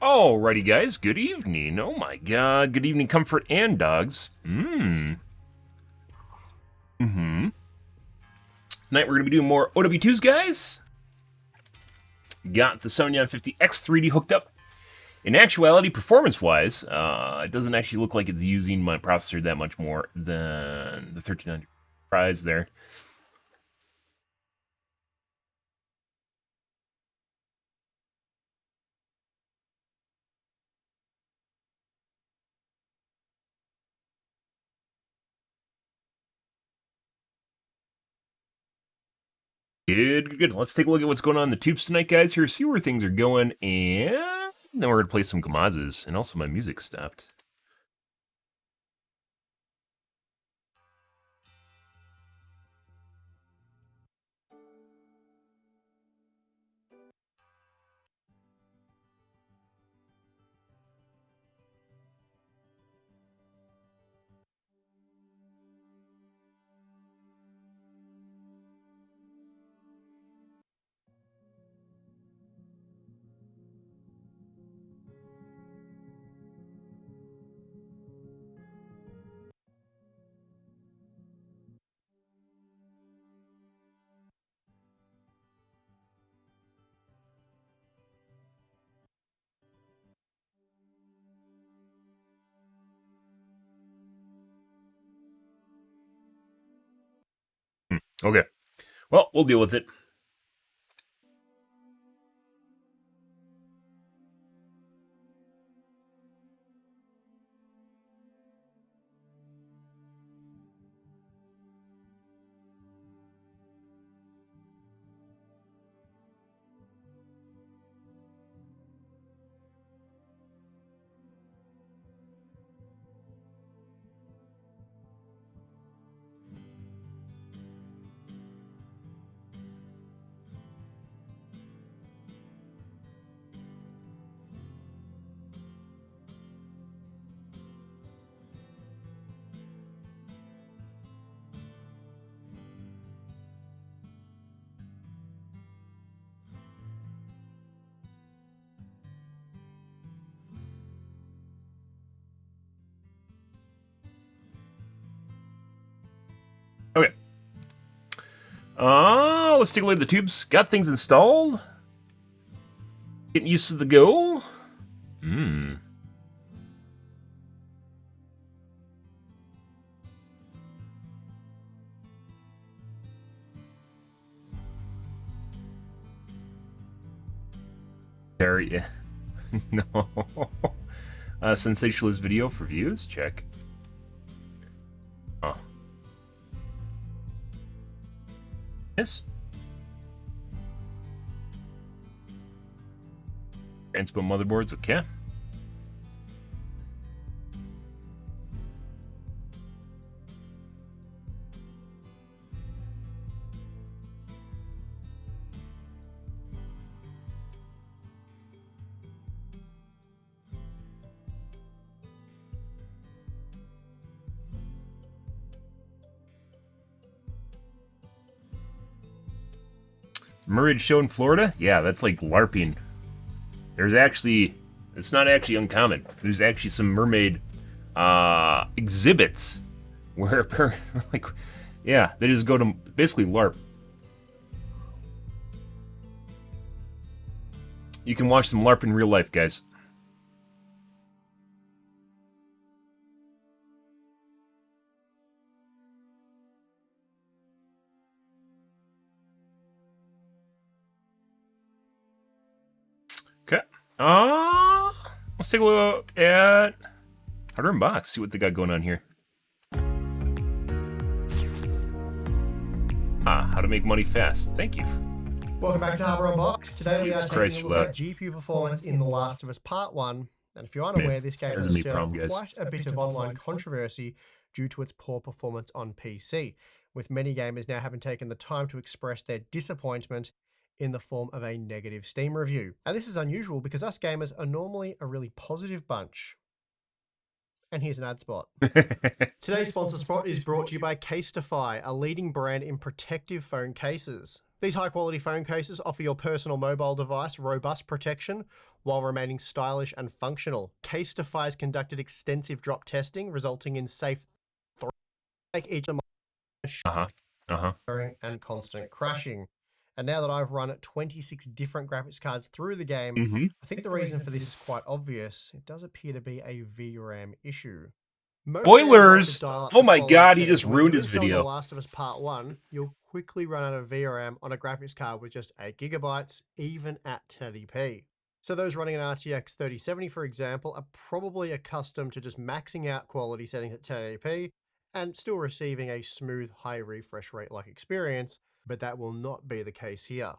Alrighty, guys. Good evening. Oh my God. Good evening, comfort and dogs. Tonight we're gonna be doing more OW2s, guys. Got the Sony 950X 3D hooked up. In actuality, performance-wise, it doesn't actually look like it's using my processor that much more than the 1300 prize there. Good. Let's take a look at what's going on in the tubes tonight, guys. Here, see where things are going, and then we're gonna play some Gamazes, and also my music stopped. Okay. Well, we'll deal with it. Okay. Let's take a look at the tubes. Got things installed. Getting used to the go. Very. No. Sensationalist video for views? Check. Oh. Yes. Transpo motherboards, okay. Mermaid show in Florida? Yeah, that's like LARPing. There's actually, it's not actually uncommon. There's actually some mermaid exhibits where, like, yeah, they just go to basically LARP. You can watch them LARP in real life, guys. Okay. Let's take a look at Hardware Box, see what they got going on here. How to make money fast. Thank you. Welcome back to Hardware Unboxed. Today we are taking a look at that. GPU performance in The Last of Us Part 1. And if you're unaware, this game has stirred quite a bit of online controversy due to its poor performance on PC, with many gamers now having taken the time to express their disappointment in the form of a negative Steam review. And this is unusual because us gamers are normally a really positive bunch. And here's an ad spot. Today's sponsor spot is brought to you by Casetify, a leading brand in protective phone cases. These high-quality phone cases offer your personal mobile device robust protection while remaining stylish and functional. Casetify has conducted extensive drop testing, resulting in safe make each of and constant crashing. And now that I've run 26 different graphics cards through the game, I think the reason for this is quite obvious. It does appear to be a VRAM issue. Spoilers! Oh my god, he just ruined his video. The Last of Us Part 1, you'll quickly run out of VRAM on a graphics card with just 8 gigabytes, even at 1080p. So those running an RTX 3070, for example, are probably accustomed to just maxing out quality settings at 1080p and still receiving a smooth, high refresh rate-like experience, but that will not be the case here.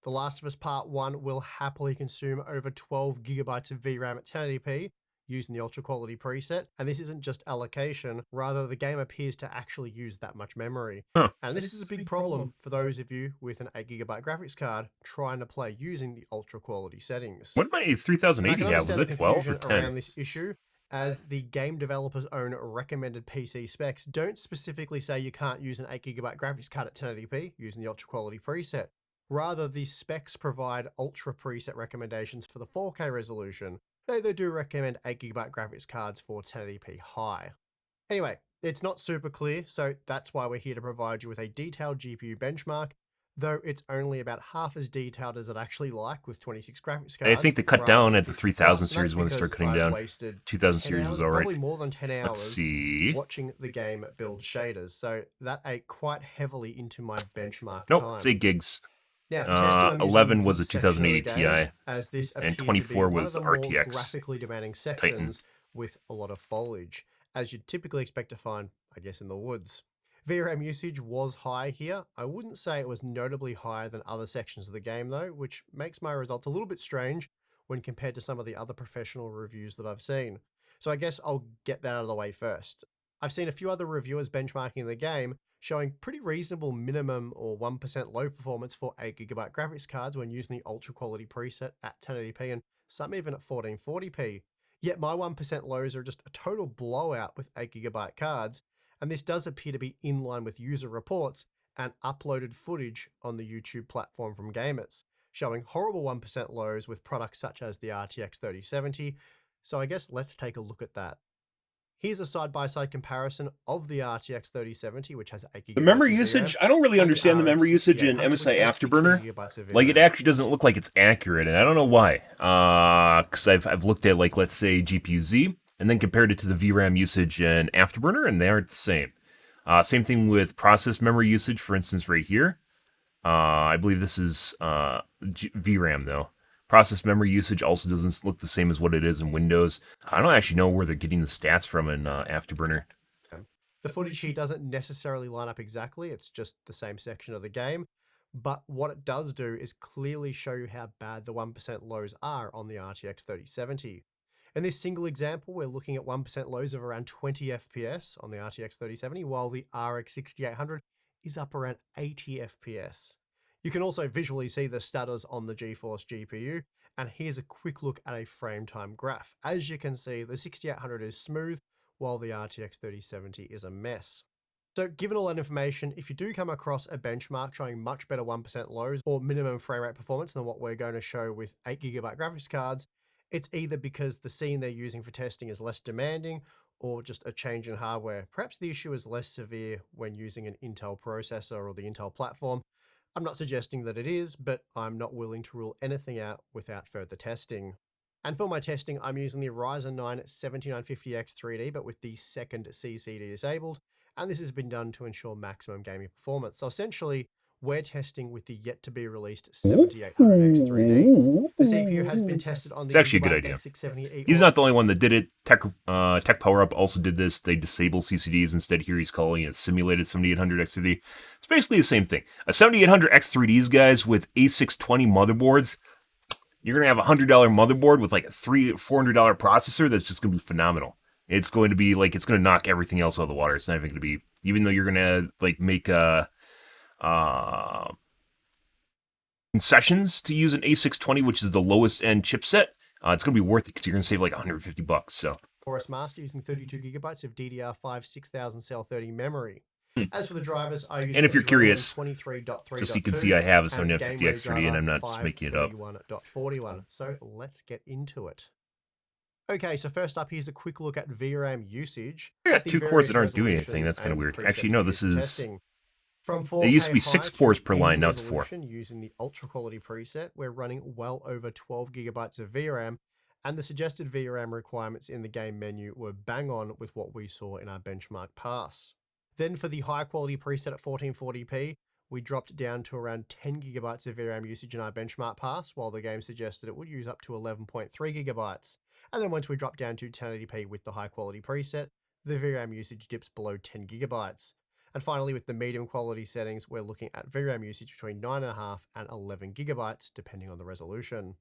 The Last of Us Part 1 will happily consume over 12 gigabytes of VRAM at 1080p, using the ultra quality preset, and this isn't just allocation, rather the game appears to actually use that much memory. And this is a big problem for those of you with an 8GB graphics card trying to play using the ultra quality settings. What did my 3080 have? Was it 12 or 10? Around this issue, as the game developer's own recommended PC specs don't specifically say you can't use an 8GB graphics card at 1080p using the ultra quality preset. Rather, the specs provide ultra preset recommendations for the 4K resolution. They do recommend 8GB graphics cards for 1080p high. Anyway, it's not super clear, so that's why we're here to provide you with a detailed GPU benchmark, though it's only about half as detailed as I'd actually like with 26 graphics cards. I think they cut down at the 3000 series when they started cutting down. 2000 series was alright. Probably more than 10 hours watching the game build shaders, so that ate quite heavily into my benchmark time. It's 8 gigs. Now, 11 was a 2080 Ti, as this and 24 was the RTX. Graphically demanding sections with a lot of foliage, as you'd typically expect to find, I guess, in the woods. VRAM usage was high here. I wouldn't say it was notably higher than other sections of the game though, which makes my results a little bit strange when compared to some of the other professional reviews that I've seen. So I guess I'll get that out of the way first. I've seen a few other reviewers benchmarking the game, showing pretty reasonable minimum or 1% low performance for 8GB graphics cards when using the ultra quality preset at 1080p and some even at 1440p. Yet my 1% lows are just a total blowout with 8GB cards, and this does appear to be in line with user reports and uploaded footage on the YouTube platform from gamers, showing horrible 1% lows with products such as the RTX 3070. So I guess let's take a look at that. Here's a side-by-side comparison of the RTX 3070, which has 8 GB. The memory usage, I don't really understand the memory usage in MSI Afterburner. Like, it actually doesn't look like it's accurate, and I don't know why. Because I've looked at, like, let's say GPU-Z, and then compared it to the VRAM usage in Afterburner, and they aren't the same. Same thing with process memory usage, for instance, right here. I believe this is VRAM, though. Process memory usage also doesn't look the same as what it is in Windows. I don't actually know where they're getting the stats from in Afterburner. The footage here doesn't necessarily line up exactly. It's just the same section of the game. But what it does do is clearly show you how bad the 1% lows are on the RTX 3070. In this single example, we're looking at 1% lows of around 20 FPS on the RTX 3070, while the RX 6800 is up around 80 FPS. You can also visually see the status on the GeForce GPU, and here's a quick look at a frame time graph. As you can see, the 6800 is smooth, while the RTX 3070 is a mess. So given all that information, if you do come across a benchmark showing much better 1% lows or minimum frame rate performance than what we're going to show with 8GB graphics cards, it's either because the scene they're using for testing is less demanding or just a change in hardware. Perhaps the issue is less severe when using an Intel processor or the Intel platform. I'm not suggesting that it is, but I'm not willing to rule anything out without further testing. And for my testing, I'm using the Ryzen 9 7950X 3D, but with the second CCD disabled, and this has been done to ensure maximum gaming performance. So essentially, we're testing with the yet-to-be-released 7800X 3D. The CPU has been tested on the actually a good idea. X670E. He's not the only one that did it. Tech Power Up also did this. They disable CCDs. Instead, here he's calling it simulated 7800X 3D. It's basically the same thing. A 7800X 3Ds, guys, with A620 motherboards. You're going to have a $100 motherboard with like a $400 processor that's just going to be phenomenal. It's going to be like, it's going to knock everything else out of the water. It's not even going to be, even though you're going to like make concessions to use an A620, which is the lowest end chipset, it's going to be worth it because you're going to save like $150. So Taurus Master using 32 gigabytes of DDR5 6000 cell 30 memory. As for the drivers, I used And if you're Adrenaline curious, 23.3.2 just so you can see, I have a and Sony Game 50X3D, and Driver I'm not just making it up. 531.41. So let's get into it. Okay, so first up, here's a quick look at VRAM usage. I got 2 cores that aren't doing anything. That's kind of weird. Actually, no, this is... Testing. From 4K It used to be 6 high cores to per line, any now it's 4. resolution using the ultra quality preset, we're running well over 12 gigabytes of VRAM, and the suggested VRAM requirements in the game menu were bang on with what we saw in our benchmark pass. Then for the high quality preset at 1440p, we dropped down to around 10 gigabytes of VRAM usage in our benchmark pass, while the game suggested it would use up to 11.3 gigabytes. And then once we drop down to 1080p with the high quality preset, the VRAM usage dips below 10 gigabytes. And finally, with the medium quality settings, we're looking at VRAM usage between 9.5 and 11 gigabytes, depending on the resolution.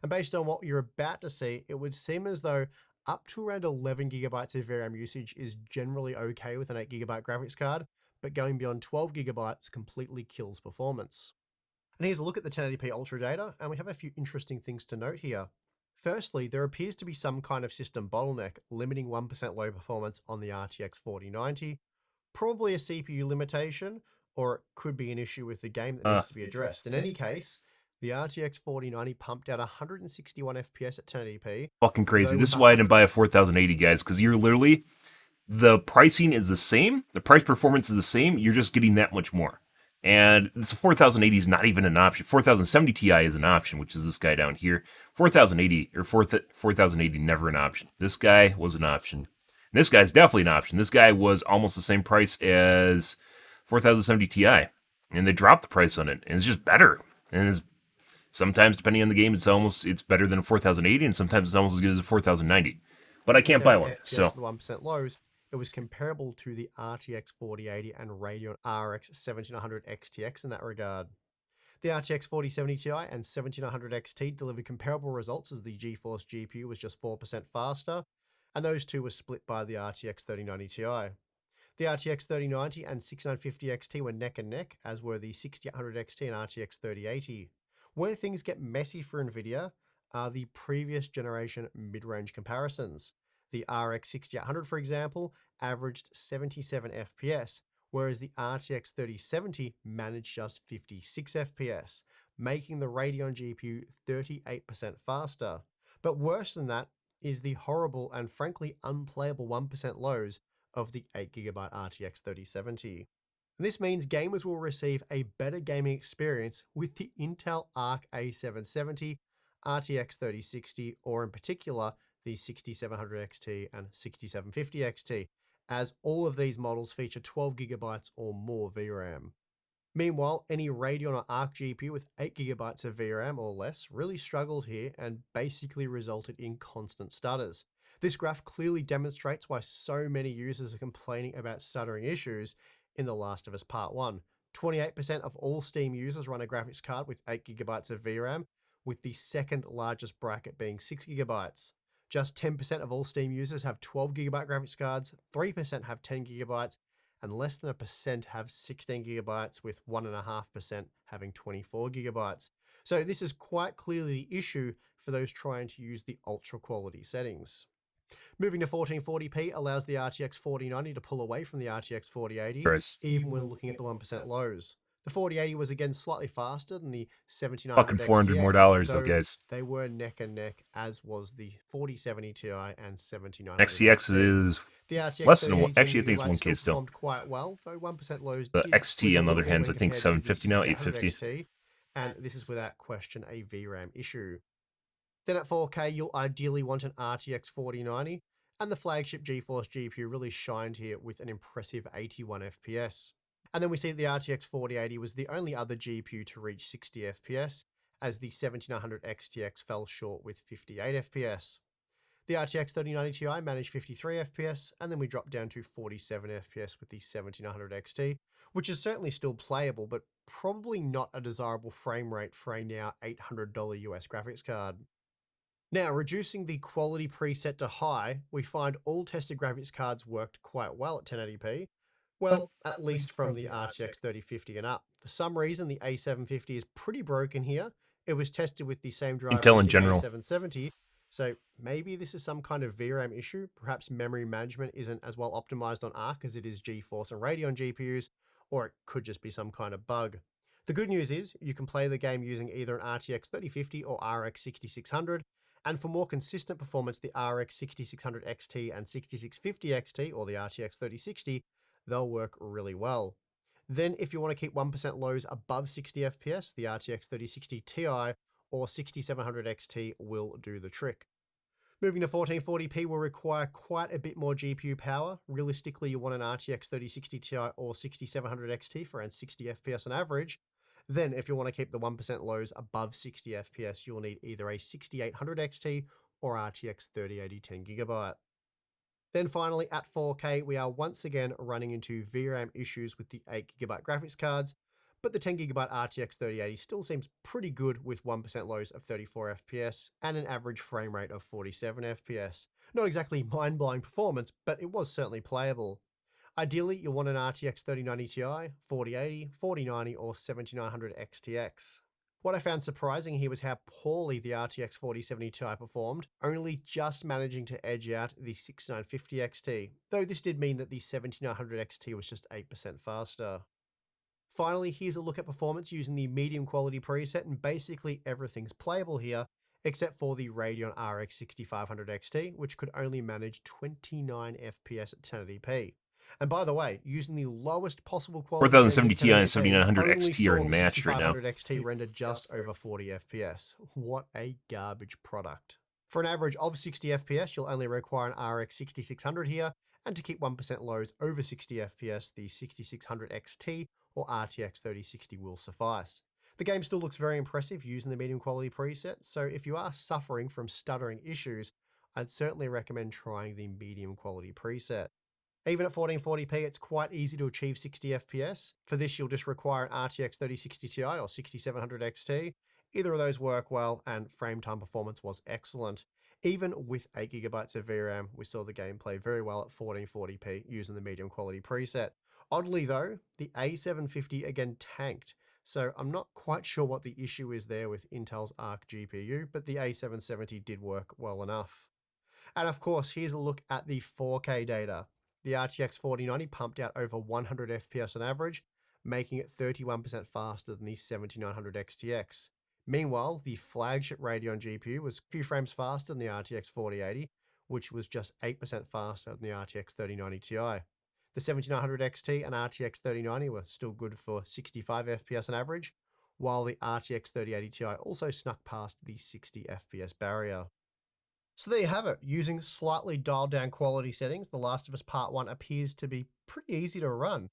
And based on what you're about to see, it would seem as though up to around 11 gigabytes of VRAM usage is generally okay with an 8 gigabyte graphics card, but going beyond 12 gigabytes completely kills performance. And here's a look at the 1080p Ultra data, and we have a few interesting things to note here. Firstly, there appears to be some kind of system bottleneck limiting 1% low performance on the RTX 4090, probably a CPU limitation, or it could be an issue with the game that needs to be addressed. In any case, the RTX 4090 pumped out 161 FPS at 1080p. Fucking crazy. This is why I didn't buy a 4080, guys, because you're literally... The pricing is the same. The price performance is the same. You're just getting that much more. And this 4080 is not even an option. 4070 Ti is an option, which is this guy down here. 4080 or 4080 never an option. This guy was an option. And this guy's definitely an option. This guy was almost the same price as 4070 Ti. And they dropped the price on it. And it's just better. And it's, sometimes, depending on the game, it's better than a 4080, and sometimes it's almost as good as a 4090. But I can't buy one. So 1% lows. It was comparable to the RTX 4080 and Radeon RX 7900 XTX in that regard. The RTX 4070 Ti and 7900 XT delivered comparable results as the GeForce GPU was just 4% faster, and those two were split by the RTX 3090 Ti. The RTX 3090 and 6950 XT were neck and neck, as were the 6800 XT and RTX 3080. Where things get messy for Nvidia are the previous generation mid-range comparisons. The RX 6800, for example, averaged 77 FPS, whereas the RTX 3070 managed just 56 FPS, making the Radeon GPU 38% faster. But worse than that is the horrible and frankly unplayable 1% lows of the 8GB RTX 3070. And this means gamers will receive a better gaming experience with the Intel Arc A770, RTX 3060, or in particular, the 6700 XT and 6750 XT, as all of these models feature 12 gigabytes or more VRAM. Meanwhile, any Radeon or Arc GPU with 8 gigabytes of VRAM or less really struggled here and basically resulted in constant stutters. This graph clearly demonstrates why so many users are complaining about stuttering issues in The Last of Us Part 1. 28% of all Steam users run a graphics card with 8 gigabytes of VRAM, with the second largest bracket being 6 gigabytes. Just 10% of all Steam users have 12 gigabyte graphics cards, 3% have 10 gigabytes, and less than 1% have 16 gigabytes, with 1.5% having 24 gigabytes. So this is quite clearly the issue for those trying to use the ultra quality settings. Moving to 1440p allows the RTX 4090 to pull away from the RTX 4080, even when looking at the 1% lows. The 4080 was again slightly faster than the 7900 fucking $400 XTX, more though, guys. They were neck and neck, as was the 4070 Ti and 7900 XTX is the RTX less than one. Actually, I think it's 1K still. Performed quite well, though 1% lows. The XT, on the other hand, is I think 750 now, 850. XT, and this is without question a VRAM issue. Then at 4K, you'll ideally want an RTX 4090, and the flagship GeForce GPU really shined here with an impressive 81 FPS. And then we see the RTX 4080 was the only other GPU to reach 60 FPS, as the 7900 XTX fell short with 58 FPS. The RTX 3090 Ti managed 53 FPS, and then we dropped down to 47 FPS with the 7900 XT, which is certainly still playable, but probably not a desirable frame rate for a now $800 US graphics card. Now, reducing the quality preset to high, we find all tested graphics cards worked quite well at 1080p. Well, at least from the RTX 3050 and up. For some reason, the A750 is pretty broken here. It was tested with the same driver Intel as in the general. A770, So maybe this is some kind of VRAM issue. Perhaps memory management isn't as well optimized on Arc as it is GeForce and Radeon GPUs, or it could just be some kind of bug. The good news is you can play the game using either an RTX 3050 or RX 6600, and for more consistent performance, the RX 6600 XT and 6650 XT, or the RTX 3060, they'll work really well. Then if you want to keep 1% lows above 60 FPS, the RTX 3060 Ti or 6700 XT will do the trick. Moving to 1440p will require quite a bit more GPU power. Realistically, you want an RTX 3060 Ti or 6700 XT for around 60 FPS on average. Then, if you want to keep the 1% lows above 60 FPS, you'll need either a 6800 XT or RTX 3080 10GB. Then finally, at 4K, we are once again running into VRAM issues with the 8GB graphics cards, but the 10GB RTX 3080 still seems pretty good with 1% lows of 34 FPS and an average frame rate of 47 FPS. Not exactly mind-blowing performance, but it was certainly playable. Ideally, you'll want an RTX 3090 Ti, 4080, 4090, or 7900 XTX. What I found surprising here was how poorly the RTX 4070 Ti performed, only just managing to edge out the 6950 XT, though this did mean that the 7900 XT was just 8% faster. Finally, here's a look at performance using the medium quality preset, and basically everything's playable here, except for the Radeon RX 6500 XT, which could only manage 29 FPS at 1080p. And by the way, using the lowest possible quality 4070 Ti and 1080p, 7900 only XT are saw in the match right now. 6500 XT render just over 40 FPS. What a garbage product. For an average of 60 FPS, you'll only require an RX 6600 here, and to keep 1% lows over 60 FPS, the 6600 XT or RTX 3060 will suffice. The game still looks very impressive using the medium quality preset, so if you are suffering from stuttering issues, I'd certainly recommend trying the medium quality preset. Even at 1440p, it's quite easy to achieve 60 FPS. For this, you'll just require an RTX 3060 Ti or 6700 XT. Either of those work well, and frame time performance was excellent. Even with 8GB of VRAM, we saw the game play very well at 1440p using the medium quality preset. Oddly though, the A750 again tanked, so I'm not quite sure what the issue is there with Intel's Arc GPU, but the A770 did work well enough. And of course, here's a look at the 4K data. The RTX 4090 pumped out over 100 FPS on average, making it 31% faster than the 7900 XTX. Meanwhile, the flagship Radeon GPU was a few frames faster than the RTX 4080, which was just 8% faster than the RTX 3090 Ti. The 7900 XT and RTX 3090 were still good for 65 FPS on average, while the RTX 3080 Ti also snuck past the 60 FPS barrier. So there you have it. Using slightly dialed down quality settings, The Last of Us Part 1 appears to be pretty easy to run.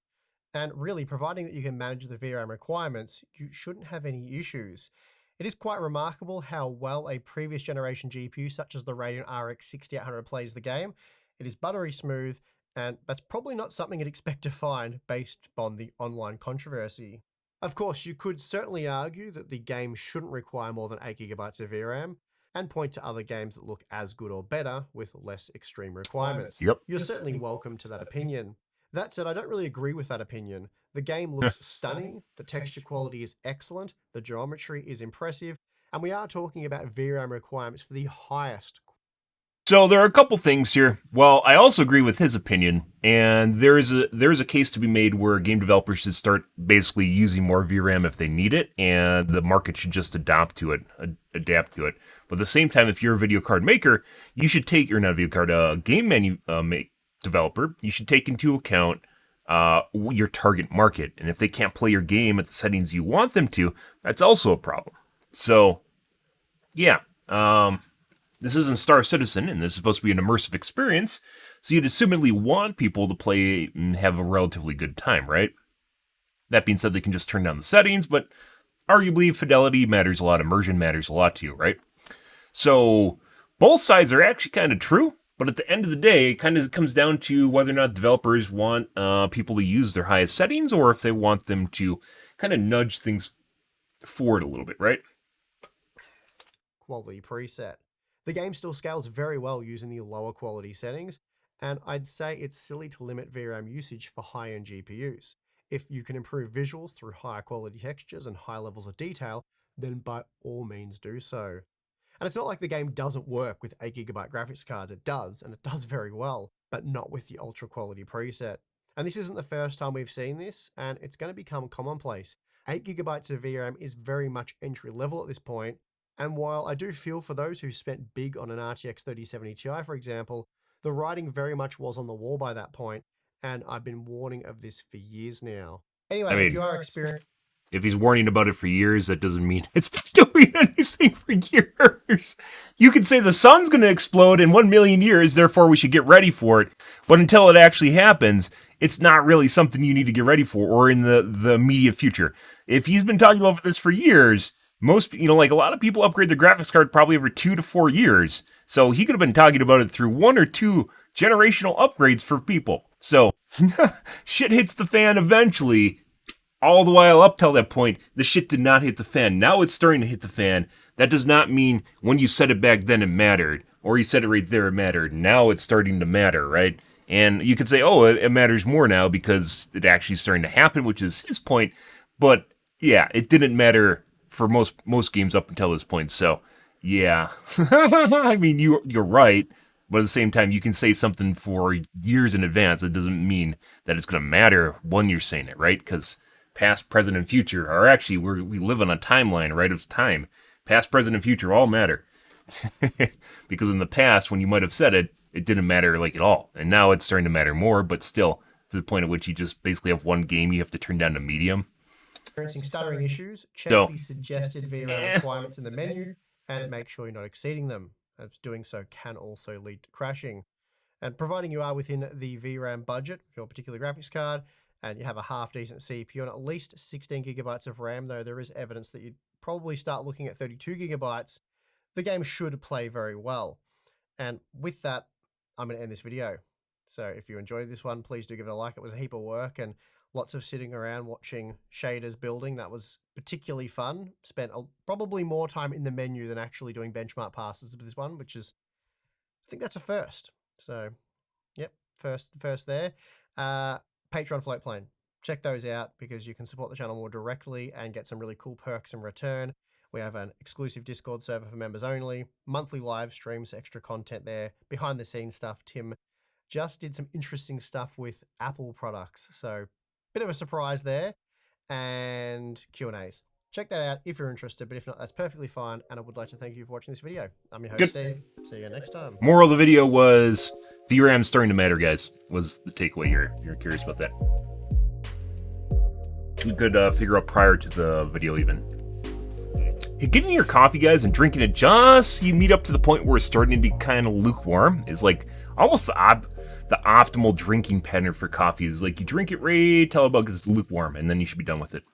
And really, providing that you can manage the VRAM requirements, you shouldn't have any issues. It is quite remarkable how well a previous generation GPU such as the Radeon RX 6800 plays the game. It is buttery smooth, and that's probably not something you'd expect to find based on the online controversy. Of course, you could certainly argue that the game shouldn't require more than 8GB of VRAM, and point to other games that look as good or better with less extreme requirements. Yep. You're certainly welcome to that opinion. That said, I don't really agree with that opinion. The game looks stunning, the texture quality is excellent, the geometry is impressive, and we are talking about VRAM requirements for the highest. So there are a couple things here. Well, I also agree with his opinion, and there is a case to be made where game developers should start basically using more VRAM if they need it, and the market should just adapt to it. But at the same time, if you're a video card maker, you should take, or not a video card, game developer, you should take into account your target market, and if they can't play your game at the settings you want them to, that's also a problem. So, yeah. This isn't Star Citizen, and this is supposed to be an immersive experience, so you'd assumedly want people to play and have a relatively good time, right? That being said, they can just turn down the settings, but arguably fidelity matters a lot, immersion matters a lot to you, right? So both sides are actually kind of true, but at the end of the day, it kind of comes down to whether or not developers want people to use their highest settings, or if they want them to kind of nudge things forward a little bit, right? Quality preset. The game still scales very well using the lower quality settings, and I'd say it's silly to limit VRAM usage for high-end GPUs. If you can improve visuals through higher quality textures and high levels of detail, then by all means do so. And it's not like the game doesn't work with 8GB graphics cards. It does, and it does very well, but not with the ultra quality preset. And this isn't the first time we've seen this, and it's going to become commonplace. 8GB of VRAM is very much entry level at this point, and while I do feel for those who spent big on an RTX 3070 Ti, for example, the writing very much was on the wall by that point, and I've been warning of this for years now. Anyway, if you are experienced... If he's warning about it for years, that doesn't mean it's been doing anything for years. You could say the sun's going to explode in 1 million years, therefore we should get ready for it. But until it actually happens, it's not really something you need to get ready for or in the immediate future. If he's been talking about this for years, most, like a lot of people upgrade their graphics card probably every 2 to 4 years. So he could have been talking about it through 1 or 2 generational upgrades for people. So shit hits the fan eventually. All the while up till that point, the shit did not hit the fan. Now it's starting to hit the fan. That does not mean when you said it back then it mattered. Or you said it right there it mattered. Now it's starting to matter, right? And you could say, oh, it matters more now because it actually is starting to happen, which is his point. But yeah, it didn't matter for most games up until this point. So yeah, I mean, you're right. But at the same time, you can say something for years in advance. It doesn't mean that it's going to matter when you're saying it, right? Because past, present, and future are actually, we live on a timeline, right, of time. Past, present, and future all matter. Because in the past, when you might have said it, it didn't matter like at all. And now it's starting to matter more, but still, to the point at which you just basically have one game you have to turn down to medium. Experiencing stuttering issues, check the suggested VRAM requirements in the menu and make sure you're not exceeding them, as doing so can also lead to crashing. And providing you are within the VRAM budget, your particular graphics card, and you have a half-decent CPU and at least 16GB of RAM, though there is evidence that you'd probably start looking at 32GB, the game should play very well. And with that, I'm going to end this video. So if you enjoyed this one, please do give it a like. It was a heap of work and lots of sitting around watching shaders building. That was particularly fun. Spent probably more time in the menu than actually doing benchmark passes with this one, which is, I think that's a first. So, yep, first there. Patreon float plane. Check those out because you can support the channel more directly and get some really cool perks in return. We have an exclusive Discord server for members only, monthly live streams, extra content there, behind the scenes stuff. Tim just did some interesting stuff with Apple products, so bit of a surprise there, and Q&As. Check that out if you're interested, but if not, that's perfectly fine, and I would like to thank you for watching this video. I'm your host, Steve. See you next time. Moral of the video was VRAM's starting to matter, guys, was the takeaway here. You're curious about that. We could figure out prior to the video even. Hey, getting your coffee, guys, and drinking it just so you meet up to the point where it's starting to be kind of lukewarm is like almost the optimal drinking pattern for coffee. Is like you drink it right till about it's lukewarm, and then you should be done with it.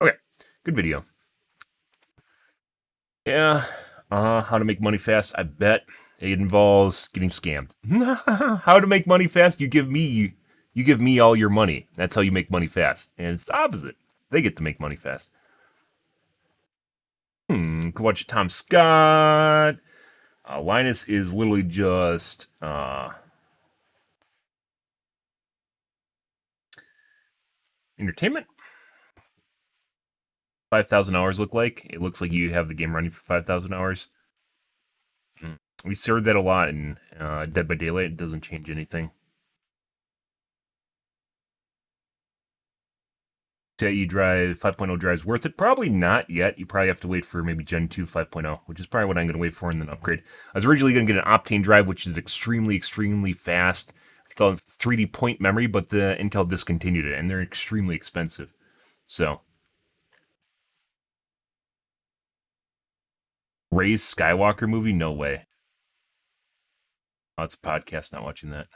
Okay, good video. Yeah, how to make money fast? I bet it involves getting scammed. How to make money fast? You give me all your money. That's how you make money fast, and it's the opposite. They get to make money fast. Could watch Tom Scott. Linus is literally just entertainment. 5,000 hours look like. It looks like you have the game running for 5,000 hours. We served that a lot in Dead by Daylight. It doesn't change anything. Say Drive 5.0 drive's worth it? Probably not yet. You probably have to wait for maybe Gen 2 5.0, which is probably what I'm going to wait for and then upgrade. I was originally going to get an Optane drive, which is extremely, extremely fast. It's called 3D point memory, but the Intel discontinued it, and they're extremely expensive. So, Rey's Skywalker movie? No way. Oh, it's a podcast, not watching that.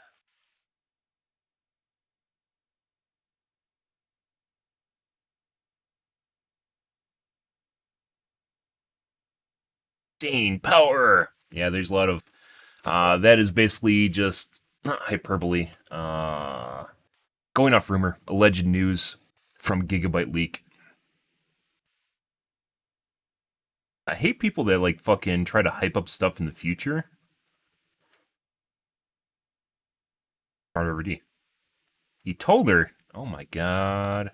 Dane power. Yeah, there's a lot of that is basically just not hyperbole. Going off rumor, alleged news from Gigabyte Leak. I hate people that like fucking try to hype up stuff in the future. RD. He told her, oh my god.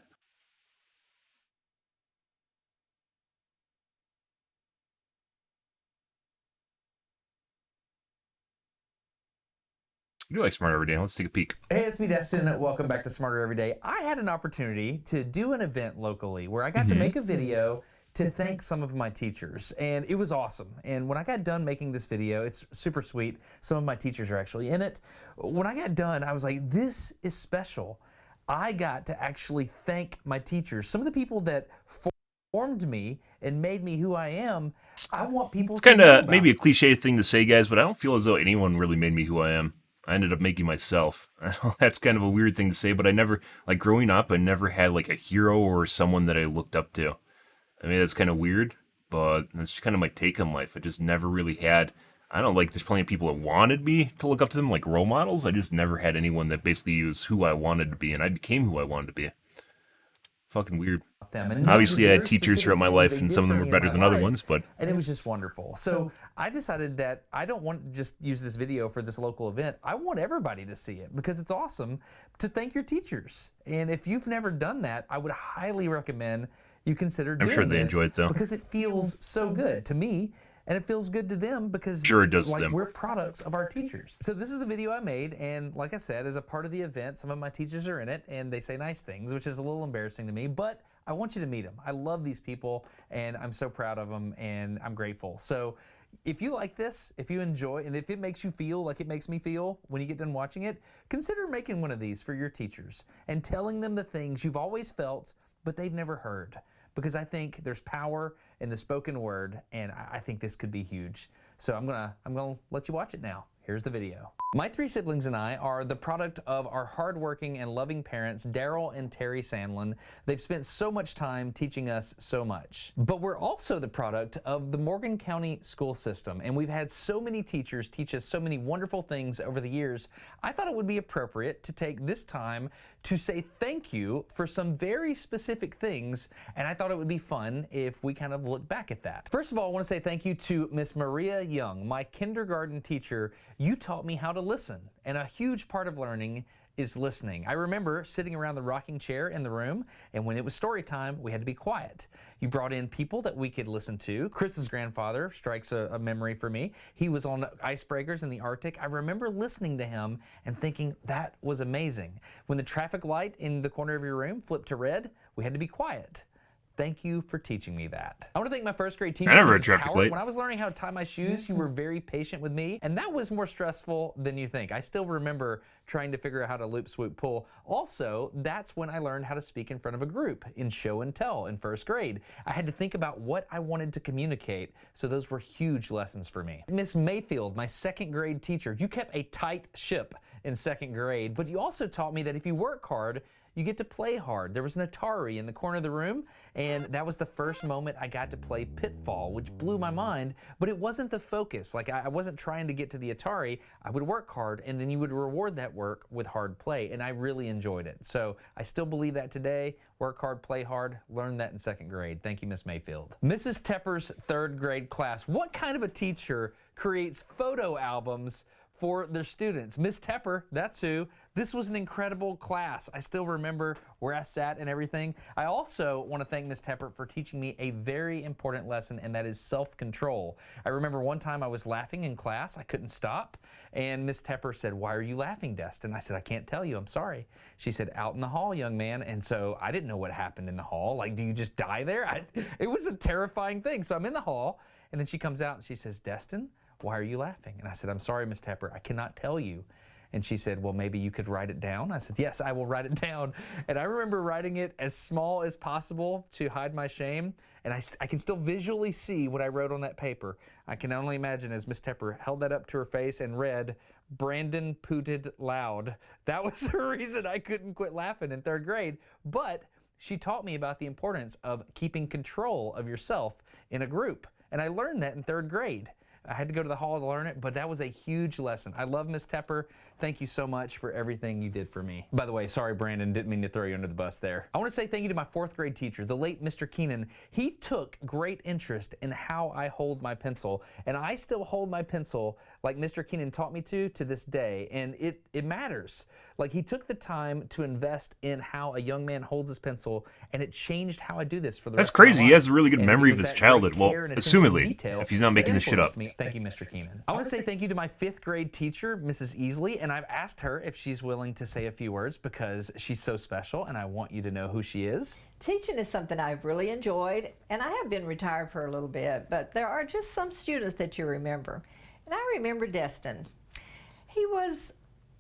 You do like Smarter Every Day. Let's take a peek. Hey, it's me, Destin. Welcome back to Smarter Every Day. I had an opportunity to do an event locally where I got to make a video to thank some of my teachers, and it was awesome. And when I got done making this video, it's super sweet. Some of my teachers are actually in it. When I got done, I was like, this is special. I got to actually thank my teachers. Some of the people that formed me and made me who I am. I want people. It's kind of maybe a cliche thing to say, guys, but I don't feel as though anyone really made me who I am. I ended up making myself. That's kind of a weird thing to say, but I never, like growing up, I never had like a hero or someone that I looked up to. I mean, that's kind of weird, but that's just kind of my take on life. I just never really had, I don't like, there's plenty of people that wanted me to look up to them like role models. I just never had anyone that basically was who I wanted to be, and I became who I wanted to be. Fucking weird. Obviously, I had teachers throughout my life, and some of them were better than other ones, but... And it was just wonderful. So I decided that I don't want to just use this video for this local event. I want everybody to see it because it's awesome to thank your teachers. And if you've never done that, I would highly recommend you consider doing this. I'm sure they enjoy it, though. Because it feels so good to me. And it feels good to them because sure it does like, to them. We're products of our teachers. So this is the video I made, and like I said, as a part of the event, some of my teachers are in it, and they say nice things, which is a little embarrassing to me, but I want you to meet them. I love these people, and I'm so proud of them, and I'm grateful. So if you like this, if you enjoy, and if it makes you feel like it makes me feel when you get done watching it, consider making one of these for your teachers and telling them the things you've always felt, but they've never heard. Because I think there's power in the spoken word, and I think this could be huge. So I'm gonna let you watch it now. Here's the video. My three siblings and I are the product of our hardworking and loving parents, Daryl and Terry Sandlin. They've spent so much time teaching us so much. But we're also the product of the Morgan County school system, and we've had so many teachers teach us so many wonderful things over the years. I thought it would be appropriate to take this time to say thank you for some very specific things, and I thought it would be fun if we kind of look back at that. First of all, I want to say thank you to Miss Maria Young, my kindergarten teacher. You taught me how to listen, and a huge part of learning is listening. I remember sitting around the rocking chair in the room, and when it was story time, we had to be quiet. You brought in people that we could listen to. Chris's grandfather strikes a memory for me. He was on icebreakers in the Arctic. I remember listening to him and thinking that was amazing. When the traffic light in the corner of your room flipped to red, we had to be quiet. Thank you for teaching me that. I want to thank my first grade teacher, Mrs. Howard. When I was learning how to tie my shoes, you were very patient with me, and that was more stressful than you think. I still remember trying to figure out how to loop, swoop, pull. Also, that's when I learned how to speak in front of a group in show and tell in first grade. I had to think about what I wanted to communicate, so those were huge lessons for me. Miss Mayfield, my second grade teacher, you kept a tight ship in second grade, but you also taught me that if you work hard, you get to play hard. There was an Atari in the corner of the room, and that was the first moment I got to play Pitfall, which blew my mind, but it wasn't the focus. Like, I wasn't trying to get to the Atari. I would work hard, and then you would reward that work with hard play, and I really enjoyed it. So I still believe that today. Work hard, play hard. Learned that in second grade. Thank you, Miss Mayfield. Mrs. Tepper's third grade class. What kind of a teacher creates photo albums for their students? Miss Tepper, that's who. This was an incredible class. I still remember where I sat and everything. I also want to thank Miss Tepper for teaching me a very important lesson, and that is self-control. I remember one time I was laughing in class. I couldn't stop, and Miss Tepper said, "Why are you laughing, Destin?" I said, "I can't tell you. I'm sorry." She said, "Out in the hall, young man." And so I didn't know what happened in the hall. Like, do you just die there? It was a terrifying thing. So I'm in the hall, and then she comes out and she says, "Destin, why are you laughing?" And I said, "I'm sorry, Miss Tepper, I cannot tell you." And she said, "Well, maybe you could write it down." I said, "Yes, I will write it down." And I remember writing it as small as possible to hide my shame. And I can still visually see what I wrote on that paper. I can only imagine as Miss Tepper held that up to her face and read, "Brandon pooted loud." That was the reason I couldn't quit laughing in third grade. But she taught me about the importance of keeping control of yourself in a group. And I learned that in third grade. I had to go to the hall to learn it, but that was a huge lesson. I love Miss Tepper. Thank you so much for everything you did for me. By the way, sorry, Brandon, didn't mean to throw you under the bus there. I want to say thank you to my fourth grade teacher, the late Mr. Keenan. He took great interest in how I hold my pencil, and I still hold my pencil like Mr. Keenan taught me to this day, and it matters. Like, he took the time to invest in how a young man holds his pencil, and it changed how I do this for the rest of my life. That's crazy. He has a really good memory of his childhood. Well, assumedly, if he's not making this shit up. great. Thank you, Mr. Keenan. I want to say thank you to my 5th grade teacher, Mrs. Easley, and I've asked her if she's willing to say a few words because she's so special, and I want you to know who she is. Teaching is something I've really enjoyed, and I have been retired for a little bit, but there are just some students that you remember. And I remember Destin. He was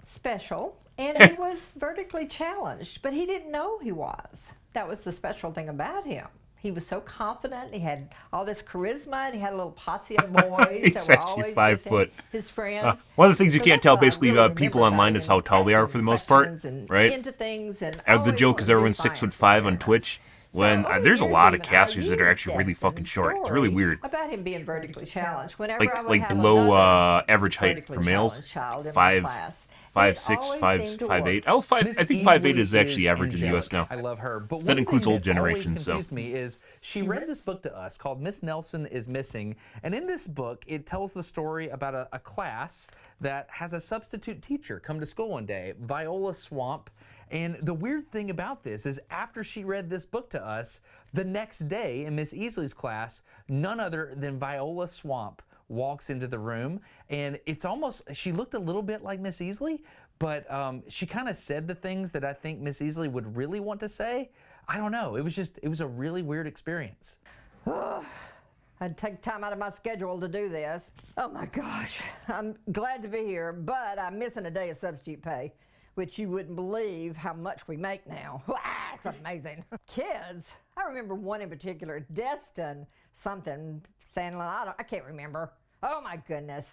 special, and he was vertically challenged, but he didn't know he was. That was the special thing about him. He was so confident. He had all this charisma, and he had a little posse of boys He's that were actually always 5 with him, foot. his friends. One of the things you So can't that's tell, why I basically, really people remember online about is him how and tall they are asking for the most part, questions and right? Into things and The always joke is wanting to everyone's do 6'5" science on experiments. Twitch. When So over there's a the years, lot of even, casters I've that are used actually really fucking Destin's short. It's really story weird. about him being vertically challenged. Whenever I would Like have below another average height vertically for males. challenged child in my 5, class, 5'6", always 5, seemed to 5'8". work. Oh, 5. Miss I think 5'8" Easley is actually average in the U.S. angelic. now. I love her. But That one includes thing old that generations, so. always confused me is she read this book to us called Miss Nelson is Missing. And in this book, it tells the story about a class that has a substitute teacher come to school one day, Viola Swamp. And the weird thing about this is after she read this book to us, the next day in Miss Easley's class, none other than Viola Swamp walks into the room. And it's almost, she looked a little bit like Miss Easley, but she kind of said the things that I think Miss Easley would really want to say. I don't know. It was a really weird experience. I'd take time out of my schedule to do this. Oh my gosh, I'm glad to be here, but I'm missing a day of substitute pay, which you wouldn't believe how much we make now. It's amazing. Kids, I remember one in particular, Destin something, Sandlin, I can't remember. Oh my goodness.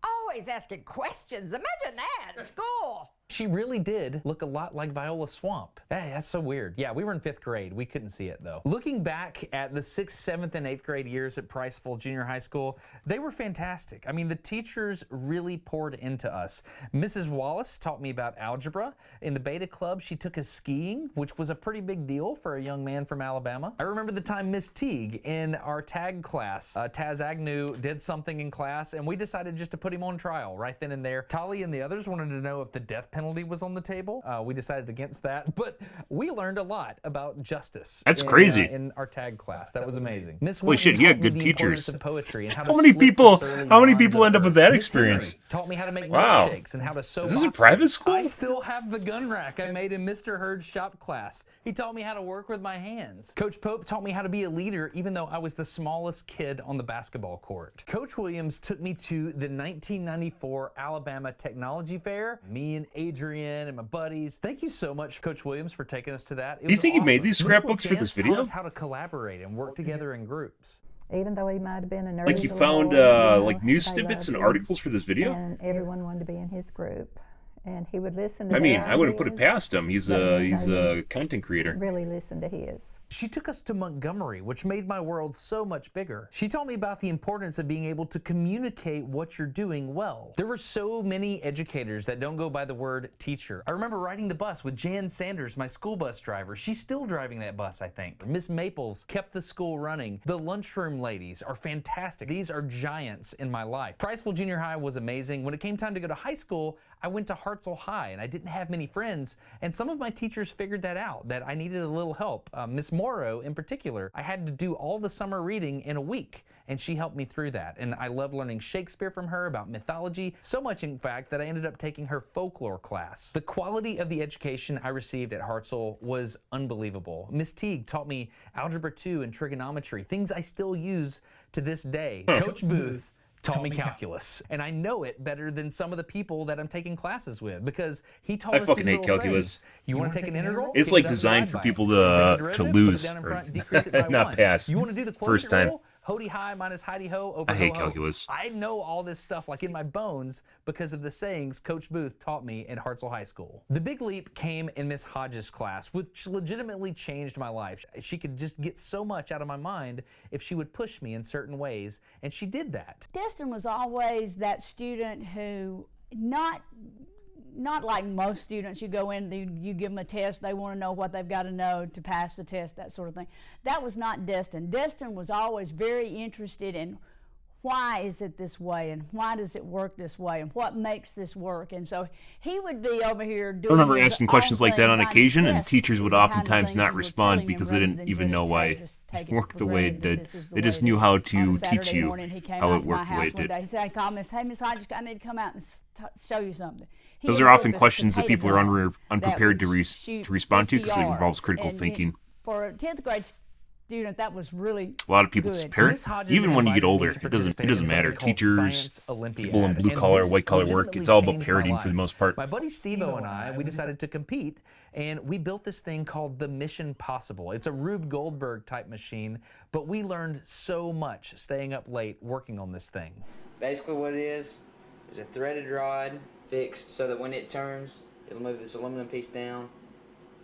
Always asking questions. Imagine that at school. She really did look a lot like Viola Swamp. Hey, that's so weird. Yeah, we were in 5th grade. We couldn't see it though. Looking back at the 6th, 7th, and 8th grade years at Priceville Junior High School, they were fantastic. I mean, the teachers really poured into us. Mrs. Wallace taught me about algebra. In the Beta Club, she took us skiing, which was a pretty big deal for a young man from Alabama. I remember the time Miss Teague in our tag class, Taz Agnew did something in class, and we decided just to put him on trial right then and there. Tolly and the others wanted to know if the death penalty was on the table. We decided against that, but we learned a lot about justice. That's crazy. In our tag class. That was amazing. Miss Holy shit, you had taught me good the importance teachers. of poetry and How to many slip the people surly end up with that Miss experience? Henry taught me how to make Wow. milkshakes and how to sew Is this a boxes. private school? I still have the gun rack I made in Mr. Hurd's shop class. He taught me how to work with my hands. Coach Pope taught me how to be a leader even though I was the smallest kid on the basketball court. Coach Williams took me to the 1994 Alabama Technology Fair. Me and Adrian and my buddies. Thank you so much, Coach Williams, for taking us to that. Do you think he made these Miss scrapbooks for LaChance this taught video? us how to collaborate and work together in groups. Even though he might have been a nerdy Like you little found boy, you know, like news they snippets loved and him, articles for this video? and everyone wanted to be in his group, and he would listen to I mean, their I wouldn't put it ideas, past him. He's but a content creator. really listen to his. She took us to Montgomery, which made my world so much bigger. She taught me about the importance of being able to communicate what you're doing well. There were so many educators that don't go by the word teacher. I remember riding the bus with Jan Sanders, my school bus driver. She's still driving that bus, I think. Miss Maples kept the school running. The lunchroom ladies are fantastic. These are giants in my life. Priceville Junior High was amazing. When it came time to go to high school, I went to Hartselle High, and I didn't have many friends, and some of my teachers figured that out, that I needed a little help. Miss Morrow, in particular, I had to do all the summer reading in a week, and she helped me through that. And I love learning Shakespeare from her, about mythology, so much, in fact, that I ended up taking her folklore class. The quality of the education I received at Hartselle was unbelievable. Miss Teague taught me Algebra 2 and trigonometry, things I still use to this day. Coach Booth taught me calculus, and I know it better than some of the people that I'm taking classes with because he taught us fucking these hate little calculus. sayings. You want to take an integral? It's Pick like it up and designed divide for by people it. to Take a derivative, lose put it down in or front, decrease it by not 1. pass You want to do the first quotient time. rule? Hody high minus Heidi ho over I hate ho-ho. calculus. I know all this stuff like in my bones because of the sayings Coach Booth taught me at Hartselle High School. The big leap came in Miss Hodges' class, which legitimately changed my life. She could just get so much out of my mind if she would push me in certain ways, and she did that. Destin was always that student who, not like most students, you go in, you give them a test, they want to know what they've got to know to pass the test, that sort of thing. That was not Destin. Destin was always very interested in why is it this way, and why does it work this way, and what makes this work? And so he would be over here doing. I remember asking questions like that on occasion, and teachers would oftentimes not respond because they didn't even know why it worked the way it did. They just knew how to teach you how it worked the way it did. He said, "Hey, Miss Hodges, I need to come out and show you something." Those are often questions that people are unprepared to respond to because it involves critical thinking. For a 10th grade student, that was really a lot of people's parents, even when you get older, it doesn't matter. Teachers, people in blue collar, white collar work, it's all about parroting for the most part. My buddy Steve-O and I, we decided to compete, and we built this thing called the Mission Possible. It's a Rube Goldberg type machine, but we learned so much staying up late working on this thing. Basically what it is a threaded rod fixed so that when it turns, it'll move this aluminum piece down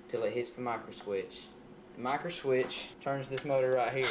till it hits the micro switch. The micro switch turns this motor right here,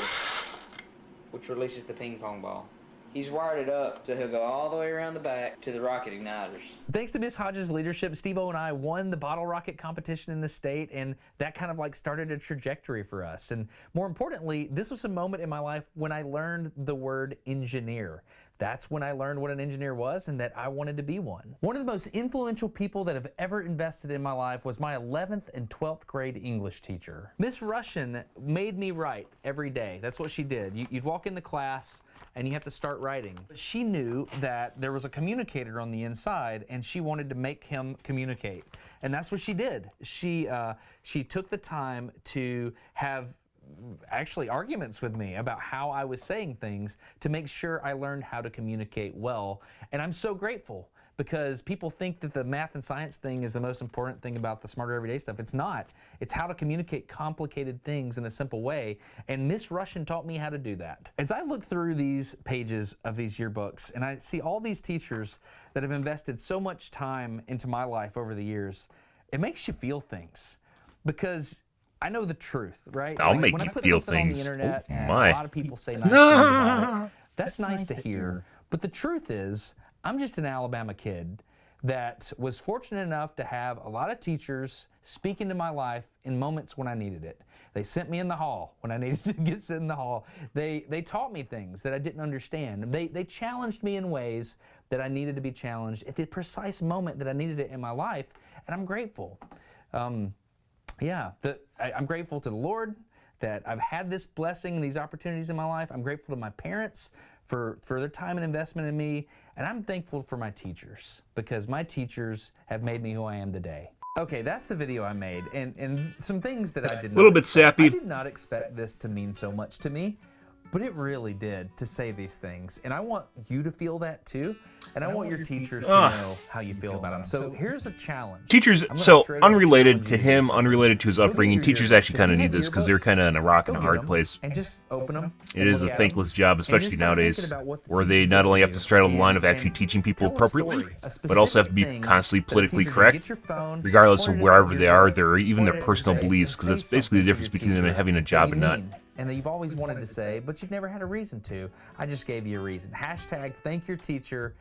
which releases the ping pong ball. He's wired it up so he'll go all the way around the back to the rocket igniters. Thanks to Miss Hodges' leadership, Steve-O and I won the bottle rocket competition in the state, and that kind of like started a trajectory for us. And more importantly, this was a moment in my life when I learned the word engineer. That's when I learned what an engineer was and that I wanted to be one. One of the most influential people that have ever invested in my life was my 11th and 12th grade English teacher. Miss Russian made me write every day. That's what she did. You'd walk in the class and you have to start writing. But she knew that there was a communicator on the inside and she wanted to make him communicate. And that's what she did. She took the time to have actually arguments with me about how I was saying things to make sure I learned how to communicate well. And I'm so grateful because people think that the math and science thing is the most important thing about the Smarter Everyday stuff. It's not. It's how to communicate complicated things in a simple way. And Miss Russian taught me how to do that. As I look through these pages of these yearbooks and I see all these teachers that have invested so much time into my life over the years, it makes you feel things because I know the truth, right? I'll make when you I put feel something on the things. internet, Oh, and my. a lot of people say nice things about it. That's nice to hear. But the truth is, I'm just an Alabama kid that was fortunate enough to have a lot of teachers speak into my life in moments when I needed it. They sent me in the hall when I needed to get sent in the hall. They taught me things that I didn't understand. They challenged me in ways that I needed to be challenged at the precise moment that I needed it in my life, and I'm grateful. I'm grateful to the Lord that I've had this blessing and these opportunities in my life. I'm grateful to my parents for their time and investment in me. And I'm thankful for my teachers because my teachers have made me who I am today. Okay, that's the video I made. And some things that I did not. A little bit sappy. I did not expect this to mean so much to me, but it really did to say these things. And I want you to feel that too. And I want your teachers to know how you feel about them. So here's a challenge. Teachers, so unrelated to him, unrelated to his upbringing, teachers actually kind of need this because they're kind of in a rock and a hard place. And just open them. It is a thankless job, especially nowadays, where they not only have to straddle the line of actually teaching people appropriately, but also have to be constantly politically correct, regardless of wherever they are, even their personal beliefs, because that's basically the difference between them having a job and not. And that you've always wanted to say, but you've never had a reason to. I just gave you a reason. Hashtag thank your teacher.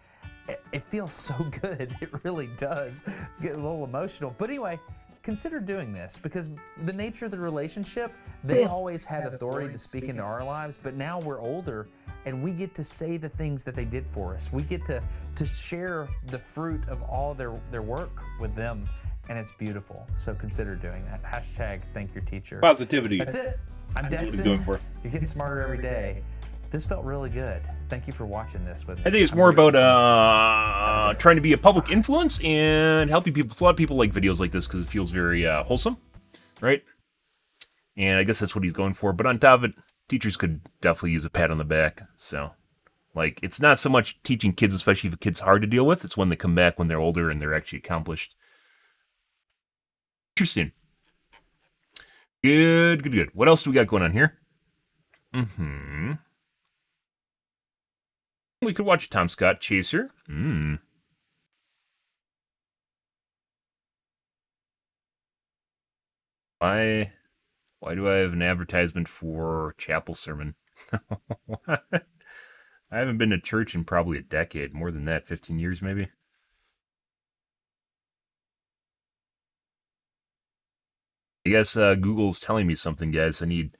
It feels so good. It really does. Get a little emotional. But anyway, consider doing this because the nature of the relationship, they always had authority to speak into our lives, but now we're older and we get to say the things that they did for us. We get to share the fruit of all their work with them, and it's beautiful. So consider doing that. Hashtag thank your teacher. Positivity. That's it. I'm That's destined. what he's going for. You're getting smarter every day. This felt really good. Thank you for watching this with me. I think it's more about trying to be a public influence and helping people. So a lot of people like videos like this because it feels very wholesome, right? And I guess that's what he's going for. But on top of it, teachers could definitely use a pat on the back. So, like, it's not so much teaching kids, especially if a kid's hard to deal with. It's when they come back when they're older and they're actually accomplished. Interesting. Good. What else do we got going on here? We could watch a Tom Scott chaser. Why do I have an advertisement for chapel sermon? What? I haven't been to church in probably a decade. More than that, 15 years maybe. I guess Google's telling me something, guys. I need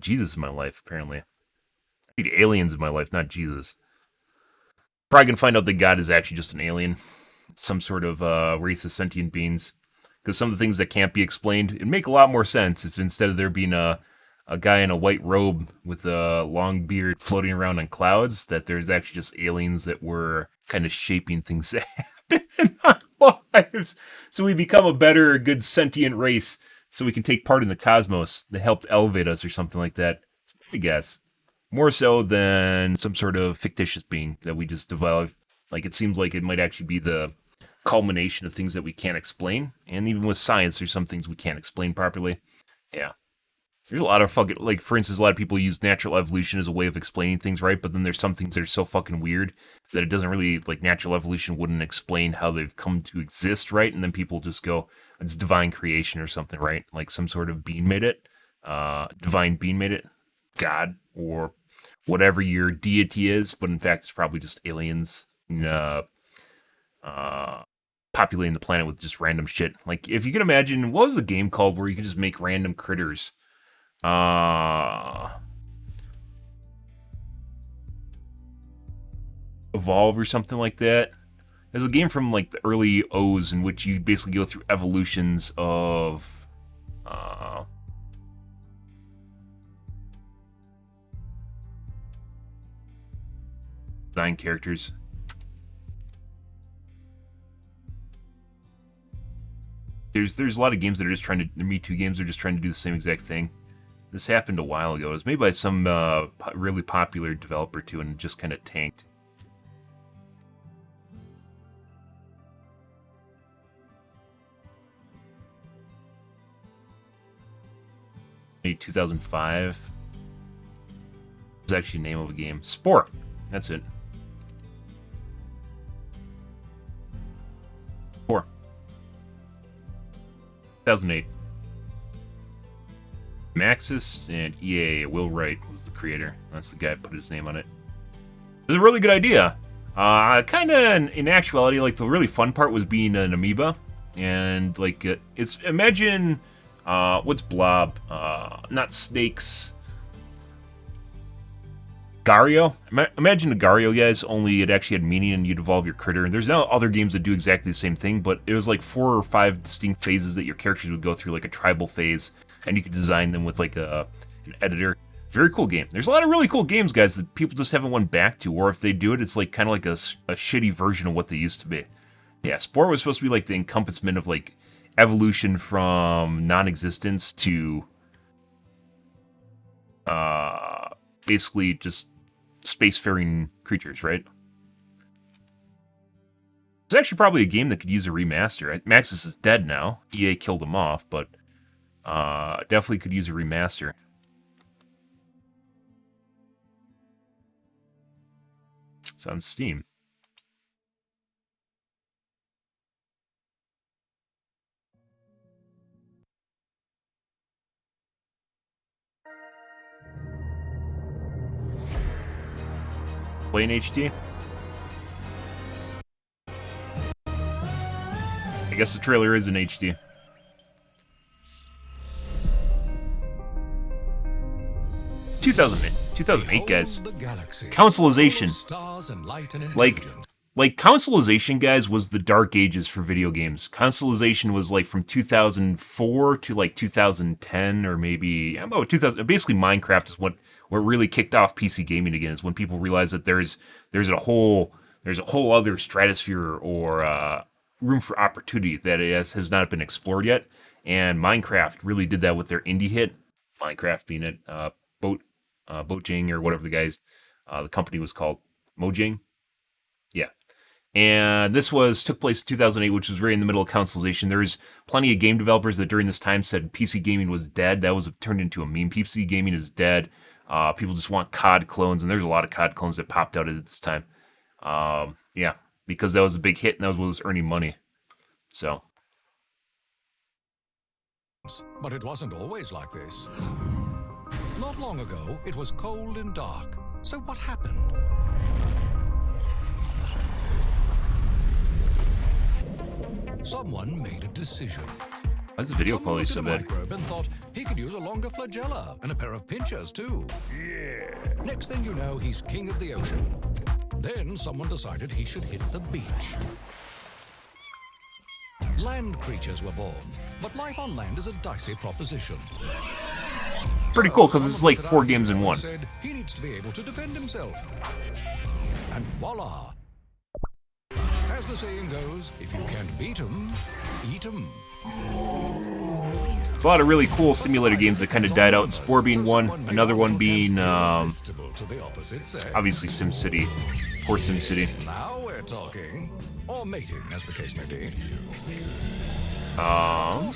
Jesus in my life, apparently. I need aliens in my life, not Jesus. Probably gonna find out that God is actually just an alien, some sort of race of sentient beings. Because some of the things that can't be explained, it'd make a lot more sense if instead of there being a guy in a white robe with a long beard floating around on clouds, that there's actually just aliens that were kind of shaping things that happen in our lives. So we become a better, good sentient race, so we can take part in the cosmos that helped elevate us or something like that. I guess. More so than some sort of fictitious being that we just develop. Like, it seems like it might actually be the culmination of things that we can't explain. And even with science, there's some things we can't explain properly. Yeah. There's a lot of fucking, like, for instance, a lot of people use natural evolution as a way of explaining things, right? But then there's some things that are so fucking weird that it doesn't really, like, natural evolution wouldn't explain how they've come to exist, right? And then people just go, it's divine creation or something, right? Like some sort of being made it. Divine being made it. God, or whatever your deity is, but in fact, it's probably just aliens populating the planet with just random shit. Like, if you can imagine, what was the game called where you could just make random critters? Evolve or something like that. There's a game from like the early O's in which you basically go through evolutions of design characters. There's a lot of games that are just trying to, the Me Too games are just trying to do the same exact thing. This happened a while ago. It was made by some really popular developer too, and it just kind of tanked. Maybe 2005. It's actually the name of a game. Spore. That's it. Spore. 2008. Maxis and EA. Will Wright was the creator. That's the guy who put his name on it. It was a really good idea. Kind of in actuality, like the really fun part was being an amoeba, and like it's imagine what's Blob? Not snakes. Gario? Imagine the Gario, guys, only it actually had meaning and you'd evolve your critter. And there's now other games that do exactly the same thing, but it was like 4 or 5 distinct phases that your characters would go through, like a tribal phase, and you could design them with like an editor. Very cool game. There's a lot of really cool games, guys, that people just haven't went back to, or if they do it, it's like kind of like a shitty version of what they used to be. Yeah, Spore was supposed to be like the encompassment of like evolution from non-existence to basically just spacefaring creatures, right? It's actually probably a game that could use a remaster. Maxis is dead now. EA killed him off, but definitely could use a remaster. It's on Steam. Play in HD? I guess the trailer is in HD. (2008), 2008, guys. Councilization. Like Councilization, guys, was the dark ages for video games. Councilization was like from 2004 to like 2010, or maybe about 2000. Basically, Minecraft is what really kicked off PC gaming again. Is when people realized that there's a whole other stratosphere or room for opportunity that has not been explored yet. And Minecraft really did that with their indie hit. Minecraft being it, Bojang or whatever the company was called, Mojang. Yeah. And this took place in 2008, which was right in the middle of Councilization. There's plenty of game developers that during this time said PC gaming was dead. That was turned into a meme. PC gaming is dead. People just want COD clones, and there's a lot of COD clones that popped out at this time. Yeah, because that was a big hit, and that was what was earning money. So. But it wasn't always like this. Not long ago, it was cold and dark. So what happened? Someone made a decision. Why is the video quality so bad? And thought he could use a longer flagella and a pair of pinchers too. Yeah. Next thing you know, he's king of the ocean. Then someone decided he should hit the beach. Land creatures were born, but life on land is a dicey proposition. Pretty cool, because it's like 4 games in one. Said he needs to be able to defend himself. And voila! As the saying goes, if you can't beat 'em, eat 'em. A lot of really cool simulator games that kind of died out. Spore being one, another one being obviously SimCity, poor SimCity. Now we're talking, or mating, as the case may be.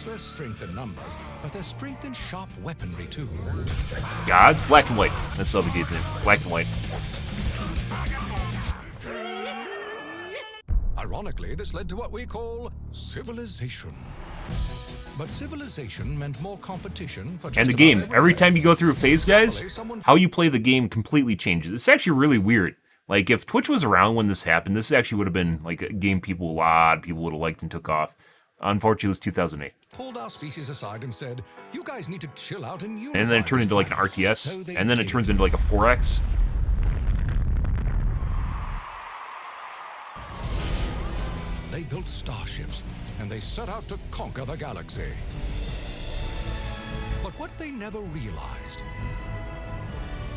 There's strength in numbers, but there's strength in sharp weaponry too. Gods, black and white. That's all the game's name. Black and white. Ironically, this led to what we call civilization. But civilization meant more competition for just And the about game, everything. every time you go through a phase, guys, how you play the game completely changes. It's actually really weird. Like, if Twitch was around when this happened, this actually would have been, like, a game a lot of people would have liked and took off. Unfortunately, it was 2008. Pulled our species aside and said, "You guys need to chill out and unify." And then it turned into, like, an RTS, and then it turns into, like, a 4X. They built starships, and they set out to conquer the galaxy. But what they never realized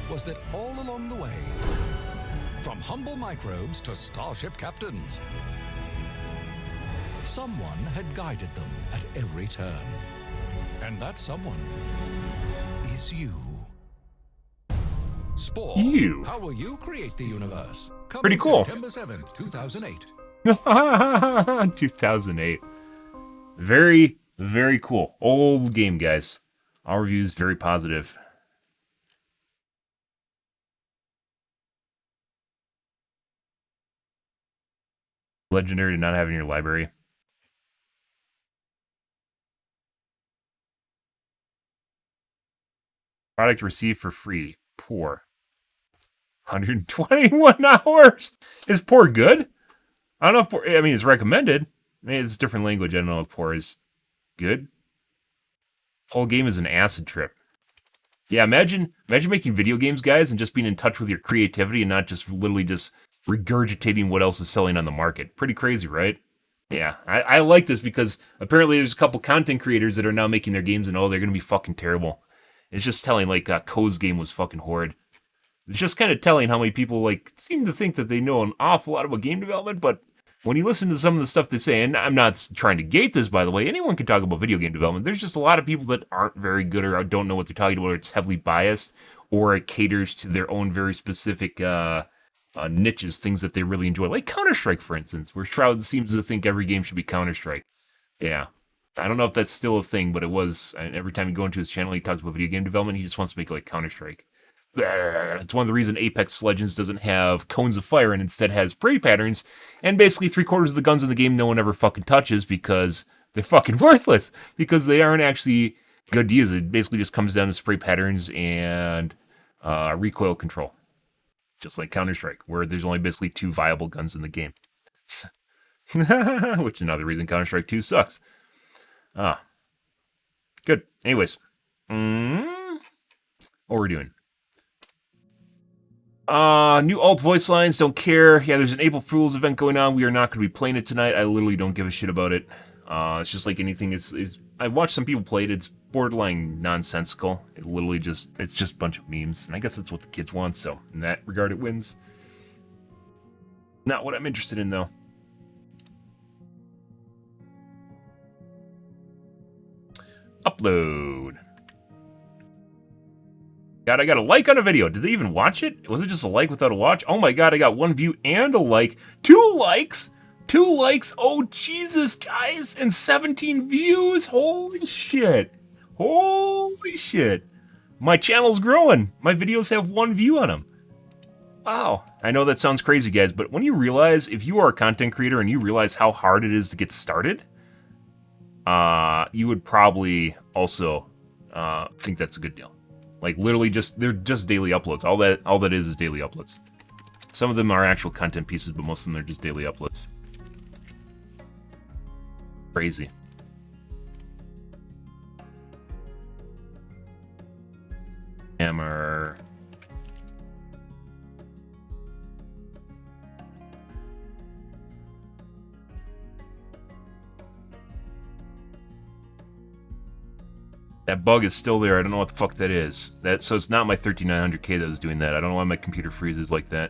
was that all along the way, from humble microbes to starship captains, someone had guided them at every turn. And that someone is you. Spore. You. How will you create the universe? Coming Pretty cool. September 7th, 2008. 2008. Very, very cool. Old game, guys. All reviews very positive. Legendary to not have in your library. Product received for free. Poor. 121 hours. Is poor good? I don't know if poor, I mean, it's recommended. I mean, it's a different language. I don't know if poor is good. Whole game is an acid trip. Yeah, imagine making video games, guys, and just being in touch with your creativity and not just literally just regurgitating what else is selling on the market. Pretty crazy, right? Yeah, I like this because apparently there's a couple content creators that are now making their games and they're going to be fucking terrible. It's just telling, like, Co's game was fucking horrid. It's just kind of telling how many people, like, seem to think that they know an awful lot about game development, but when you listen to some of the stuff they say, and I'm not trying to gate this, by the way, anyone can talk about video game development. There's just a lot of people that aren't very good or don't know what they're talking about, or it's heavily biased, or it caters to their own very specific niches, things that they really enjoy. Like Counter-Strike, for instance, where Shroud seems to think every game should be Counter-Strike. Yeah. I don't know if that's still a thing, but it was. And every time you go into his channel, he talks about video game development. He just wants to make like Counter-Strike. It's one of the reasons Apex Legends doesn't have cones of fire and instead has spray patterns. And basically 3/4 of the guns in the game no one ever fucking touches because they're fucking worthless. Because they aren't actually good to use. It basically just comes down to spray patterns and recoil control. Just like Counter-Strike, where there's only basically 2 viable guns in the game. Which is another reason Counter-Strike 2 sucks. Good. Anyways. What we're doing. New alt voice lines, don't care. Yeah, there's an April Fool's event going on. We are not going to be playing it tonight. I literally don't give a shit about it. It's just like anything. I watched some people play it. It's borderline nonsensical. It's just a bunch of memes. And I guess that's what the kids want, so in that regard it wins. Not what I'm interested in, though. Upload. God, I got a like on a video. Did they even watch it? Was it just a like without a watch? Oh my god, I got 1 view and a like. 2 likes? 2 likes? Oh, Jesus, guys. And 17 views? Holy shit. Holy shit. My channel's growing. My videos have 1 view on them. Wow. I know that sounds crazy, guys, but when you realize, if you are a content creator and you realize how hard it is to get started, you would probably also think that's a good deal. Like, literally they're just daily uploads. All that is daily uploads. Some of them are actual content pieces, but most of them are just daily uploads. Crazy. Hammer. That bug is still there. I don't know what the fuck that is. So it's not my 13900K that was doing that. I don't know why my computer freezes like that.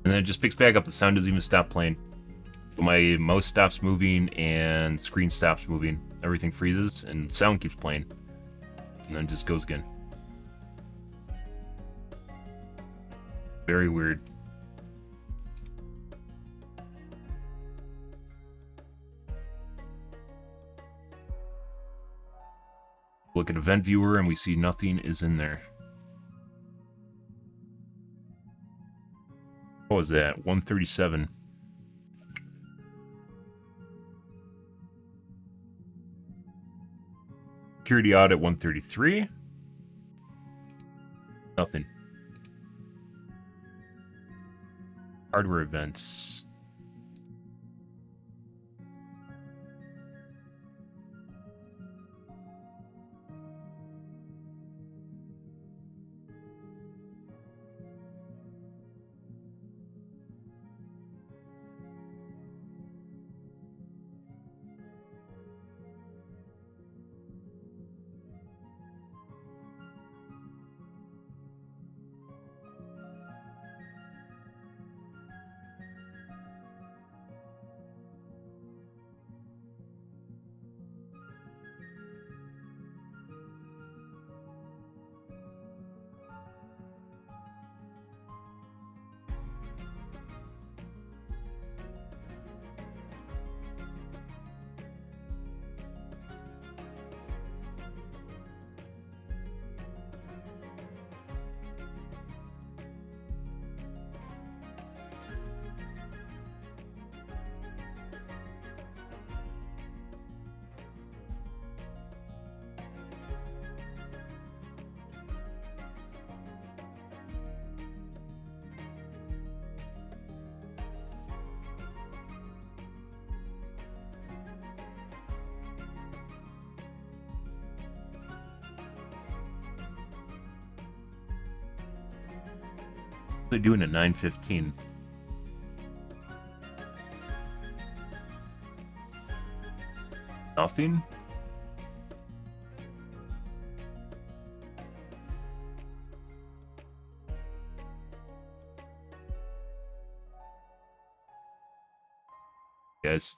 And then it just picks back up. The sound doesn't even stop playing. But my mouse stops moving and screen stops moving. Everything freezes and sound keeps playing. And then it just goes again. Very weird. Look at event viewer and we see nothing is in there. What was that? 137. Security audit 133. Nothing. Hardware events. They're doing at 9:15. Nothing? Guys.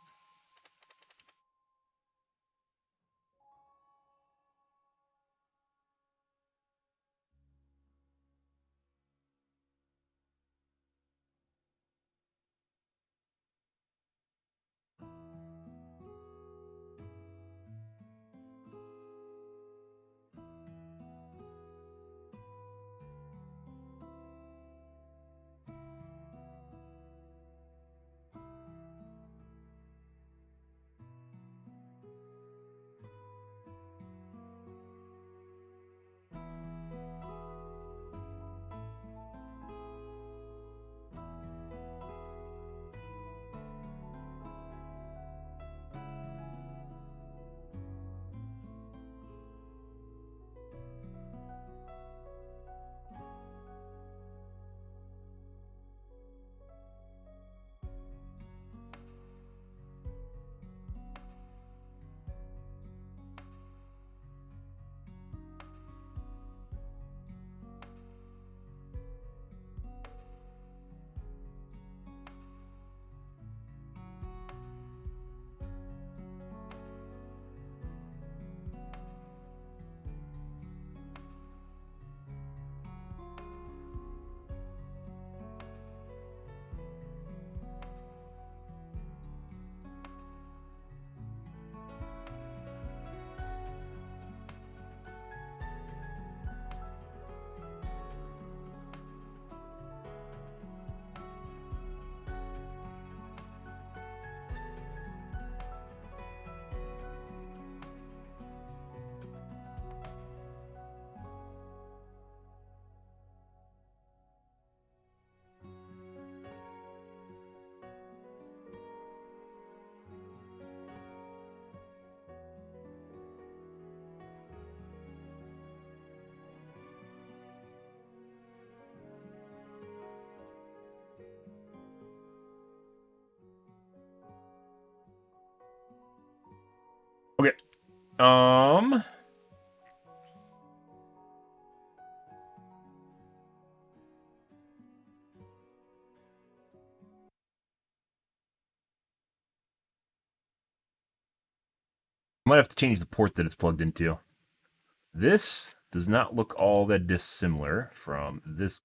Might have to change the port that it's plugged into. This does not look all that dissimilar from this.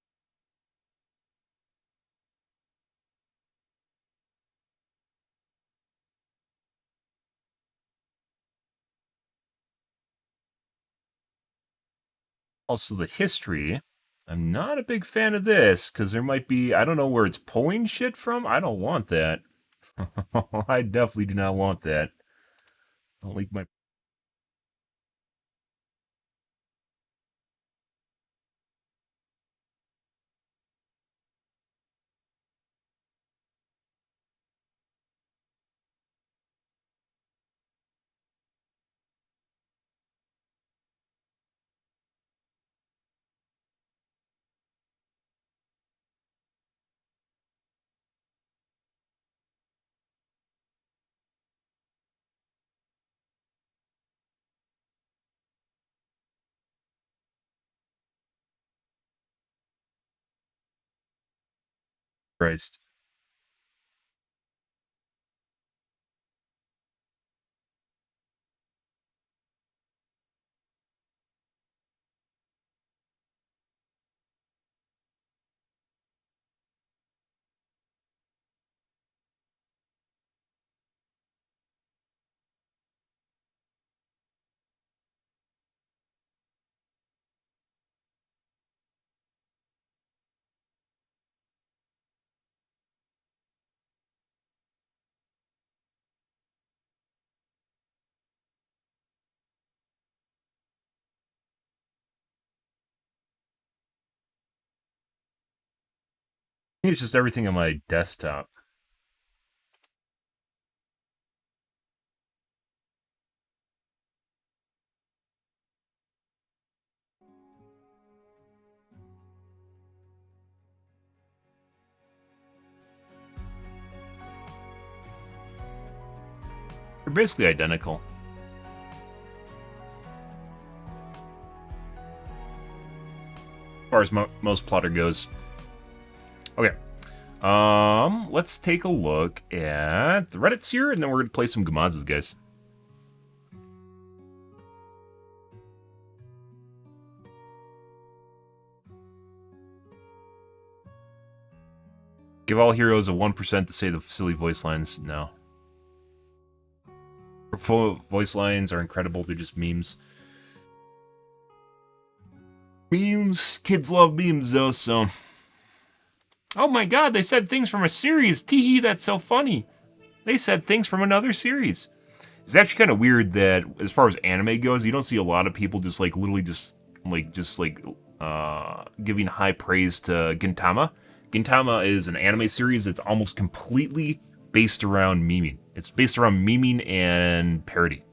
Also, the history. I'm not a big fan of this, because there might be, I don't know where it's pulling shit from. I don't want that. I definitely do not want that. Don't leak my... Christ. I think it's just everything on my desktop. They're basically identical. As far as most plotter goes. Okay. Let's take a look at the Reddits here, and then we're going to play some Gamaz with guys. Give all heroes a 1% to say the silly voice lines. No. Full voice lines are incredible. They're just memes. Memes. Kids love memes, though, so... Oh my god, they said things from a series. Teehee, that's so funny. They said things from another series. It's actually kind of weird that, as far as anime goes, you don't see a lot of people just, like, literally just giving high praise to Gintama. Gintama is an anime series that's almost completely based around memeing. It's based around memeing and parody,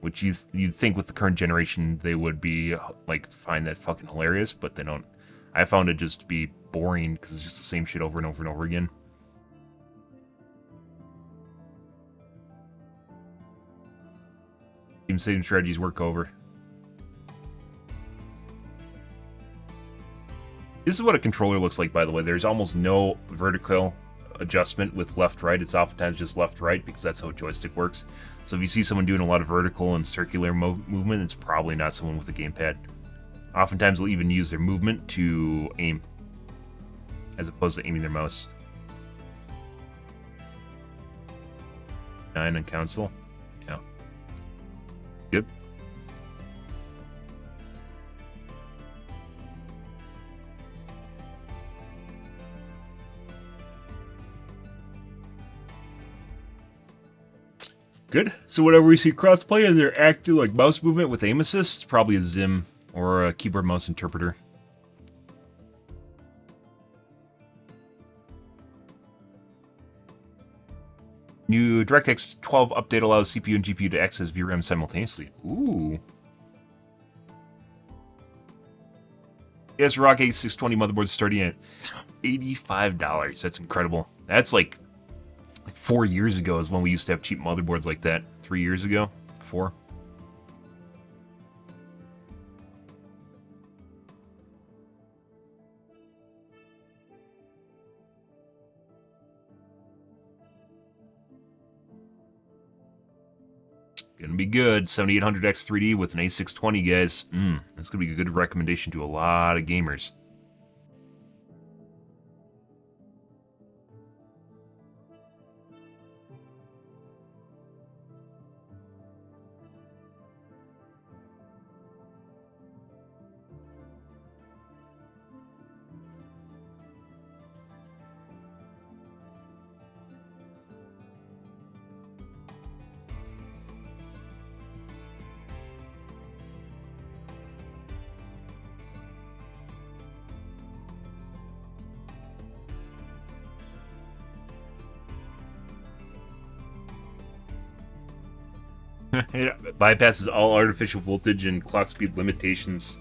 which you'd think with the current generation they would be, like, find that fucking hilarious, but they don't. I found it just to be boring because it's just the same shit over and over and over again. Same strategies work over. This is what a controller looks like, by the way. There's almost no vertical adjustment with left-right. It's oftentimes just left-right because that's how a joystick works. So if you see someone doing a lot of vertical and circular movement, it's probably not someone with a gamepad. Oftentimes they'll even use their movement to aim, as opposed to aiming their mouse. 9 on console. Yeah. Good. Good. So whenever we see crossplay and they're acting like mouse movement with aim assist, it's probably a Zim or a keyboard mouse interpreter. New DirectX 12 update allows CPU and GPU to access VRAM simultaneously. Ooh. Yes, Rock 8620 motherboard starting at $85. That's incredible. That's like 4 years ago is when we used to have cheap motherboards like that. 3 years ago? 4? Gonna be good. 7800X3D with an A620, guys. That's gonna be a good recommendation to a lot of gamers. It bypasses all artificial voltage and clock speed limitations.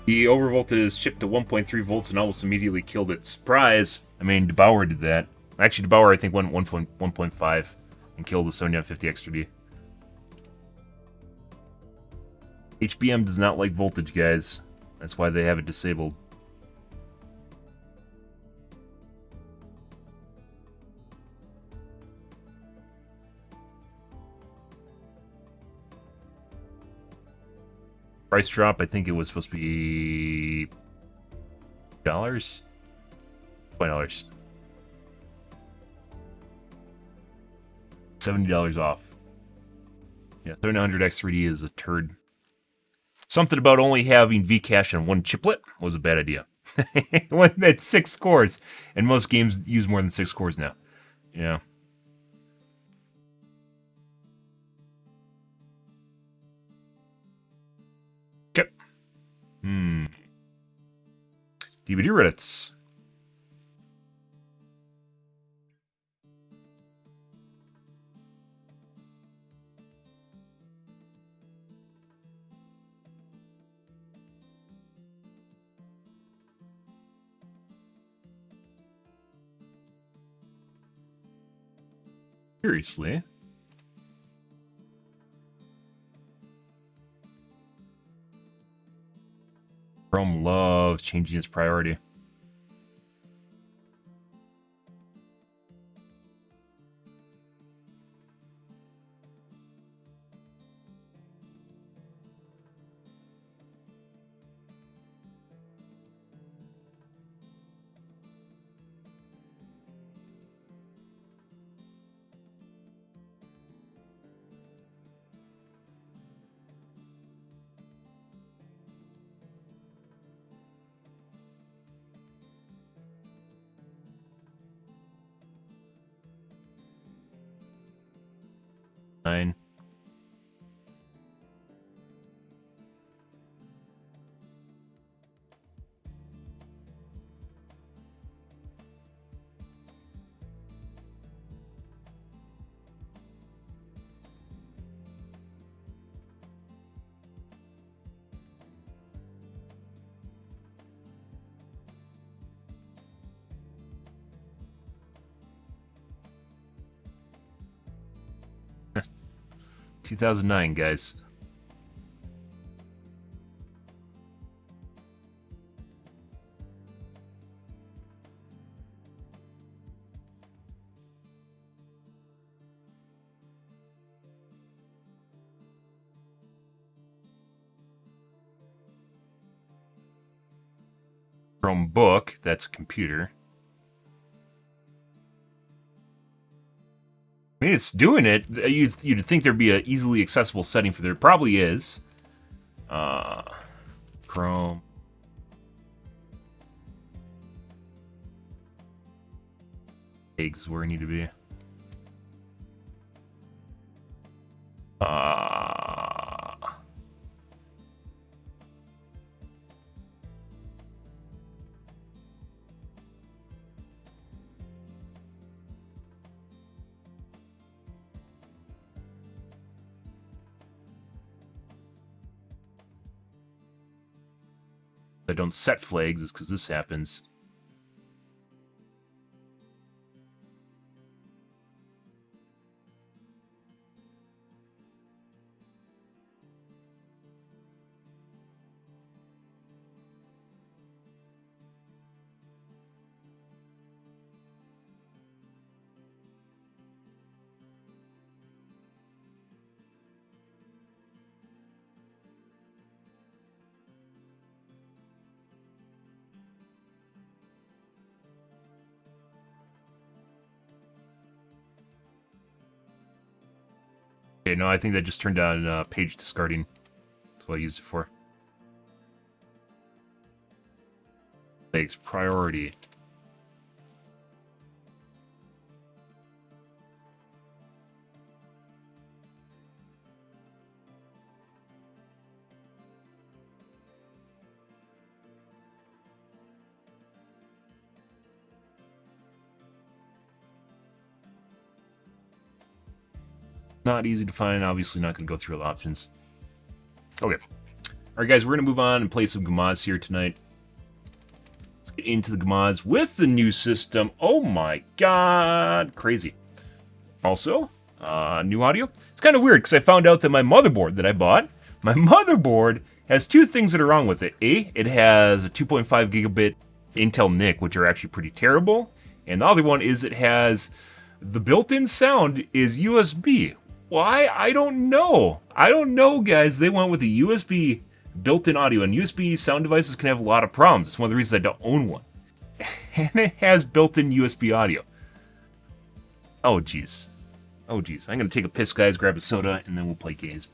He overvolted his chip to 1.3 volts and almost immediately killed it. Surprise! I mean, DeBauer did that. Actually, DeBauer, I think, went 1.5 and killed the 7950 X3D. HBM does not like voltage, guys. That's why they have it disabled. Price drop, I think it was supposed to be $20. $70 off. Yeah, 3900X3D is a turd. Something about only having Vcache on one chiplet was a bad idea. When that's 6 cores, and most games use more than 6 cores now. Yeah. Okay. DVD Reddits. Seriously? Chrome loves changing its priority. Nine. Huh. 2009, guys. Chromebook, that's a computer. I mean, it's doing it. You'd think there'd be an easily accessible setting for there. It probably is. Chrome. Eggs where I need to be. I don't set flags is because this happens. Okay, no, I think that just turned on page discarding. That's what I used it for. Thanks, priority. Not easy to find, obviously not going to go through all the options. Okay. Alright guys, we're going to move on and play some Gamaz here tonight. Let's get into the Gamaz with the new system. Oh my god! Crazy. Also, new audio. It's kind of weird because I found out that my motherboard that I bought, my motherboard has two things that are wrong with it. A, it has a 2.5 gigabit Intel NIC, which are actually pretty terrible. And the other one is it has the built-in sound is USB. Why? I don't know. I don't know, guys. They went with a USB built-in audio, and USB sound devices can have a lot of problems. It's one of the reasons I don't own one. And it has built-in USB audio. Oh, jeez. Oh, jeez. I'm going to take a piss, guys, grab a soda, and then we'll play games.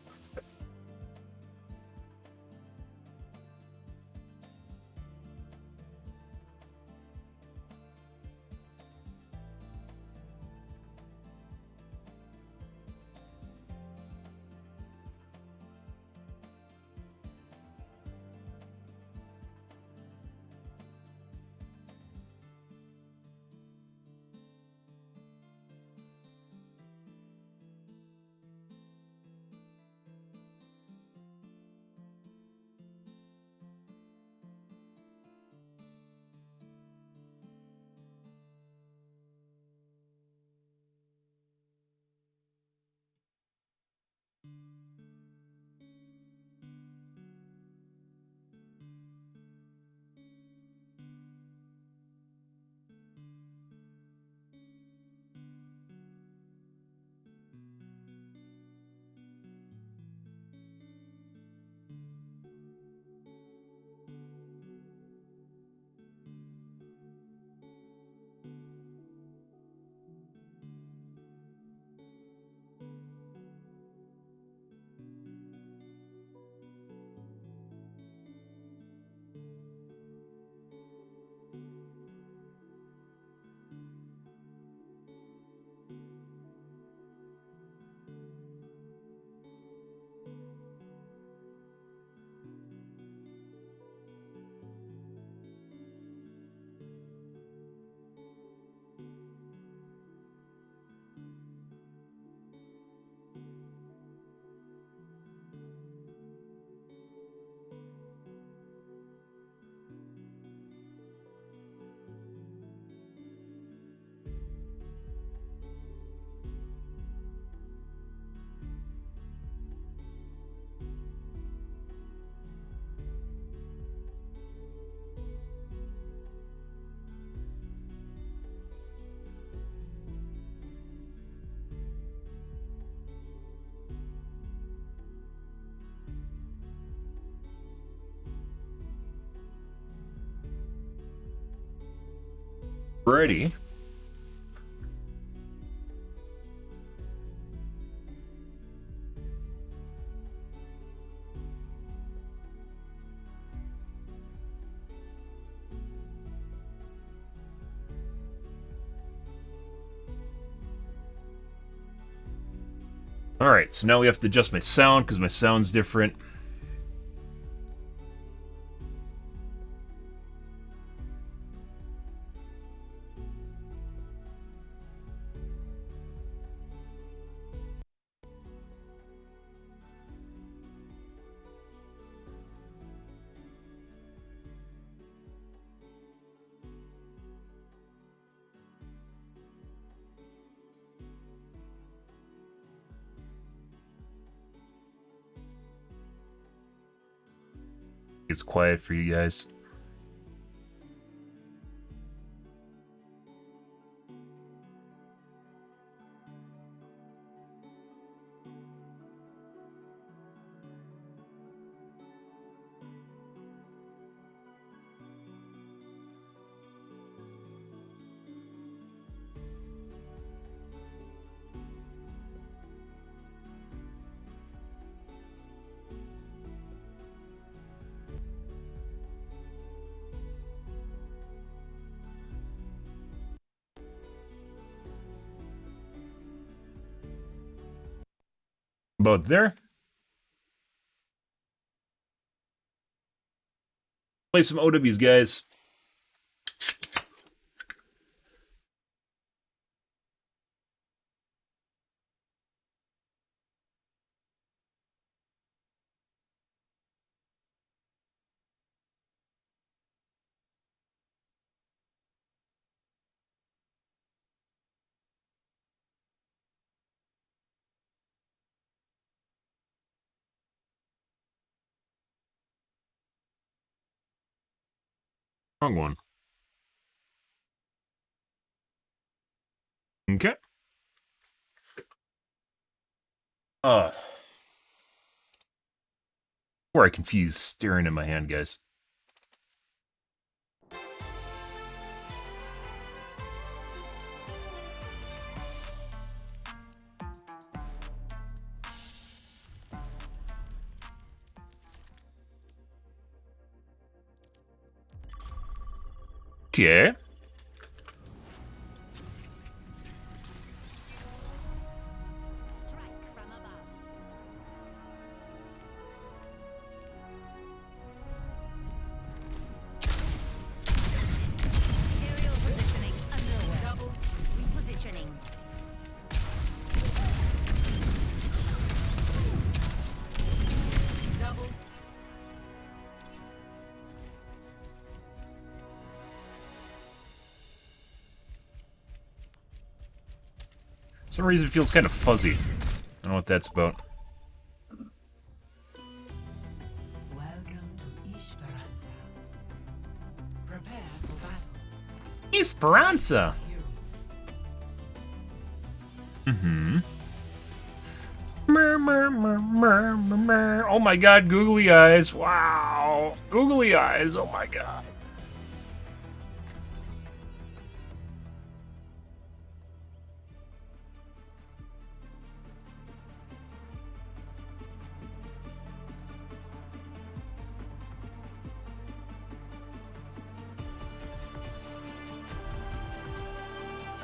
Ready? Alright, so now we have to adjust my sound because my sound's different. It's quiet for you guys. About there. Play some OWs, guys. Wrong one. Okay. Before I confuse staring at my hand, guys. Okay. For some reason it feels kind of fuzzy. I don't know what that's about. Welcome to Esperanza. Prepare for battle. Esperanza! Oh my god, googly eyes. Wow. Googly eyes. Oh my god.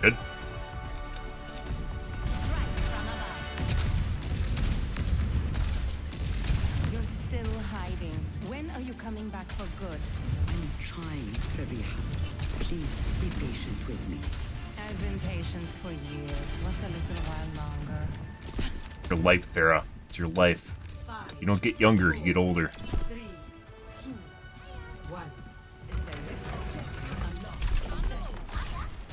Good. You're still hiding. When are you coming back for good? I'm trying very hard. Please be patient with me. I've been patient for years. What's a little while longer? Your life, Farah. It's your life. You don't get younger, you get older. 3, 2, 1. Objective unlocked in 30 seconds.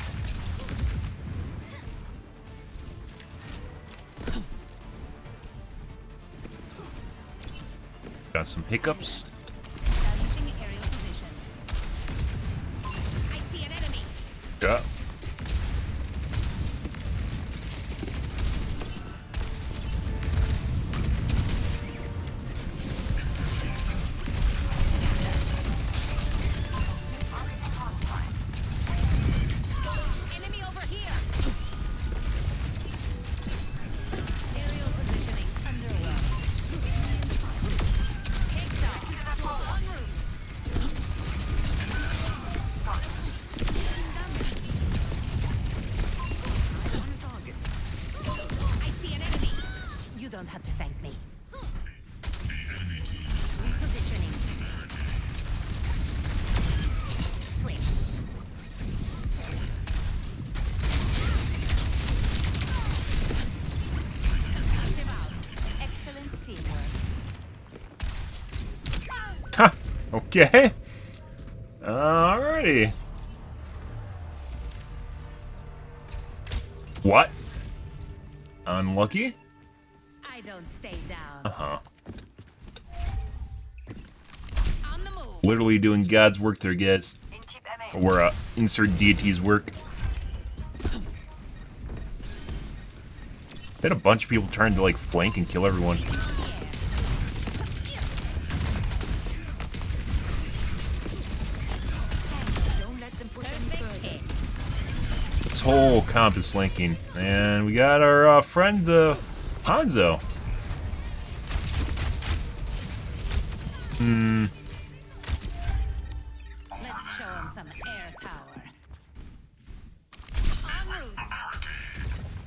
Got some hiccups. Establishing aerial position. I see an enemy. Yeah. Enemy over here. Aerial positioning underway. Take down. En route. I see an enemy. You don't have to thank me. Repositioning. Swish. Passive out. Excellent teamwork. Ha! Okay. Alrighty. What? Unlucky? I don't stay down. Uh-huh. On the move. Literally doing God's work there, guys. Or, insert deity's work. Had a bunch of people trying to, like, flank and kill everyone. Don't let them push any further. This whole comp is flanking. And we got our friend, the Hanzo. Let's show him some air power. En route.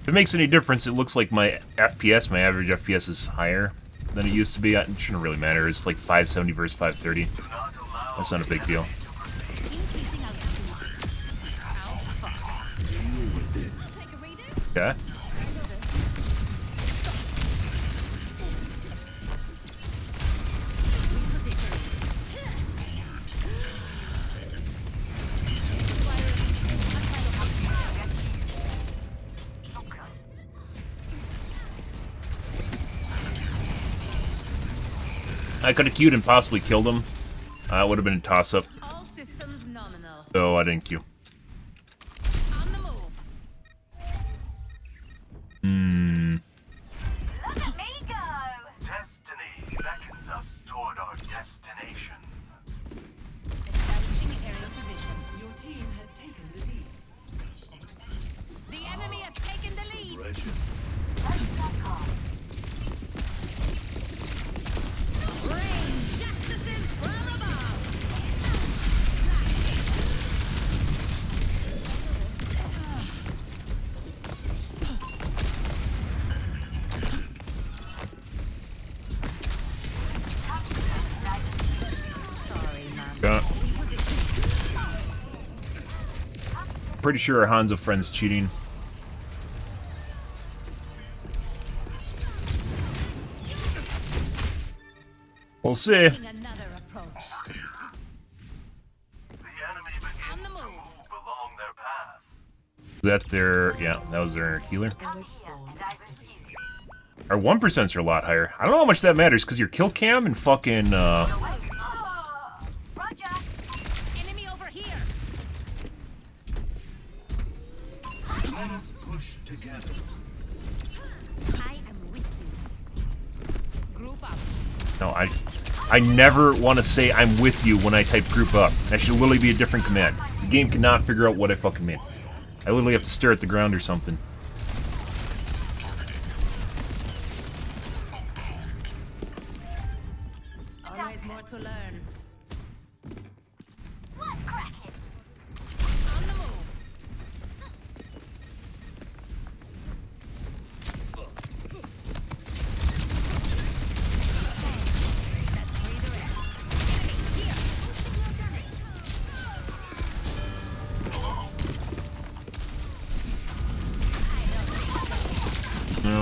If it makes any difference, it looks like my FPS, my average FPS is higher than it used to be. It shouldn't really matter. It's like 570 versus 530. That's not a big deal. Yeah. I could have queued and possibly killed him. It would have been a toss-up. So I didn't queue. Look at me go! Destiny beckons us toward our destination. Establishing aerial position. Your team has taken the lead. The enemy has taken the lead. Rain justices from above. Yeah. Pretty sure our Hanzo friend's cheating. We'll see. Another approach. The enemy begins to move along their path. Is that their... Yeah, that was their healer. Our 1%s are a lot higher. I don't know how much that matters, because your kill cam and fucking... Roger. Enemy over here. Let us push together. I am with you. Group up. No, I never want to say I'm with you when I type group up. That should literally be a different command. The game cannot figure out what I fucking mean. I literally have to stare at the ground or something. Always more to learn. What's cracking? On the move. That's 3 directs. Enemy here. No.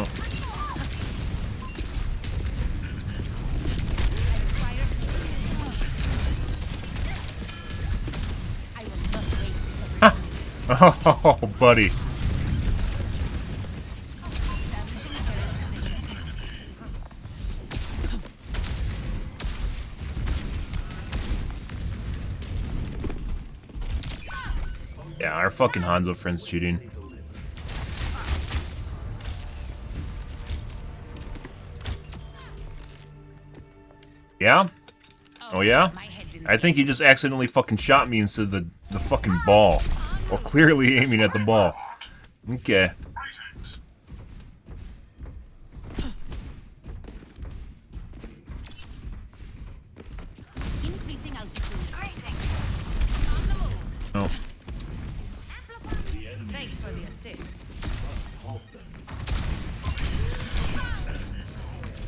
I will not waste this Oh, buddy. Yeah, our fucking Hanzo friend's cheating. Yeah? Oh yeah? I think he just accidentally fucking shot me instead of the fucking ball. While clearly aiming at the ball. Okay. increasing altitude. On the move. Oh. Thanks for the assist.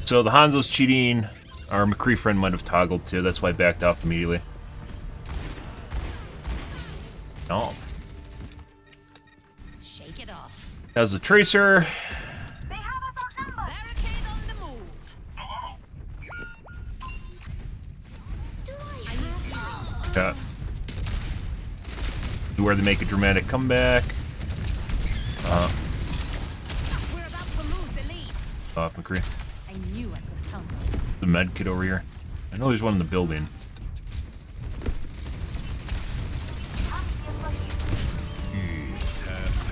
So the Hanzo's cheating. Our McCree friend might have toggled too. That's why I backed off immediately. Oh. Shake it off. That was a Tracer. They have us outnumbered. Barricade on the move. Do I have Yeah. Where they make a dramatic comeback. We're about to lose the lead. Off McCree. I knew I could help. The med kit over here. I know there's one in the building. It's 6:30.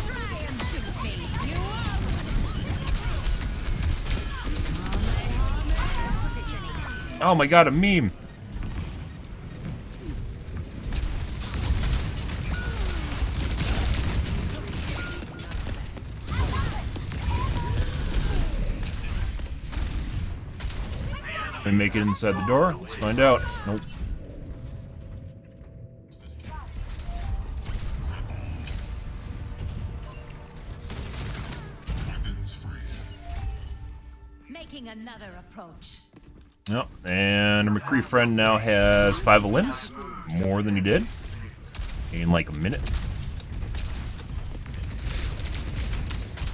Try and shoot me. You won't. Positioning. Oh my god, a meme. Can we make it inside the door? Let's find out. Nope. Making another approach. Yep, and our McCree friend now has 5 limbs. More than he did. In like a minute.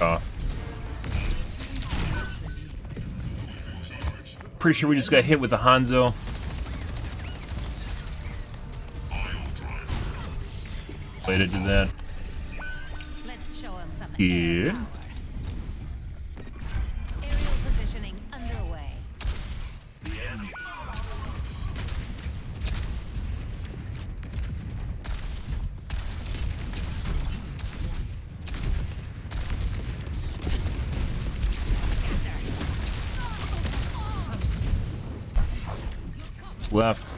Off. Pretty sure we just got hit with the Hanzo. Related to that. Let's show him some Good. air power. Aerial positioning underway. What's left?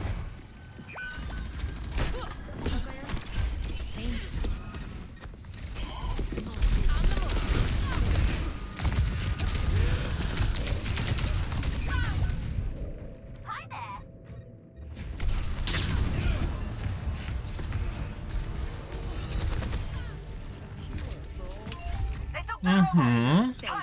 Mm-hmm. Stay down.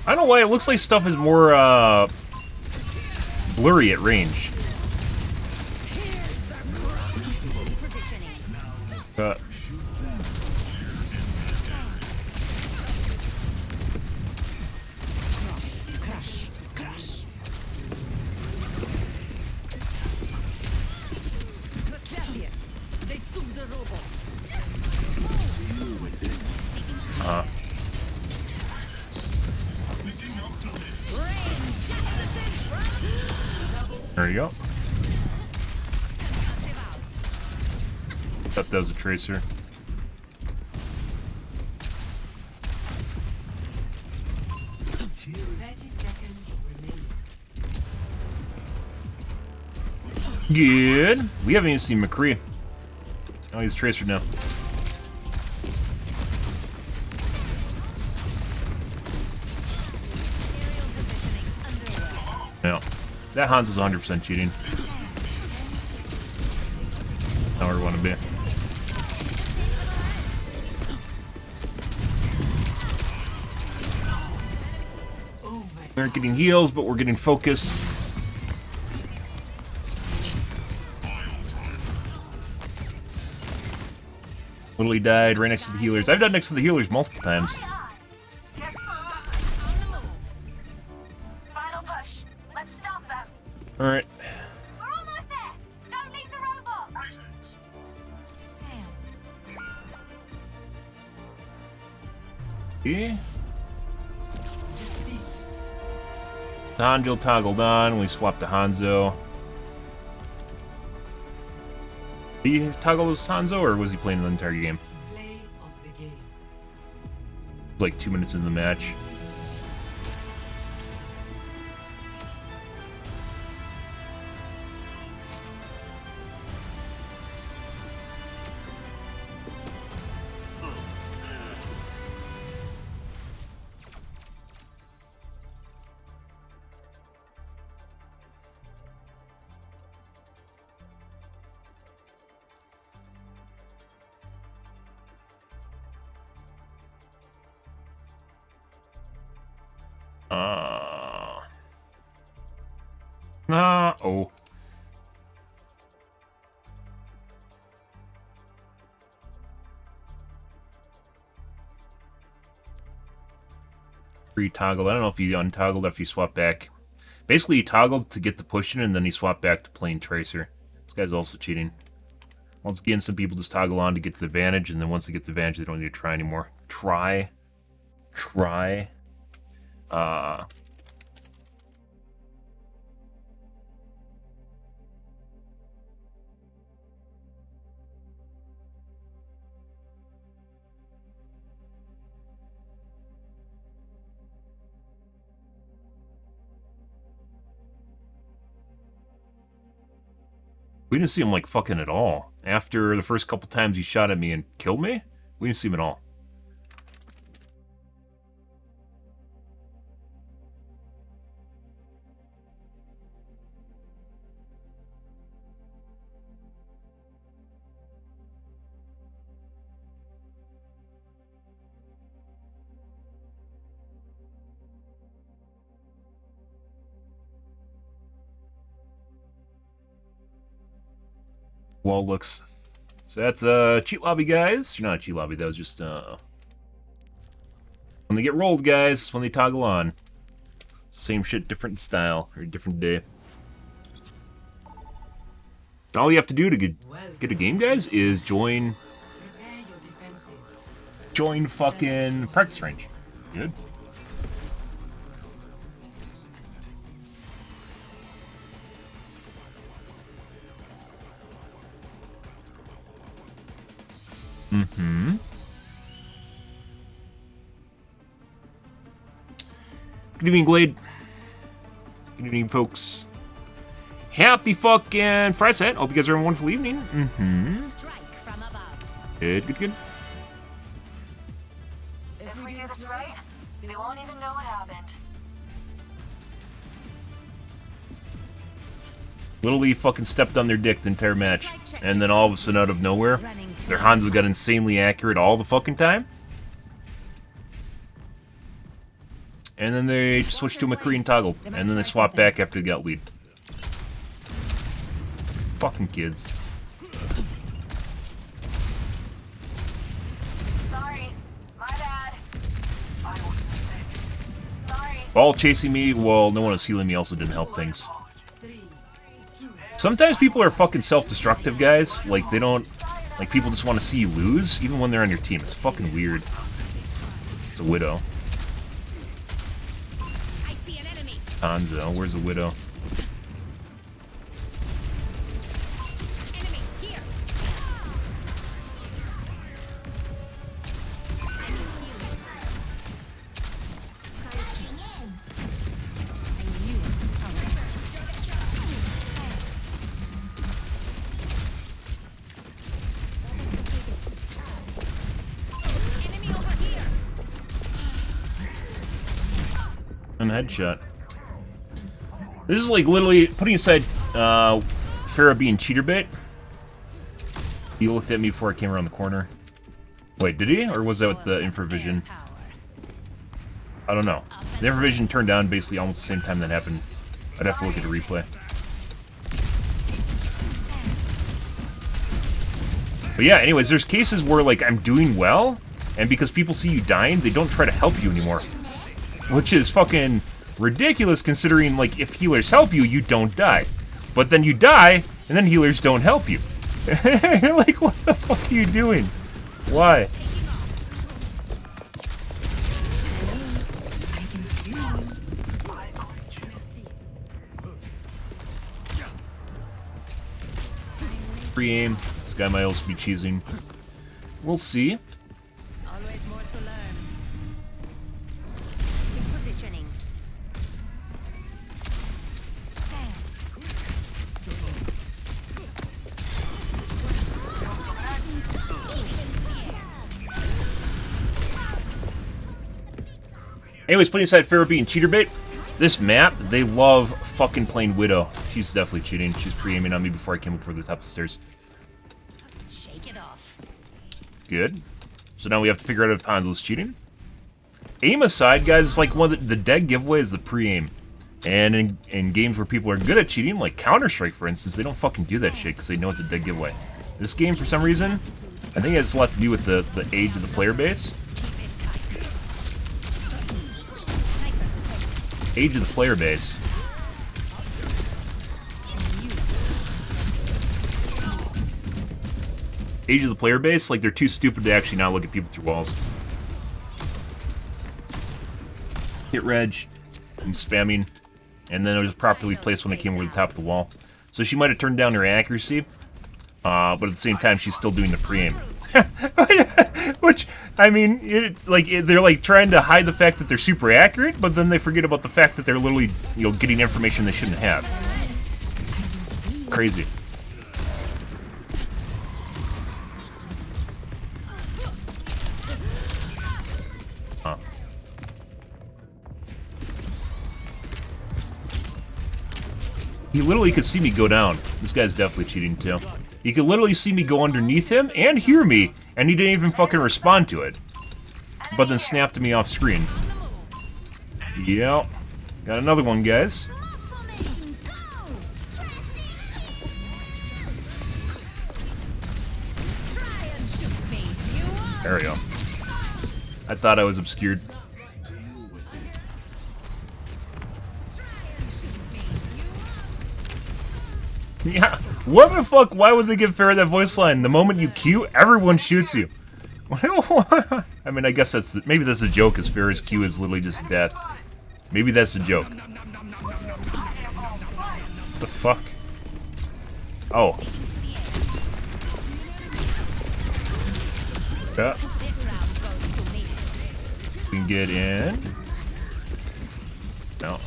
I don't know why it looks like stuff is more blurry at range. There you go. Thought that was a tracer. Good. We haven't even seen McCree. Oh, he's a tracer now. No. That Hans is 100% cheating. Not where we want to be. We aren't getting heals, but we're getting focus. Literally died right next to the healers. I've died next to the healers multiple times. Final push. Let's stop them. Alright. We're almost there. Don't leave the robot. Okay. The Hanjo toggled on. We swapped to Hanzo. Did he toggle as Hanzo, or was he playing the entire game? It was like 2 minutes into the match. Oh. Re-toggled. I don't know if he untoggled after he swapped back. Basically, he toggled to get the push in, and then he swapped back to playing Tracer. This guy's also cheating. Once again, some people just toggle on to get the advantage, and then once they get the advantage, they don't need to try anymore. Try. We didn't see him, like, fucking at all. After the first couple times he shot at me and killed me, we didn't see him at all. Wall looks. So that's cheat lobby, guys. You're not a cheat lobby. That was just when they get rolled, guys. That's when they toggle on. Same shit, different style or different day. All you have to do to get a game, guys, is join fucking practice range. Good. Mm-hmm. Good evening, Glade. Good evening, folks. Happy fucking Friday. Hope you guys are having a wonderful evening. Mm-hmm. Strike from above. Good, good, good. If we do this right, they won't even know what happened. Literally fucking stepped on their dick the entire match. And then all of a sudden, out of nowhere, their Hanzo got insanely accurate all the fucking time. And then they switched to a McCree and toggled. And then they swapped back after they got lead. Fucking kids. Sorry, my bad. Sorry. All chasing me while no one was healing me also didn't help things. Sometimes people are fucking self-destructive, guys. Like, they don't... Like, people just want to see you lose, even when they're on your team. It's fucking weird. It's a Widow. I see an enemy. Hanzo, where's the Widow? Enemy here. Enemy over here. And headshot. This is like literally putting aside Farah being cheater bait. He looked at me before I came around the corner. Wait, did he? Or was that with the infravision? I don't know. The infravision turned down basically almost the same time that happened. I'd have to look at the replay. But yeah, anyways, there's cases where like I'm doing well, and because people see you dying, they don't try to help you anymore. Which is fucking ridiculous considering, like, if healers help you, you don't die. But then you die, and then healers don't help you. You're like, what the fuck are you doing? Why? Pre-aim. This guy might also be cheesing. We'll see. Always more to learn. Positioning. Anyways, putting aside Farah being cheater bait, this map, they love fucking playing Widow. She's definitely cheating. She's pre-aiming on me before I came up for the top of the stairs. Shake it off. Good. So now we have to figure out if Hanzo's cheating. Aim aside, guys, it's like one of the dead giveaway is the pre-aim. And in games where people are good at cheating, like Counter-Strike, for instance, they don't fucking do that shit because they know it's a dead giveaway. This game, for some reason, I think it has a lot to do with the age of the player base. Age of the player base. Age of the player base, like they're too stupid to actually not look at people through walls. Hit reg and spamming, and then it was properly placed when it came over the top of the wall. So she might have turned down her accuracy, but at the same time she's still doing the pre-aim. Which, I mean, it's like they're like trying to hide the fact that they're super accurate, but then they forget about the fact that they're literally, you know, getting information they shouldn't have. Crazy. He literally could see me go down. This guy's definitely cheating too. He could literally see me go underneath him and hear me, and he didn't even fucking respond to it. But then snapped me off screen. Yep. Got another one, guys. There we go. I thought I was obscured. Yeah, what the fuck? Why would they give Farrah that voice line? The moment you Q, everyone shoots you. I mean, I guess that's maybe that's the joke. Is Farrah's Q is literally just death. Maybe that's the joke. The fuck? Oh. Yeah. We can get in. No.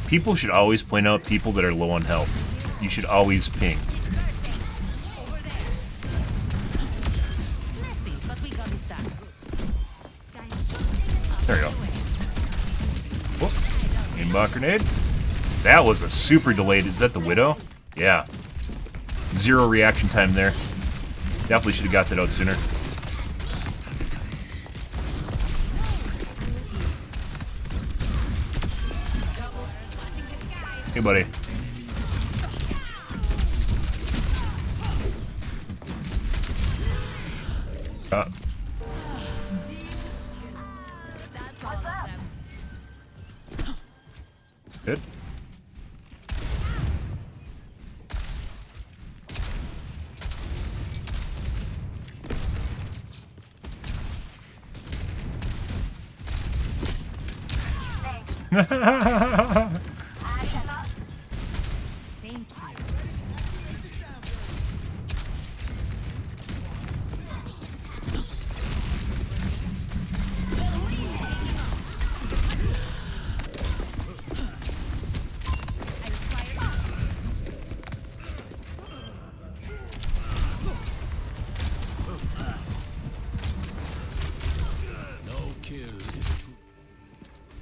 People should always point out people that are low on health. You should always ping. There you go. Whoop. Aimbot grenade. That was a super delayed. Is that the Widow? Yeah. 0 reaction time there. Definitely should have got that out sooner. Hey, buddy. Good.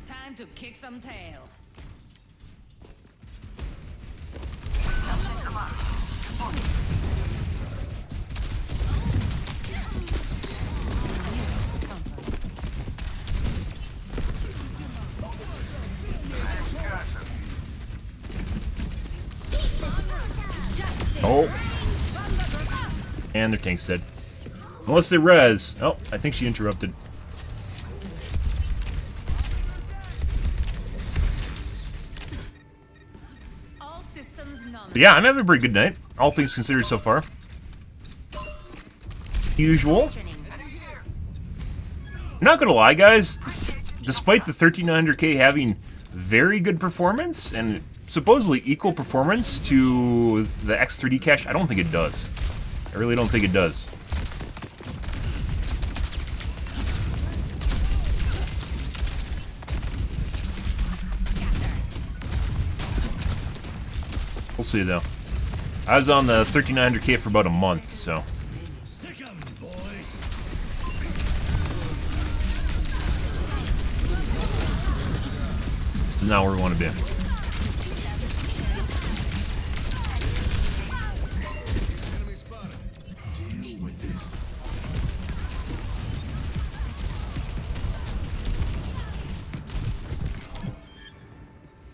Time to kick some tail. Oh. And their tank's dead. Unless they res. Oh, I think she interrupted. But yeah, I'm having a pretty good night. All things considered so far. Usual. I'm not gonna lie, guys. Despite the 1300K having very good performance and supposedly equal performance to the X3D cache, I don't think it does. I really don't think it does. We'll see, though. I was on the 1300K for about a month, so. Not where we want to be.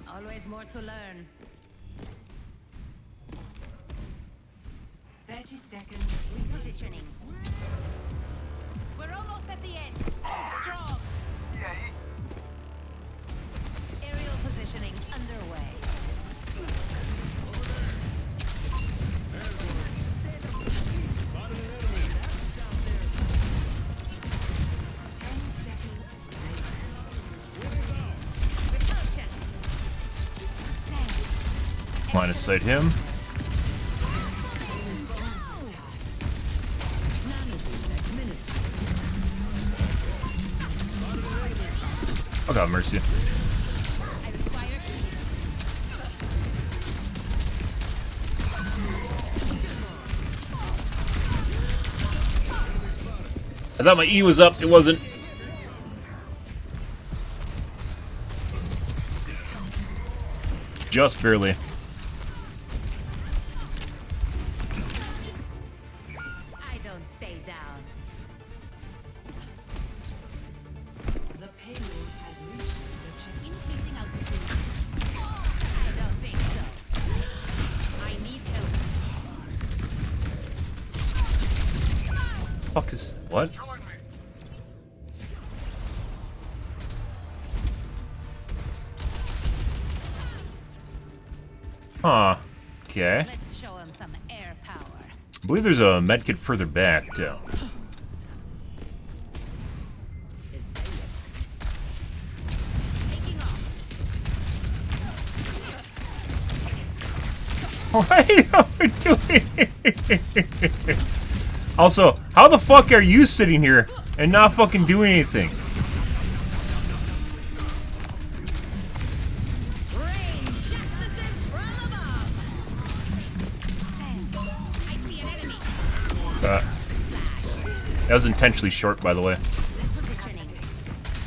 Always more to learn. 30 seconds. Repositioning. We're almost at the end. Hold strong. Aerial positioning underway. Line of sight him. Oh god, mercy. I thought my E was up. It wasn't. Just barely. I don't stay down. The payload has reached the checkpoint. Increasing altitude. I don't think so. I need help. Fuck is what? Huh. Okay. Let's show him some air power. I believe there's a medkit further back, too. Taking off. What are you doing? Also, how the fuck are you sitting here and not fucking doing anything? Rain justices from above. I see an enemy. That was intentionally short, by the way. Positioning.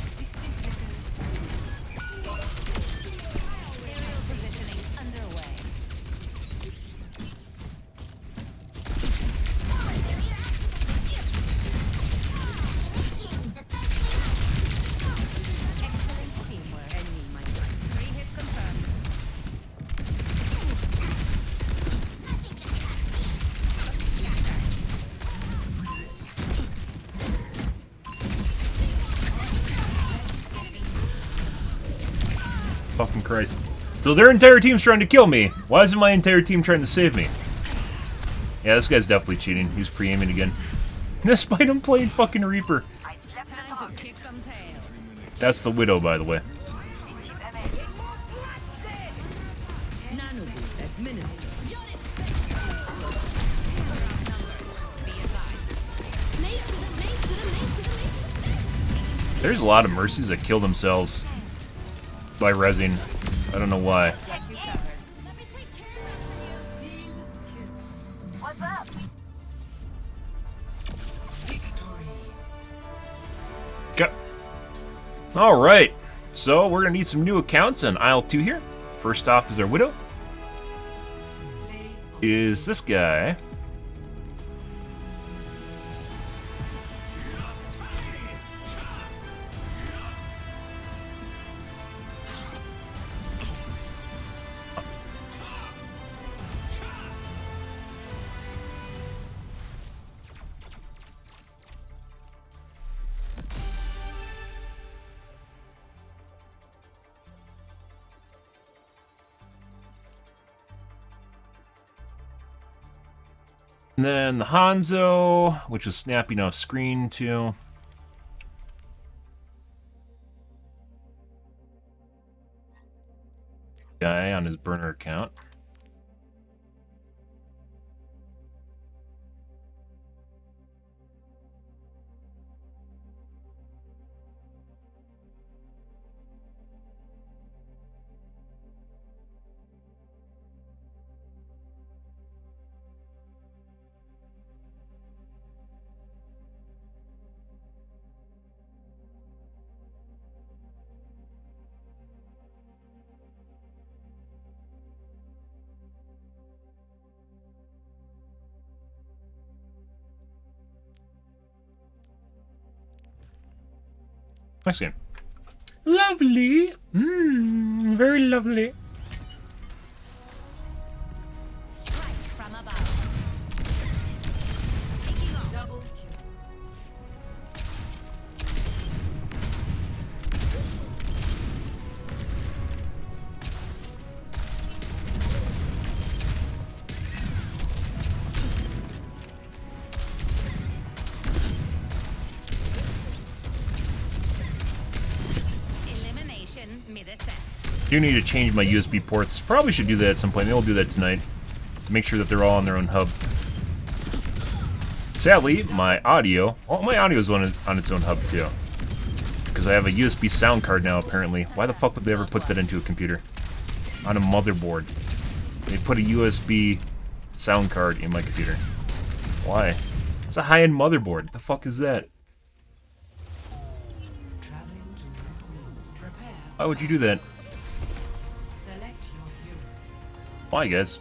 60 seconds. Aerial positioning underway. Excellent teamwork. Enemy, my friend. 3 hits confirmed. Fucking Christ. So their entire team's trying to kill me. Why isn't my entire team trying to save me? Yeah, this guy's definitely cheating. He's pre-aiming again. Despite him playing fucking Reaper. Time to kick some tail. That's the Widow, by the way. Nano boost administered. Be advised. There's a lot of Mercies that kill themselves by rezzing. I don't know why. Get you covered. What's up? Okay. Alright. So we're gonna need some new accounts on aisle 2 here. First off is our Widow. Is this guy. And then the Hanzo, which was snapping off screen too. Guy on his burner account. Nice game. Lovely. Very lovely. Strike from above. Taking off. Double kill. Elimination mid-ascent. Do need to change my USB ports. Probably should do that at some point. They'll do that tonight. Make sure that they're all on their own hub. Sadly, my audio... Well, my audio is on its own hub, too. Because I have a USB sound card now, apparently. Why the fuck would they ever put that into a computer? On a motherboard. They put a USB sound card in my computer. Why? It's a high-end motherboard. The fuck is that? Why would you do that? Why, guys?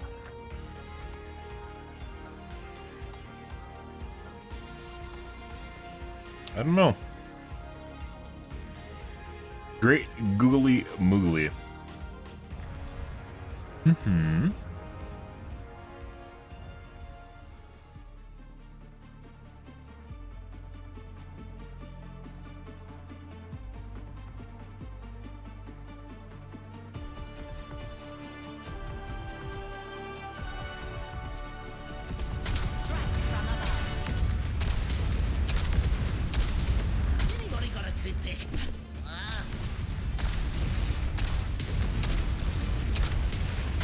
I don't know. Great googly moogly. Mm-hmm.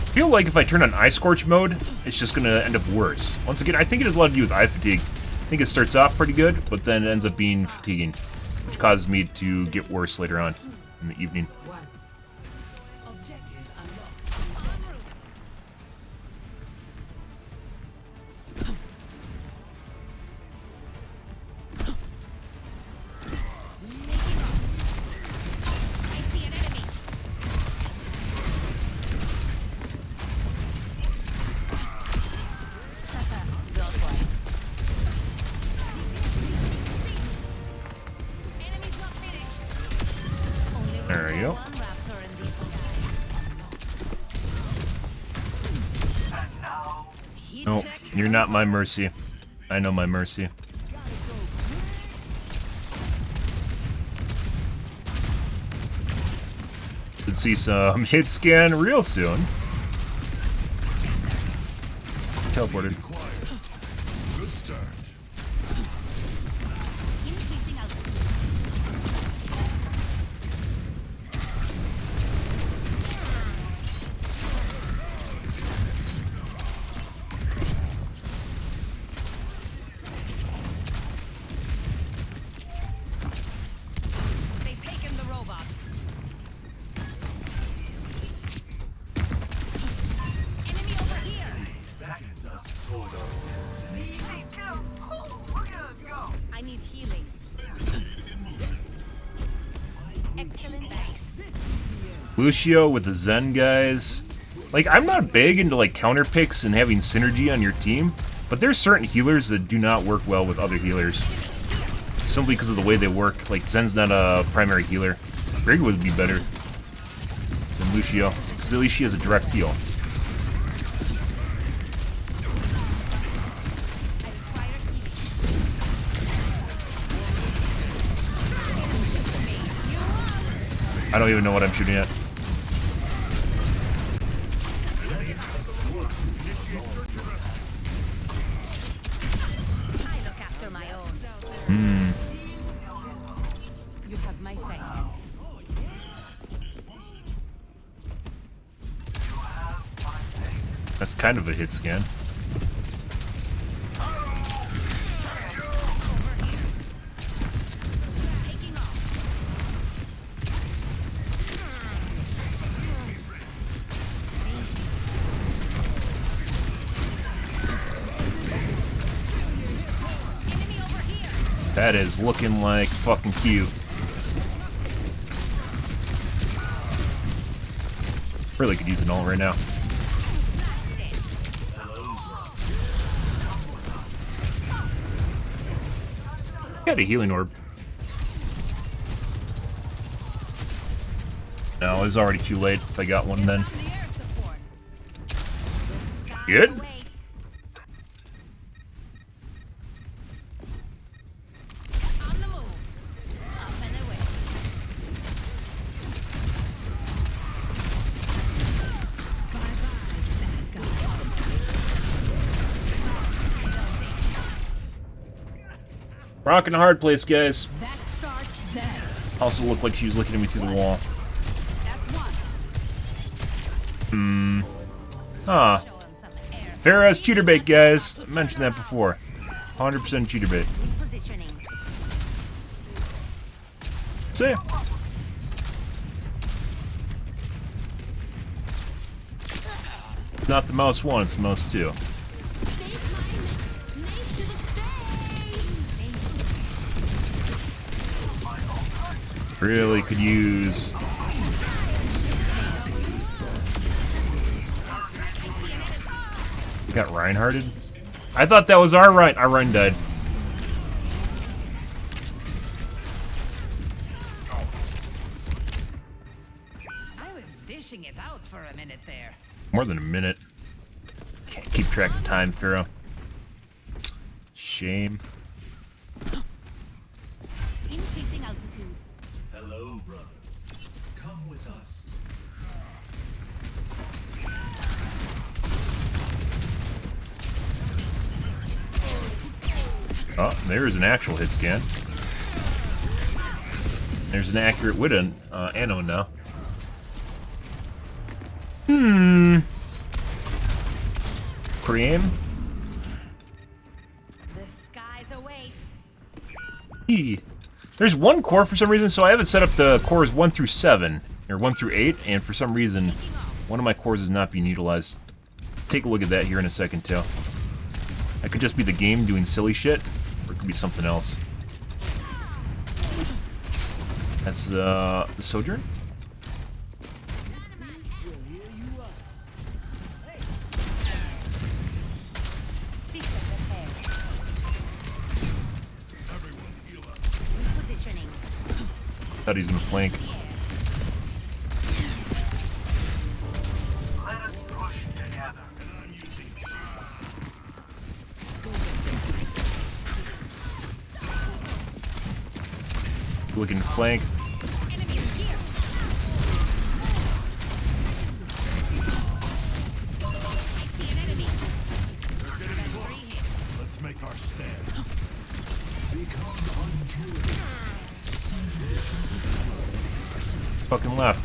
I feel like if I turn on Eye Scorch mode, it's just gonna end up worse. Once again, I think it has a lot to do with eye fatigue. I think it starts off pretty good, but then it ends up being fatiguing, which causes me to get worse later on in the evening. There we go. No, you're not my mercy. I know my mercy. Should see some hit scan real soon. Teleported. Good start. They've taken the robot. Enemy over here. Beckons us toward our destiny. Hey, go! Oh, look at us go! I need healing. Excellent, thanks. Lucio with the Zen guys. Like, I'm not big into like counter picks and having synergy on your team, but there's certain healers that do not work well with other healers. Simply because of the way they work. Like, Zen's not a primary healer. Greg would be better than Lucio, because at least she has a direct heal. I don't even know what I'm shooting at. I look after my own. Hmm. You have my thanks. That's kind of a hit scan. That is looking like fucking cute. Really could use an ult right now. Got a healing orb. No, it's already too late if I got one then. Good? Rocking a hard place, guys. That starts there. Also looked like she was looking at me through the wall. That's one. Hmm. Huh. Farah's cheater bait, guys. I mentioned that before. 100% cheater bait. Repositioning. See? It's not the mouse one, it's the mouse two. Really could use Got Reinhardted? I thought that was our Rein. Our Rein died. I was dishing it out for a minute there. More than a minute. Can't keep track of time, Pharaoh. Shame. Increasing altitude. Hello, brother. Come with us. Oh, there's an actual hit scan. There's an accurate wit anode now. Pre-aim? The skies await. There's one core for some reason, so I have it set up the cores 1 through 7, or 1 through 8, and for some reason, one of my cores is not being utilized. Take a look at that here in a second, too. That could just be the game doing silly shit, or it could be something else. That's the Sojourn? Thought he was gonna flank. Let us push together. Looking to flank. Let's make our stand. Fucking left.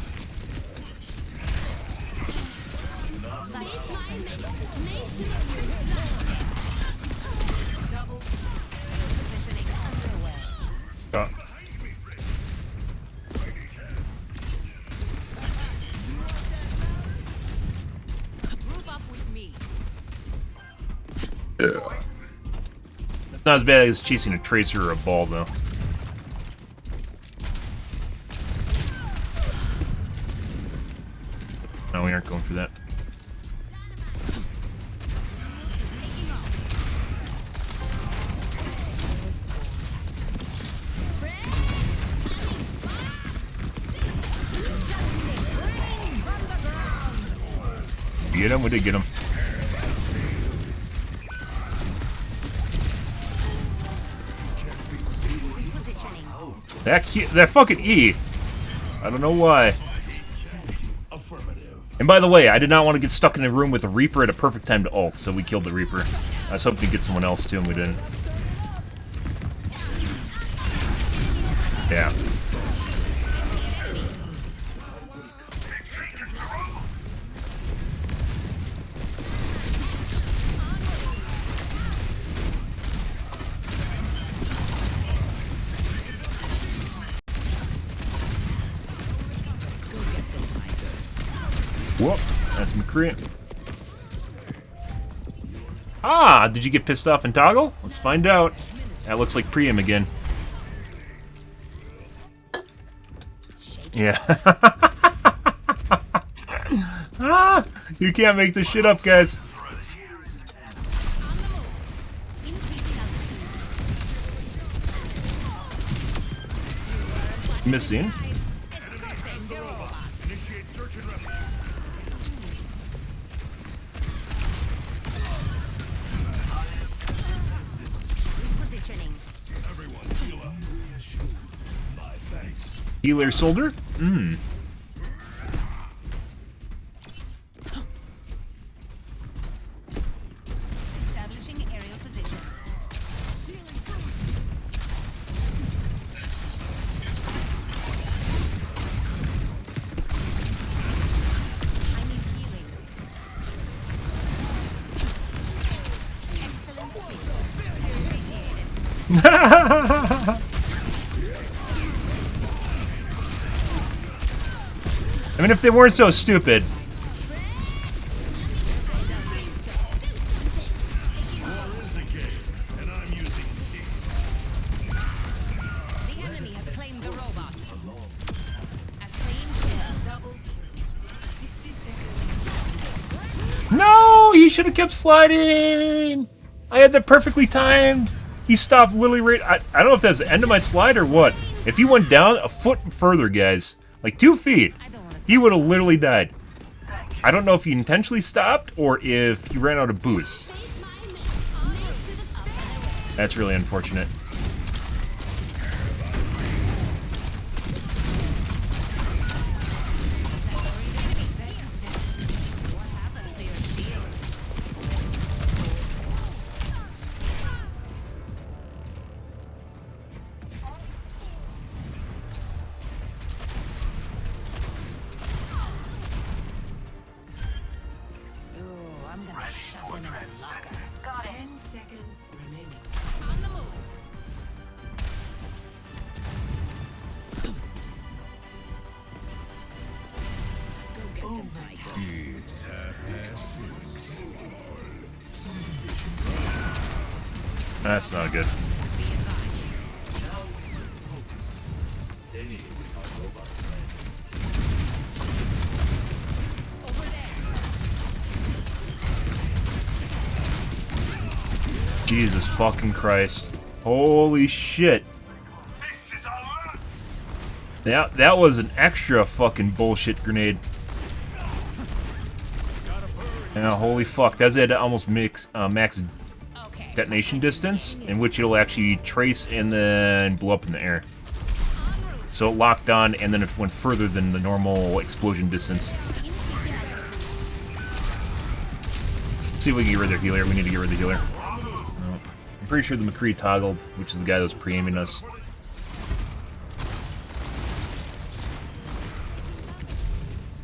Stop. Group up with me. It's not as bad as chasing a tracer or a ball, though. No, we aren't going for that. Get him? We did get him. That fucking E. I don't know why. And by the way, I did not want to get stuck in a room with the Reaper at a perfect time to ult, so we killed the Reaper. I was hoping to get someone else too, and we didn't. Yeah. Whoop, that's McCree. Ah, did you get pissed off and toggle? Let's find out. That looks like Priam again. Yeah. Ah, you can't make this shit up, guys. Missing. Healer soldier? Hmm. Establishing aerial position. I need healing. Excellent. I mean, if they weren't so stupid. The enemy has claimed the robot. A claim kill. 60 seconds. No, he he should have kept sliding. I had that perfectly timed. He stopped literally right. I don't know if that's the end of my slide or what. If he went down a foot further, guys, like 2 feet, he would have literally died. I don't know if he intentionally stopped or if he ran out of boost. That's really unfortunate. Got it. 10 seconds remaining. On the move. It's half past 6. That's not good. Jesus fucking Christ. Holy shit. That was an extra fucking bullshit grenade. Yeah, holy fuck. That's at almost max detonation distance, in which it'll actually trace and then blow up in the air. So it locked on and then it went further than the normal explosion distance. Let's see if we can get rid of the healer. We need to get rid of the healer. No. I'm pretty sure the McCree toggled, which is the guy that was pre-aiming us.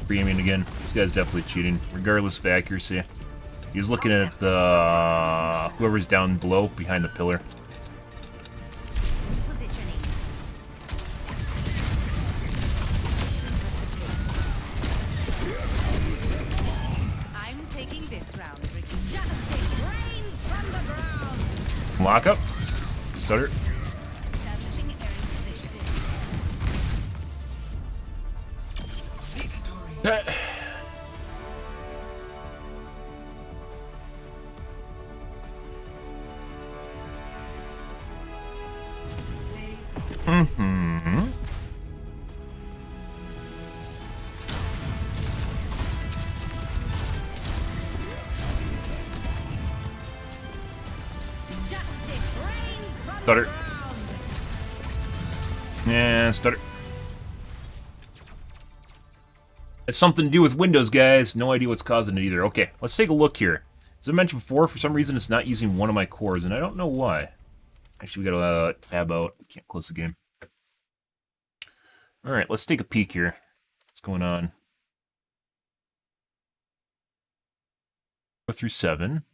Pre-aiming again. This guy's definitely cheating, regardless of accuracy. He's looking at the whoever's down below, behind the pillar. I'm taking this round, Ricky. Justice reigns from the ground. Lock up. Stutter. Establishing area position. Mm-hmm. Justice reigns from Stutter. the ground. Yeah, stutter. It's something to do with Windows, guys. No idea what's causing it either. Okay, let's take a look here. As I mentioned before, for some reason it's not using one of my cores, and I don't know why. Actually, we gotta tab out. We can't close the game. Alright, let's take a peek here. What's going on? 4 through 7.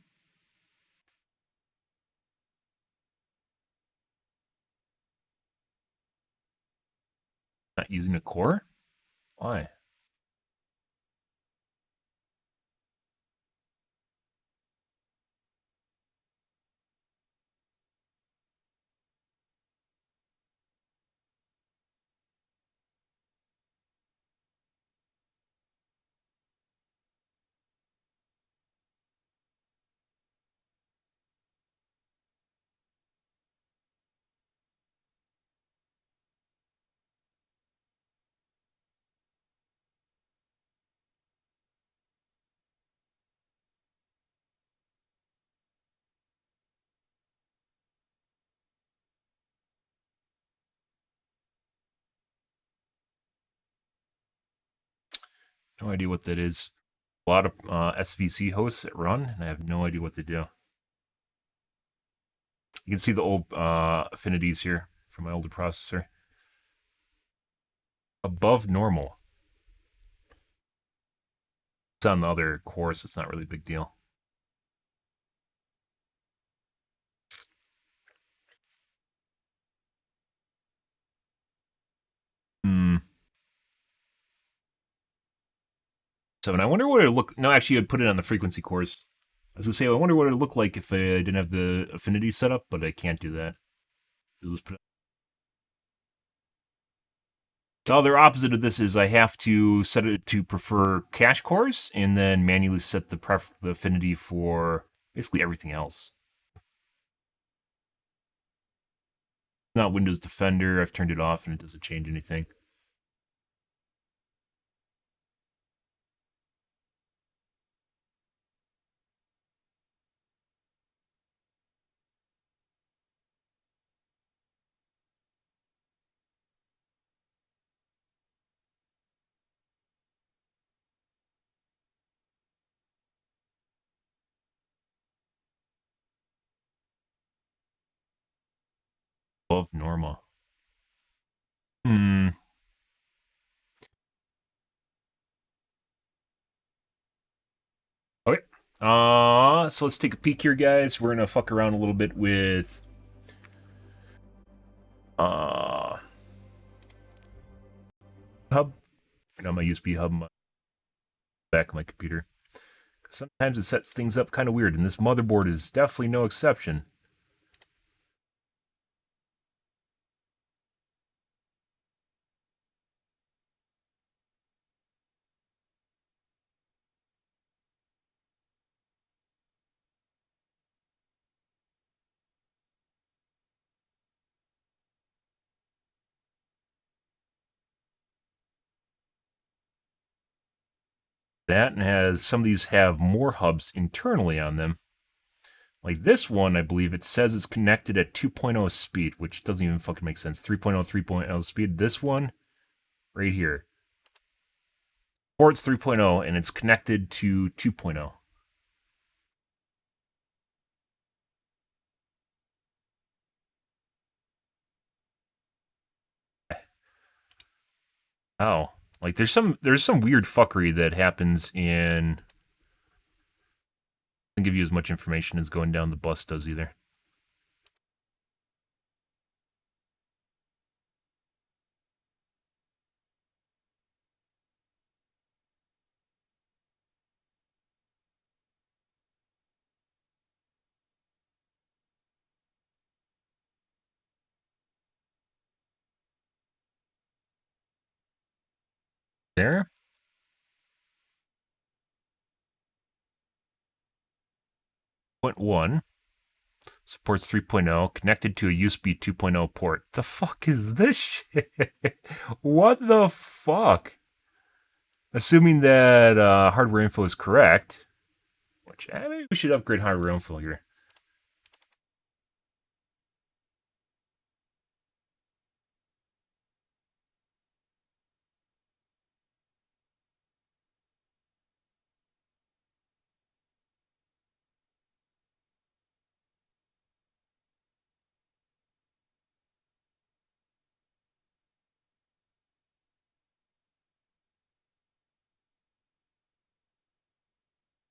Not using a core? Why? No idea what that is. A lot of SVC hosts that run, and I have no idea what they do. You can see the old affinities here from my older processor. Above normal. It's on the other core, so it's not really a big deal. And I wonder what it would look. No, actually, I'd put it on the frequency cores. I was gonna say, I wonder what it would look like if I didn't have the affinity set up, but I can't do that. Just put it The other opposite of this is I have to set it to prefer cache cores and then manually set the affinity for basically everything else. Not Windows Defender. I've turned it off and it doesn't change anything. Above normal. Okay. So let's take a peek here, guys. We're gonna fuck around a little bit with hub. And on my USB hub, back of my computer. Sometimes it sets things up kind of weird, and this motherboard is definitely no exception. That and has some of these have more hubs internally on them. Like this one, I believe it says it's connected at 2.0 speed, which doesn't even fucking make sense. 3.0, 3.0 speed. This one, right here, ports 3.0 and it's connected to 2.0. Oh, like there's some weird fuckery that happens in. Doesn't give you as much information as going down the bus does either. There. Point 1 supports 3.0 connected to a USB 2.0 port. The fuck is this shit? What the fuck? Assuming that hardware info is correct, which maybe we should upgrade hardware info here.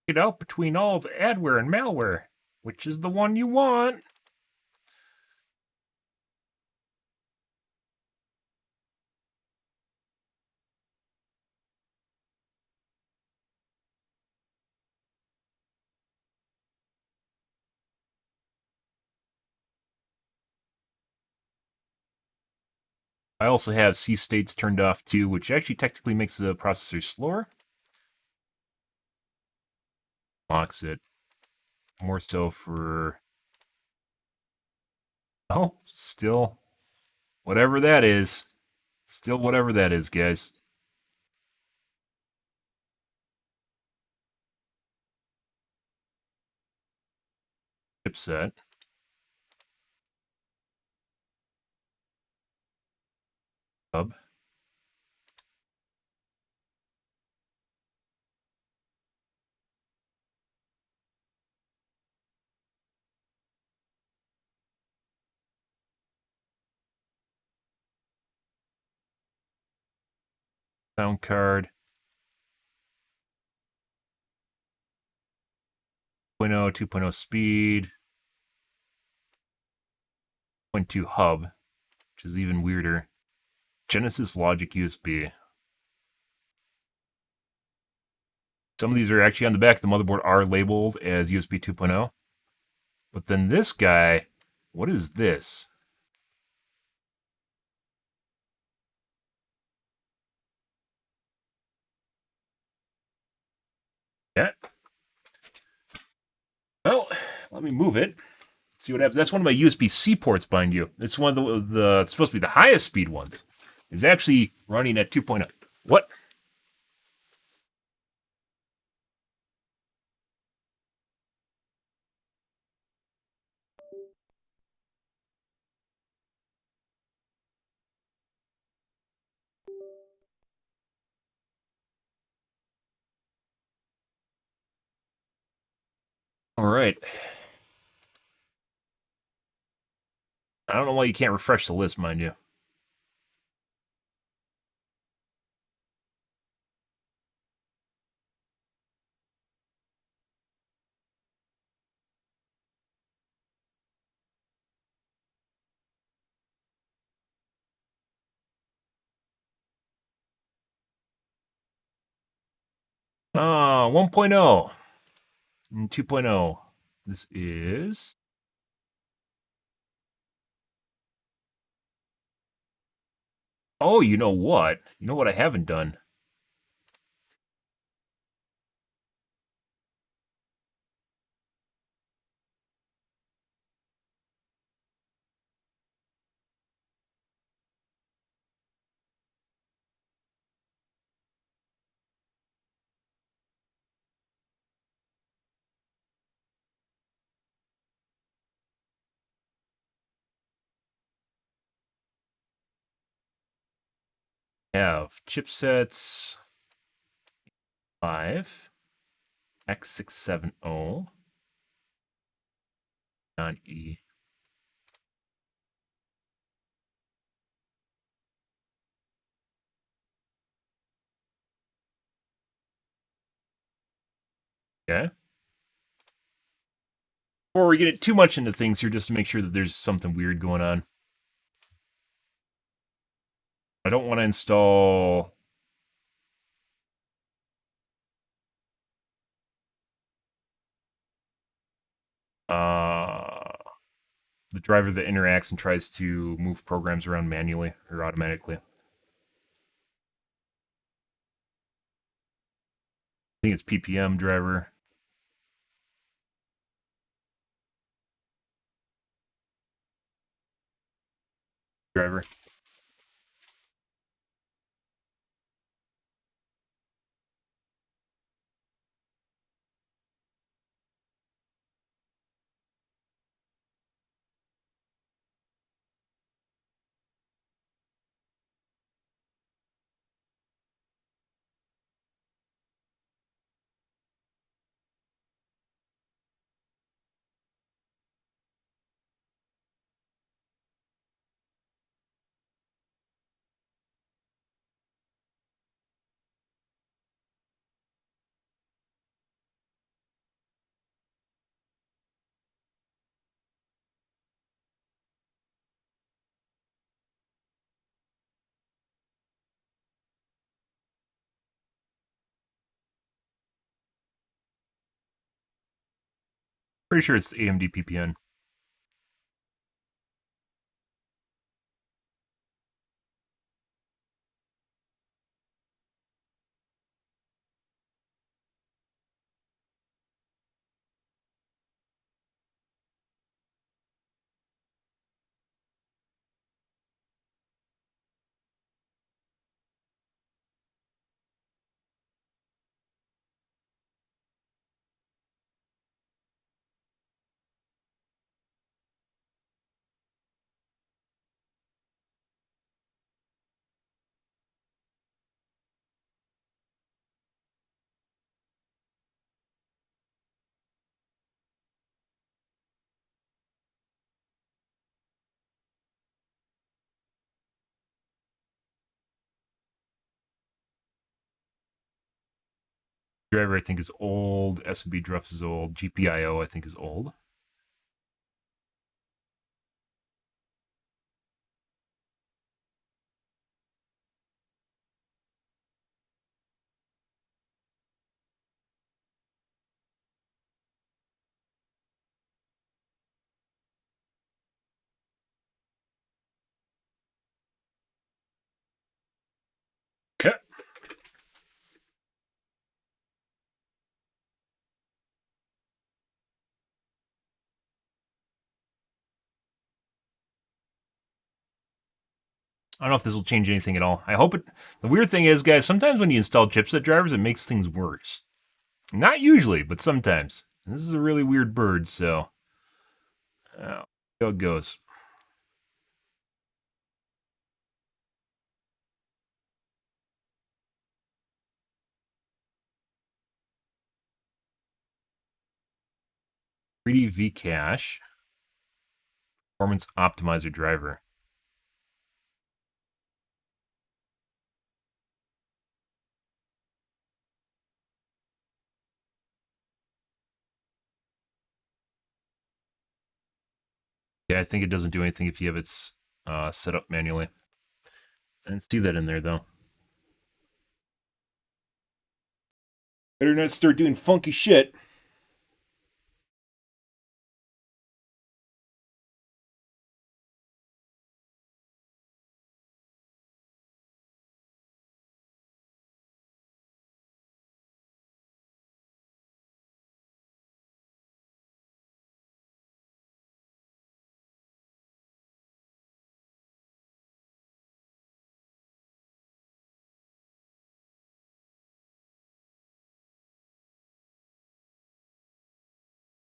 It out between all the adware and malware. Which is the one you want? I also have C states turned off too, which actually technically makes the processor slower. Locks it. More so for... Oh, still... Whatever that is. Still whatever that is, guys. Chipset. Hub. Sound card. 2.0, 2.0 speed. 0.2 hub, which is even weirder. Genesis Logic USB. Some of these are actually on the back of the motherboard are labeled as USB 2.0. But then this guy, what is this? Let me move it. See what happens. That's one of my USB-C ports, mind you. It's one of the it's supposed to be the highest speed ones. It's actually running at 2.0. What? All right. I don't know why you can't refresh the list, mind you. Ah, 1.0 and 2.0. This is... Oh, you know what? You know what I haven't done? Have chipsets 5, X670, on E. Okay. Before we get too much into things here, just to make sure that there's something weird going on. I don't want to install... the driver that interacts and tries to move programs around manually or automatically. I think it's PPM driver. Driver. Pretty sure it's AMD PPN. Driver I think is old. SMB Druff is old. GPIO I think is old. Okay. I don't know if this will change anything at all. I hope it. The weird thing is, guys, sometimes when you install chipset drivers, it makes things worse. Not usually, but sometimes. And this is a really weird bird, so see how it goes. Vcache Performance Optimizer driver. Yeah, I think it doesn't do anything if you have it set up manually. I didn't see that in there, though. Better not start doing funky shit.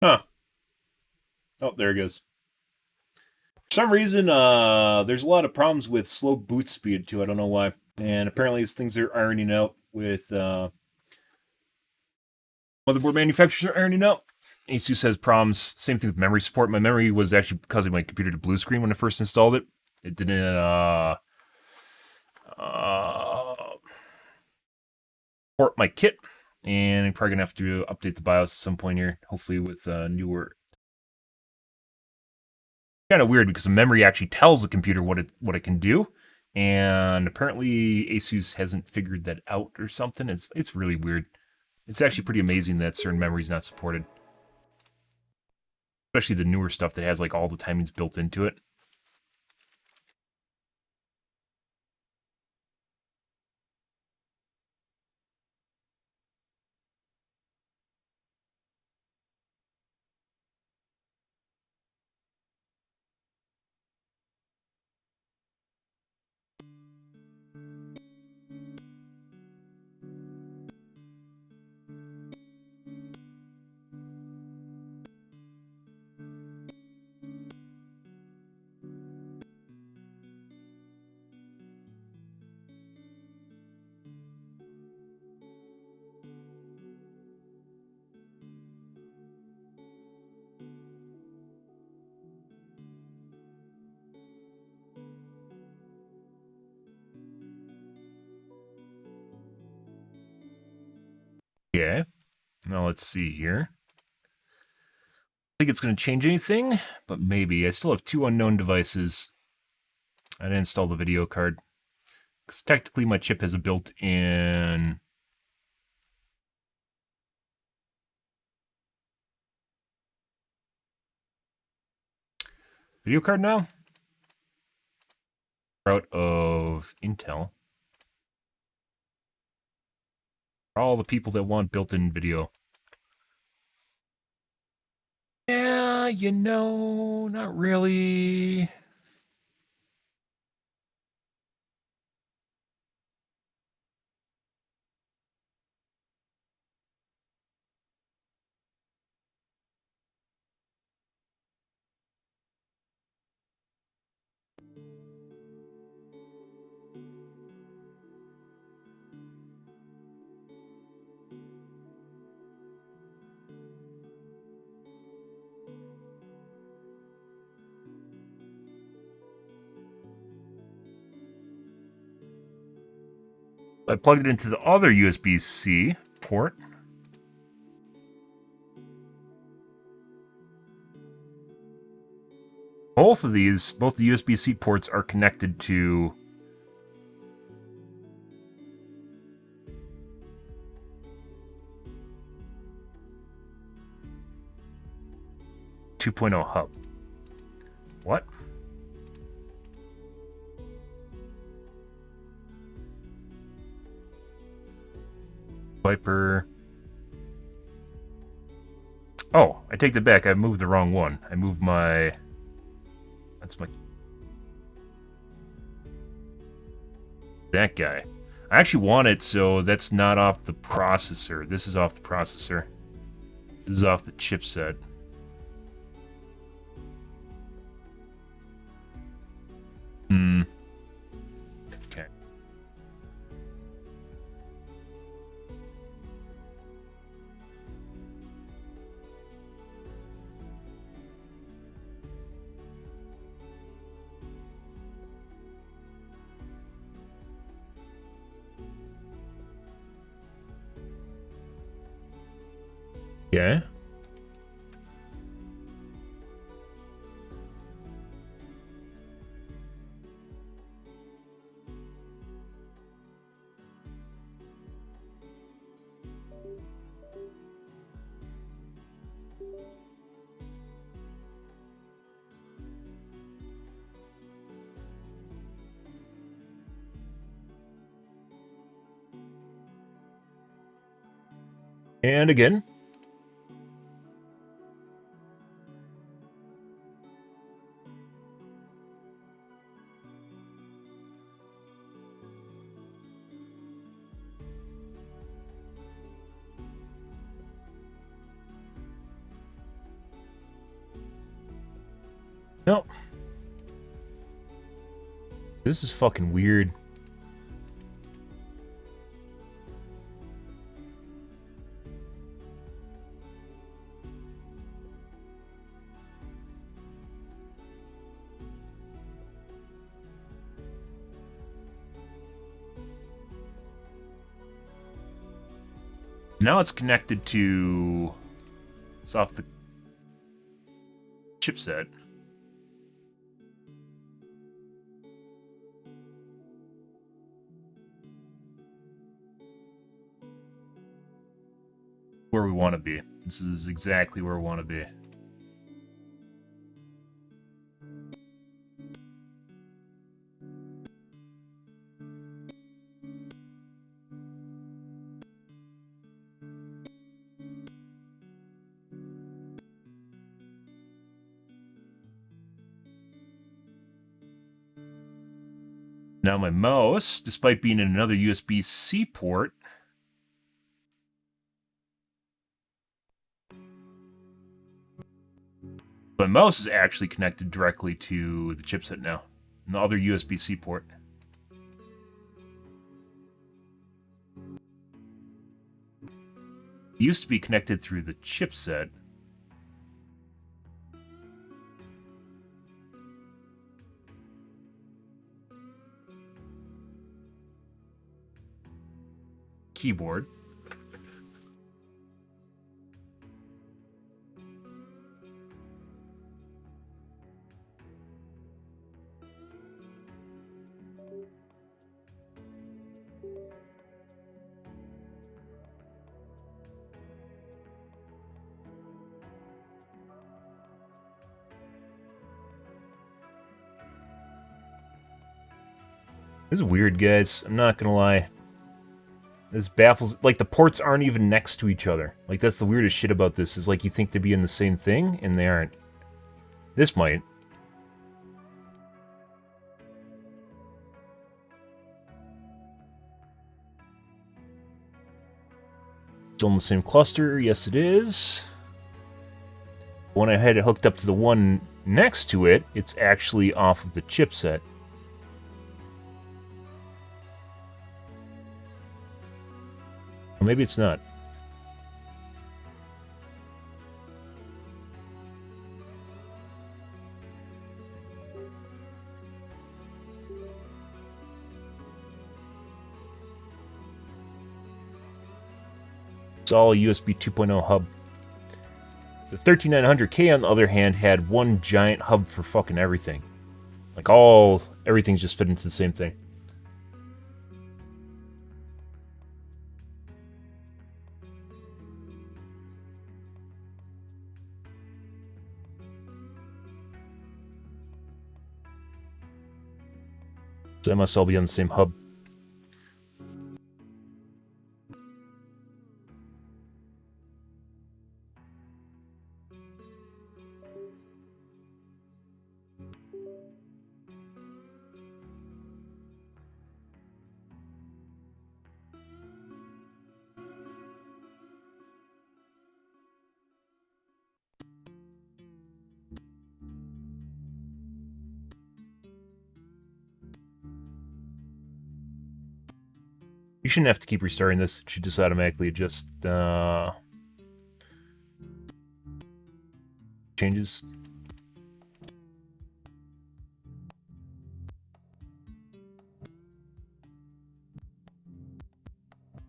Huh. Oh, there it goes. For some reason, there's a lot of problems with slow boot speed, too. I don't know why. And apparently these things are ironing out with... motherboard manufacturers are ironing out. Asus has problems. Same thing with memory support. My memory was actually causing my computer to blue screen when I first installed it. It didn't port my kit, and I'm probably gonna have to update the BIOS at some point here. Hopefully with newer. Kind of weird because the memory actually tells the computer what it can do, and apparently Asus hasn't figured that out or something. It's really weird. It's actually pretty amazing that certain memory is not supported. Especially the newer stuff that has like all the timings built into it. Okay, now let's see here. I think it's going to change anything, but maybe. I still have 2 unknown devices. I didn't install the video card. Because technically my chip has a built-in... video card now? Out of Intel. For all the people that want built-in video. Yeah, you know, not really. I plugged it into the other USB-C port. Both of these, both the USB-C ports are connected to .2.0 hub. What? Viper. Oh, I take that back. I moved the wrong one. I moved my... That's my... That guy. I actually want it, so that's not off the processor. This is off the processor. This is off the chipset. Okay. Yeah. And again. No. This is fucking weird. Now it's connected to... It's off the chipset. Where we want to be. This is exactly where we want to be. Now my mouse, despite being in another USB-C port, my mouse is actually connected directly to the chipset now, the other USB-C port. It used to be connected through the chipset. Keyboard. This is weird, guys. I'm not gonna lie. This baffles... Like, the ports aren't even next to each other. Like, that's the weirdest shit about this, is like you think they'd be in the same thing, and they aren't. This might. Still in the same cluster? Yes, it is. When I had it hooked up to the one next to it, it's actually off of the chipset. Or maybe it's not. It's all a USB 2.0 hub. The 13900K, on the other hand, had one giant hub for fucking everything. Like, everything's just fit into the same thing. So they must all be on the same hub. You shouldn't have to keep restarting this. It should just automatically adjust changes.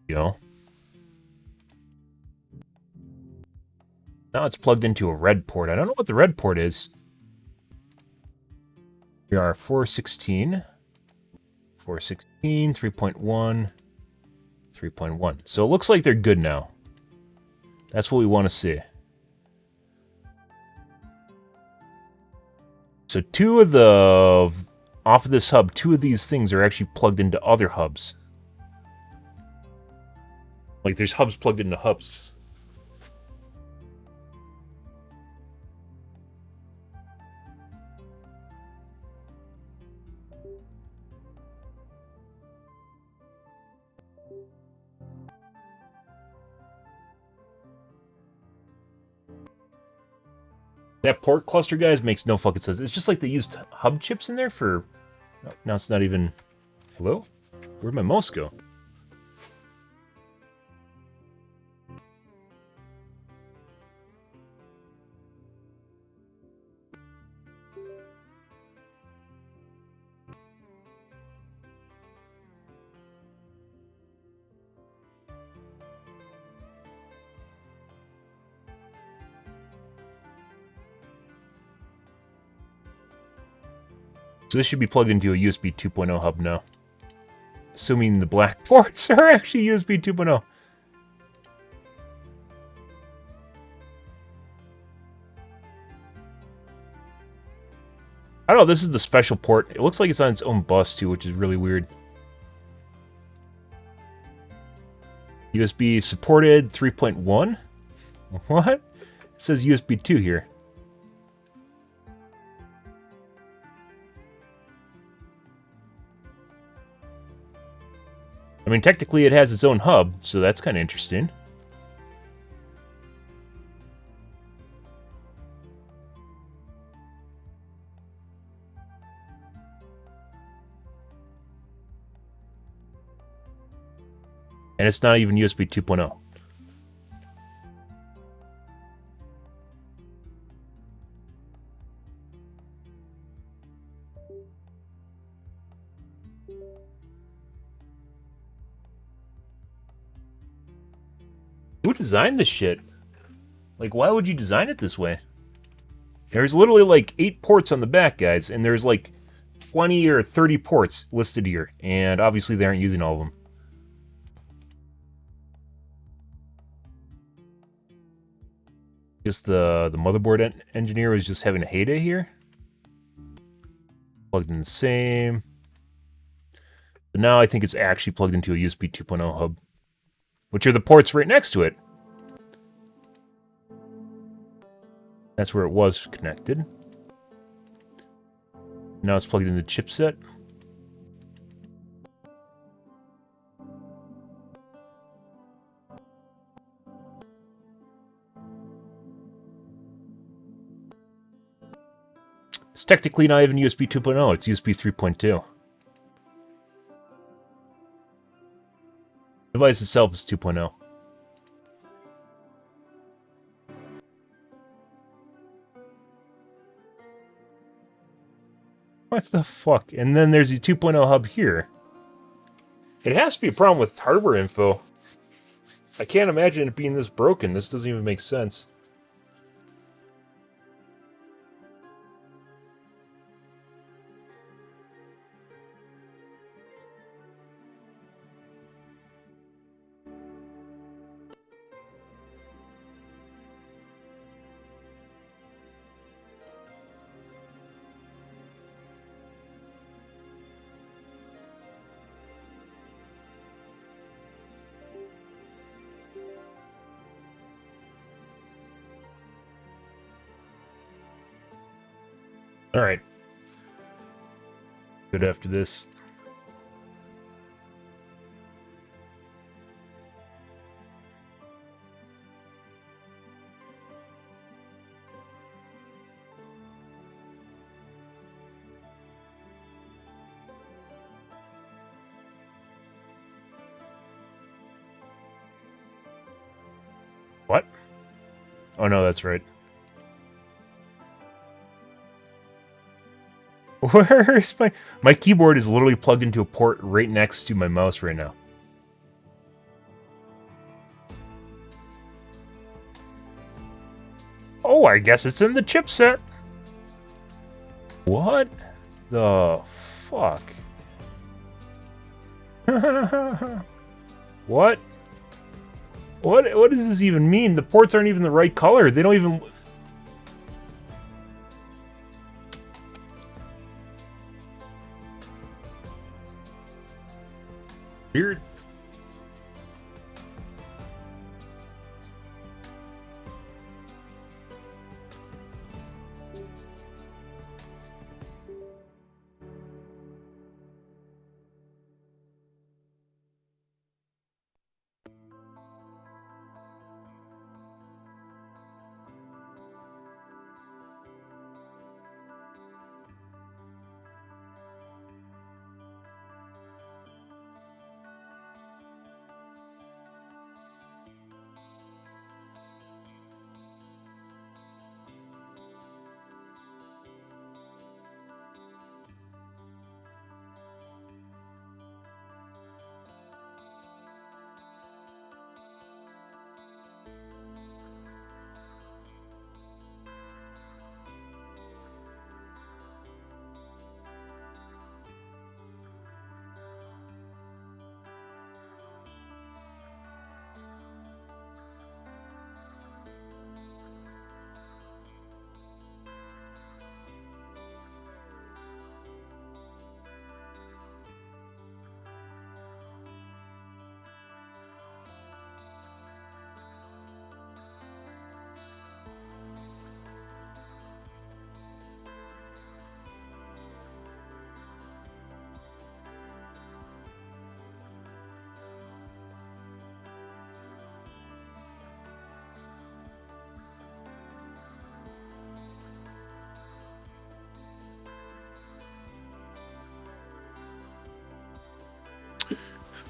Go. Now it's plugged into a red port. I don't know what the red port is. We are 416. 416, 3.1, 3.1. So it looks like they're good now. That's what we want to see. So two of the... Off of this hub, two of these things are actually plugged into other hubs. Like there's hubs plugged into hubs. That port cluster, guys, makes no fucking sense. It's just like they used hub chips in there for... Now it's not even... Hello? Where'd my mouse go? So this should be plugged into a USB 2.0 hub now. Assuming the black ports are actually USB 2.0. I don't know, this is the special port. It looks like it's on its own bus too, which is really weird. USB supported 3.1? What? It says USB 2 here. I mean, technically it has its own hub, so that's kind of interesting. And it's not even USB 2.0. Who designed this shit? Like, why would you design it this way? There's literally like 8 ports on the back, guys, and there's like 20 or 30 ports listed here, and obviously they aren't using all of them. Just the motherboard engineer was just having a heyday here. Plugged in the same. But now I think it's actually plugged into a USB 2.0 hub, which are the ports right next to it. That's where it was connected. Now it's plugged in the chipset. It's technically not even USB 2.0, it's USB 3.2. The device itself is 2.0. What the fuck? And then there's the 2.0 hub here. It has to be a problem with hardware info. I can't imagine it being this broken. This doesn't even make sense. Alright. Good after this. What? Oh no, that's right. Where is my keyboard is literally plugged into a port right next to my mouse right now. Oh, I guess it's in the chipset. What the fuck? What? What does this even mean? The ports aren't even the right color. They don't even... Weird.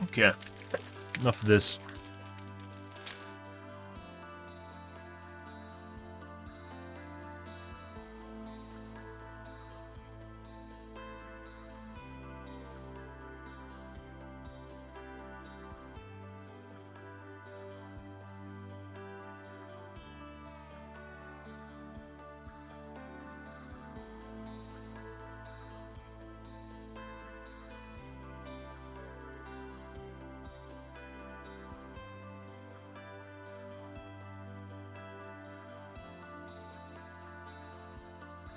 Okay, enough of this.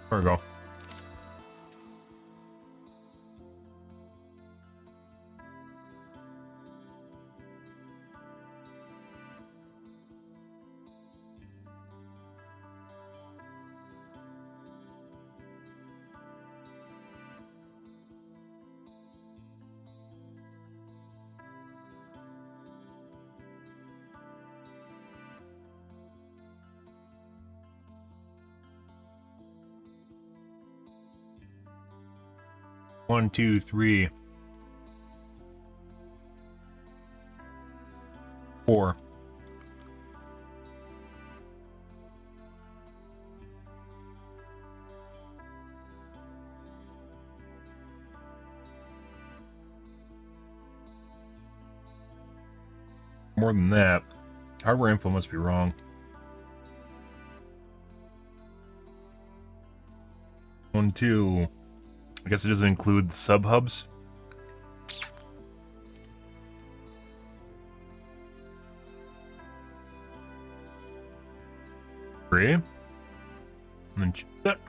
There we go. One, two, three, four. More than that. Hardware info must be wrong. 1, 2. I guess it doesn't include the sub hubs. Three. And then that.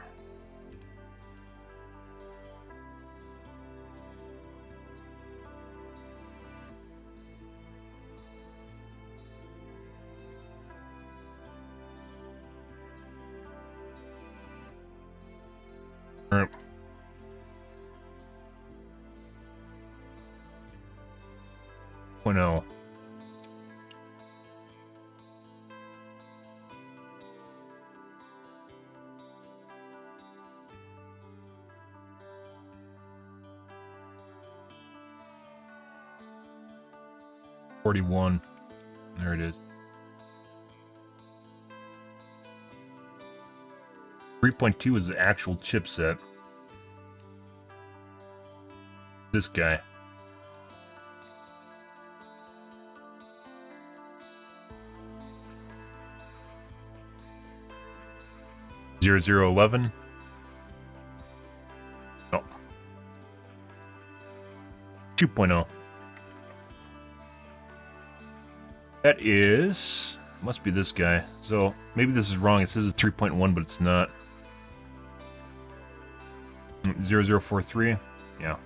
All right. Oh no. $41. There it is. 3.2 is the actual chipset. This guy. Zero zero 11. No. 2.0. That is... must be this guy. So, maybe this is wrong. It says it's 3.1, but it's not. 0043. Yeah.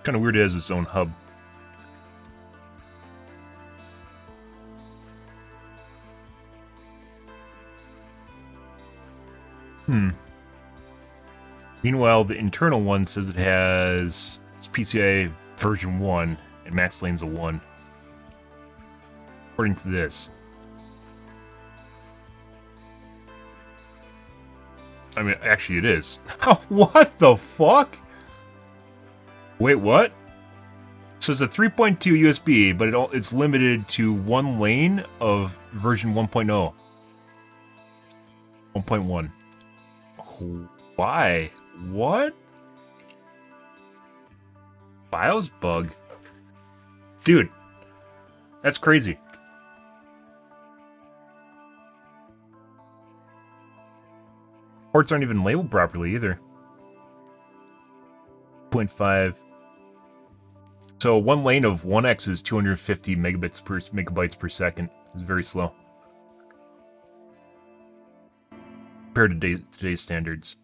Kind of weird it has its own hub. Meanwhile, the internal one says it has it's PCI version 1 and max lane's a 1. According to this. I mean, actually it is. What the fuck? Wait, what? So it's a 3.2 USB, but it's limited to one lane of version 1.0. 1.1. Why? What? BIOS bug? Dude, that's crazy. Ports aren't even labeled properly either. 0.5. So one lane of 1x is 250 megabytes per second. It's very slow compared to today's standards.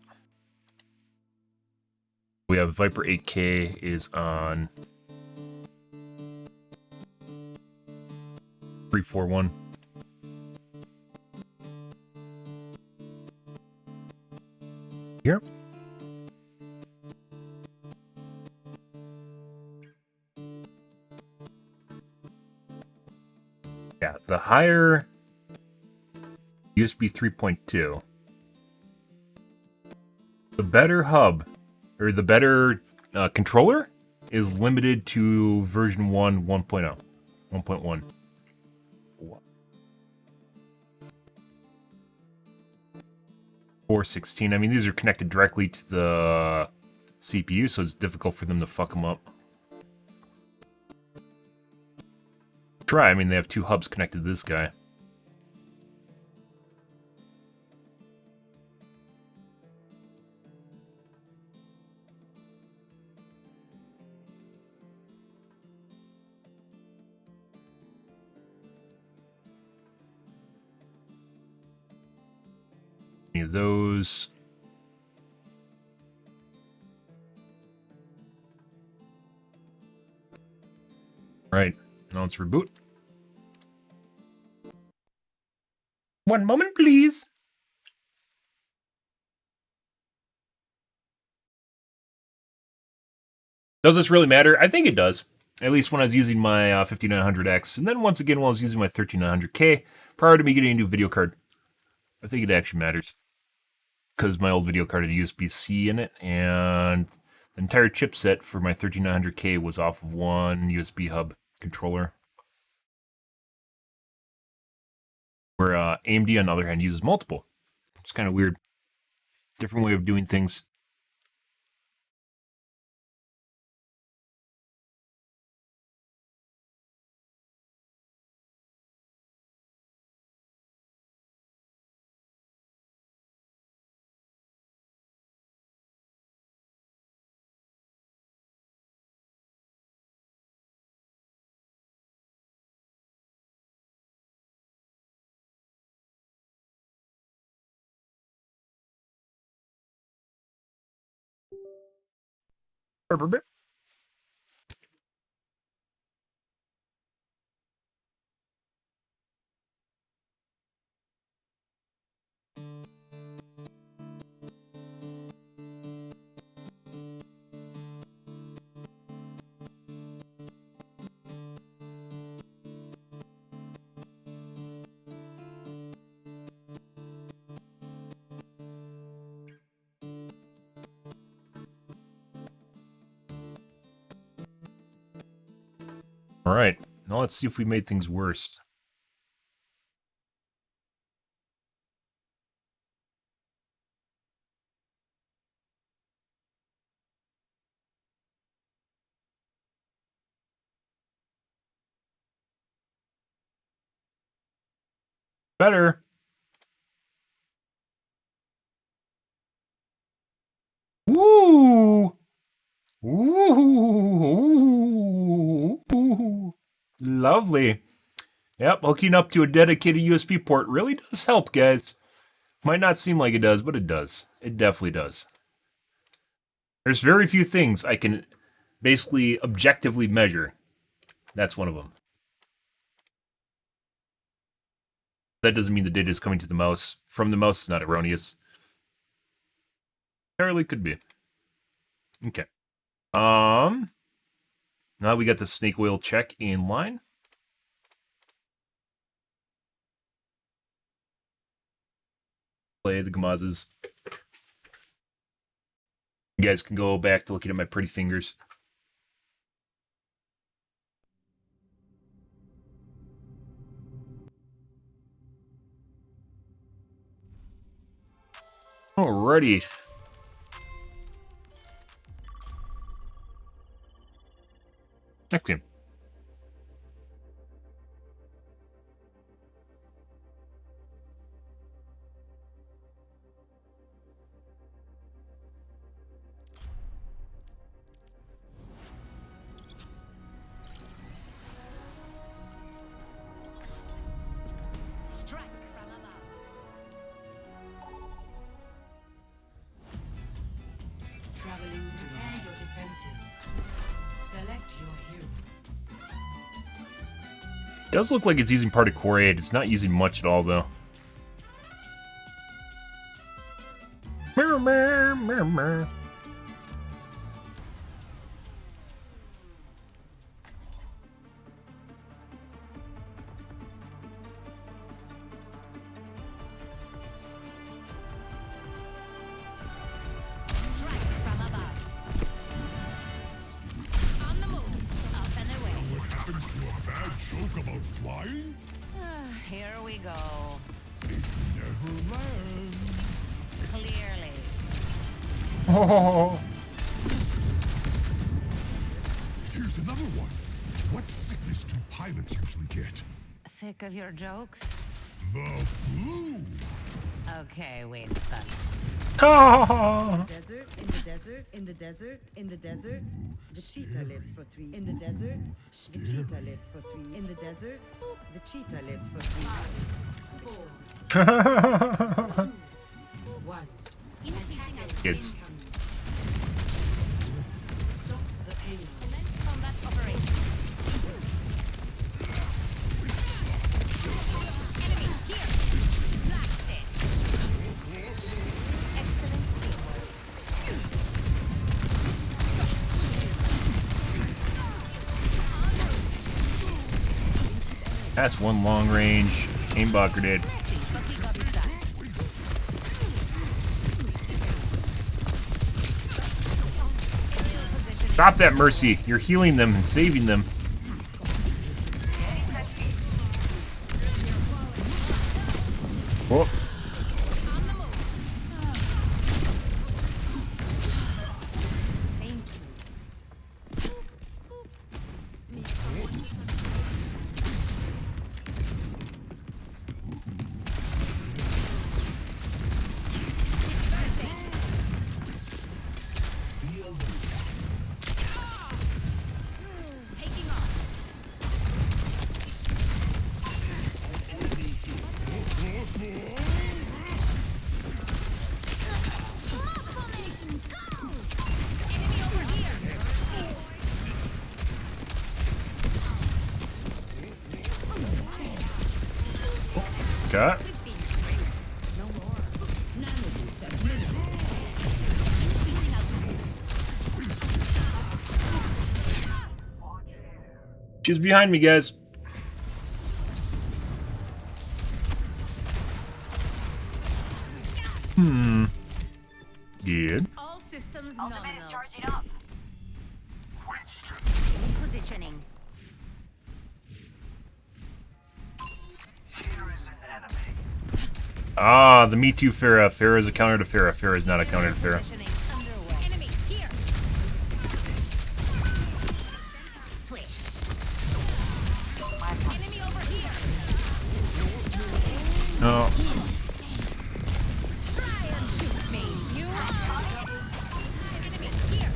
We have Viper 8K is on 341. Here. Yeah, the higher USB 3.2, the better hub, or the better controller is limited to version 1, 1.0, 1.1. 416. I mean, these are connected directly to the CPU, so it's difficult for them to fuck them up. Try. I mean, they have two hubs connected to this guy. Any of those. Right. Now let's reboot. One moment, please. Does this really matter? I think it does. At least when I was using my 5900X, and then once again when I was using my 13900K, prior to me getting a new video card. I think it actually matters. Because my old video card had USB-C in it, and the entire chipset for my 13900K was off of one USB hub controller. Where AMD, on the other hand, uses multiple. It's kind of weird. Different way of doing things. Alright, now let's see if we made things worse. better. Woo! Ooh. Lovely. Yep, hooking up to a dedicated USB port really does help, guys. Might not seem like it does, but it does. It definitely does. There's very few things I can basically objectively measure. That's one of them. That doesn't mean the data is coming to the mouse. From the mouse is not erroneous. Apparently could be. Okay. Now we got the snake oil check in line. Play the gamazes. You guys can go back to looking at my pretty fingers. Alrighty. Next game. Strike from above. Traveling to repair your defenses. Select your hero. Does look like it's using part of Core 8. It's not using much at all, though. Strike from above. On the move. Up and away. What happens to a bad joke about flying? Here we go. Never lands. Clearly. Oh. Here's another one. What sickness do pilots usually get? Sick of your jokes? The flu. Okay, Winston. Desert, in the desert, in the desert, in the desert. The cheetah lives for 3. In the desert, the cheetah lives for 3. In the desert, the cheetah lives for 3. 4, 1. Kids. Stop the payload. Commence combat operation. Enemy here. Blasted. Excellent teamwork. That's one long range aimbot grenade. Mercy, Bucky got it done. Stop that, Mercy. You're healing them and saving them. Oh. Taking off. Formation, go! Enemy over here. Okay. We've seen tricks. No more. None of these that She's behind me, guys. Good. all systems Ultimate nominal. is charging up. Positioning. Here is an enemy. Ah, the Me Too Pharah. Pharah is a counter to Pharah. Pharah is not a counter to Pharah. Positioning underway. Enemy here. Swish. Enemy over here. Oh. Try and shoot me. You enemy here.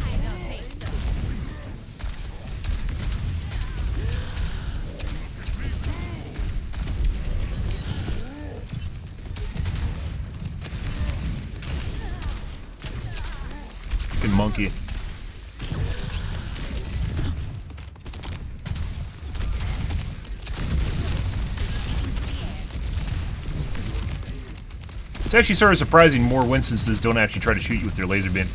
I don't think so. Fucking monkey. It's actually sort of surprising more Winstances don't actually try to shoot you with their laser beam.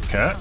Okay.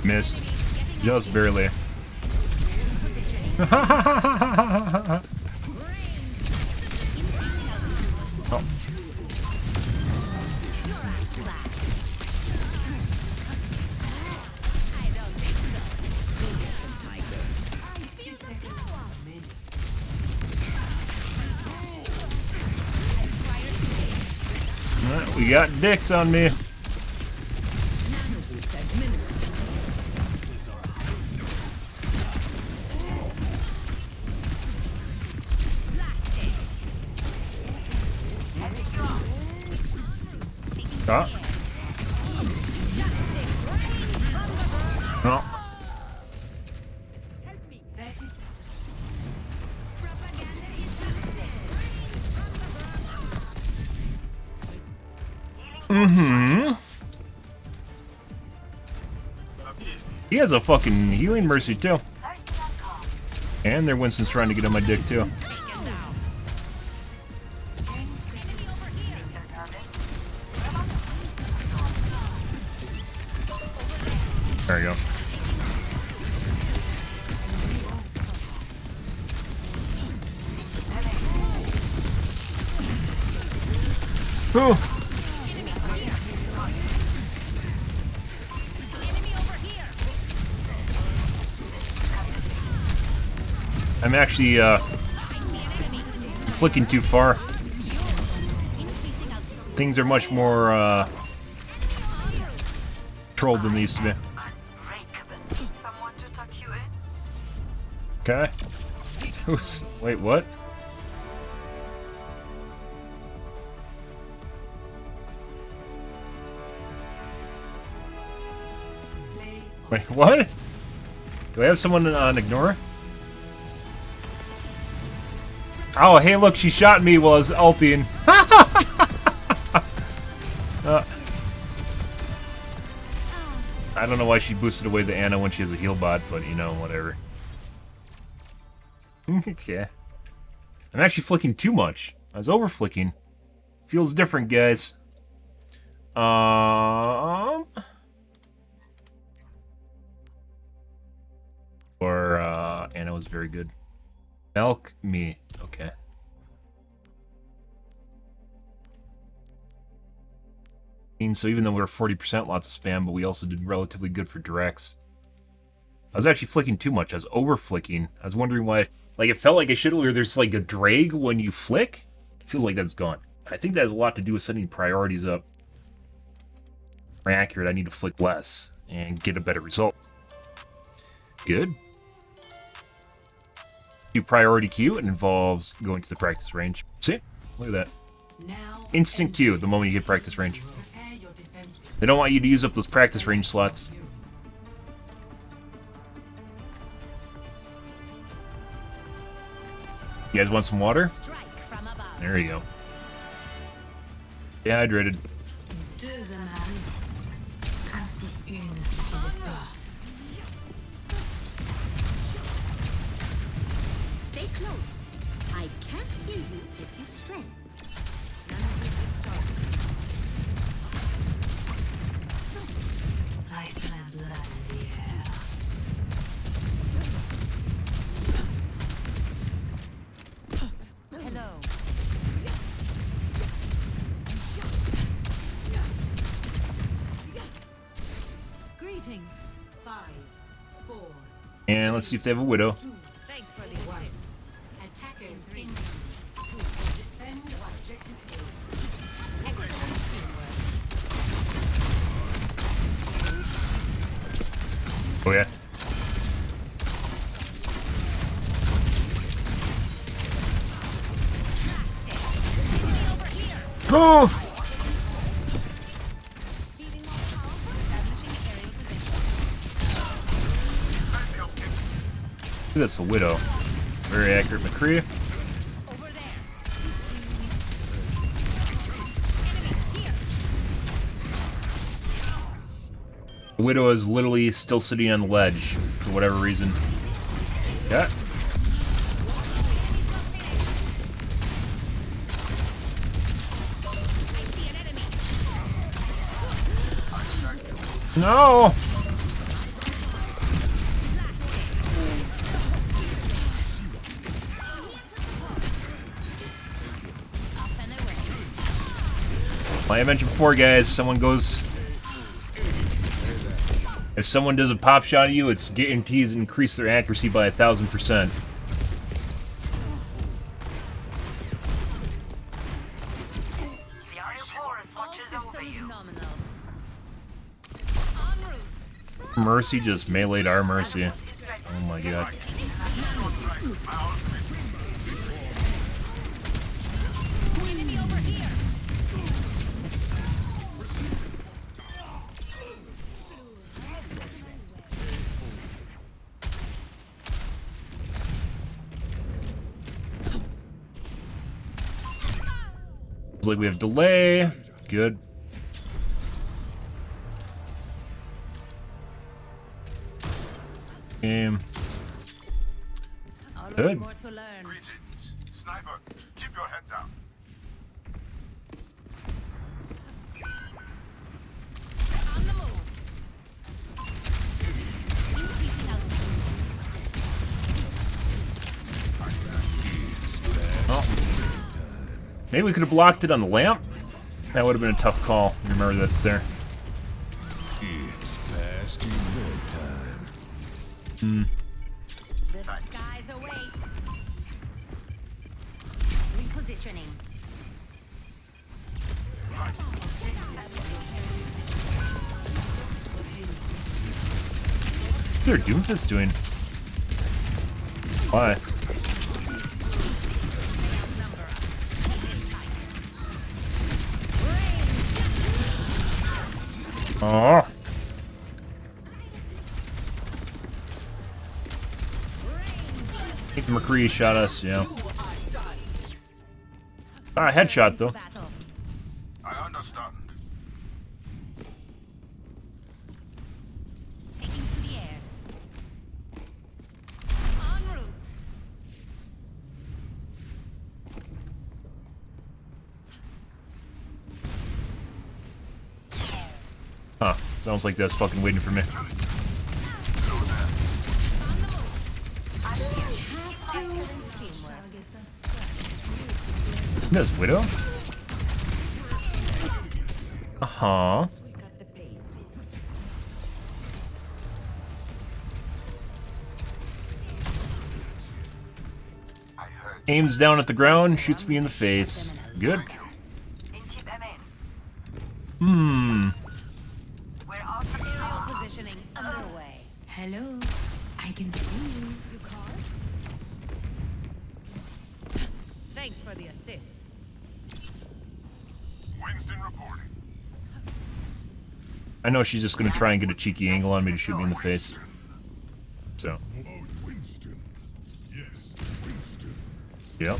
Missed. Just barely. Oh. Alright, we got dicks on me. Ah. No. Mm-hmm. He has a fucking healing mercy too. And their Winston's trying to get on my dick too. There we go. Ooh. I'm actually flicking too far. Things are much more controlled than they used to be. Okay. Wait, what? Wait, what? Do I have someone on ignore? Oh, hey, look, she shot me while I was ulting. I don't know why she boosted away the Ana when she has a heal bot, but you know, whatever. Okay. I'm actually flicking too much. I was over flicking. Feels different, guys. Or Ana was very good. Milk me. Okay. So even though we were 40% lots of spam, but we also did relatively good for directs. I was actually flicking too much. I was over flicking. I was wondering why. Like, it felt like I should, or there's like a drag when you flick. It feels like that's gone. I think that has a lot to do with setting priorities up. More accurate, I need to flick less and get a better result. Good. Do priority queue. It involves going to the practice range. See? Look at that. Instant queue the moment you hit practice range. They don't want you to use up those practice range slots. You guys want some water? There you go. Dehydrated. close. I can't heal you if you stray. I smell blood in the air. Hello. Greetings. 5, 4, And let's see if they have a widow. Thanks for the assist. attackers in. Defend objective A. Excellent teamwork. Oh yeah. Over here. Go! Feeling more powerful? Establishing aerial position. That's the widow. Very accurate, McCree. Over there. The widow is literally still sitting on the ledge for whatever reason. Yeah. I see an enemy. No! Up and away. Like I mentioned before, guys, if someone does a pop shot at you, it's guaranteed to increase their accuracy by 1,000%. The Aria Force All watches over systems you. nominal. En route. Mercy just meleeed our Mercy. Oh my god. Enemy over here. Looks like we have delay. Good. Game. Always Good. more to learn. Greetings. Sniper, keep your head down. On the move. Increasing altitude. Maybe we could have blocked it on the lamp. That would have been a tough call. Remember that's there. It's past your bedtime. The skies await. Repositioning. What's their Doomfist doing? Why? Outnumber us. Sit tight. Oh. I think McCree shot us, yeah. Ah, headshot though. Battle. I understand. Taking to the air. En route. Huh. Sounds like that's fucking waiting for me. Excellent teamwork. That's Widow? Uh-huh. We got the pain. I heard. Aims down at the ground, shoots me in the face. Good. In-chip MN. We're off. Aerial positioning underway. Hello, I can see you. You called? Thanks for the assist. Winston reporting. I know she's just gonna try and get a cheeky angle on me to shoot me in the face. So. Oh, Winston. Yes, Winston. Yep.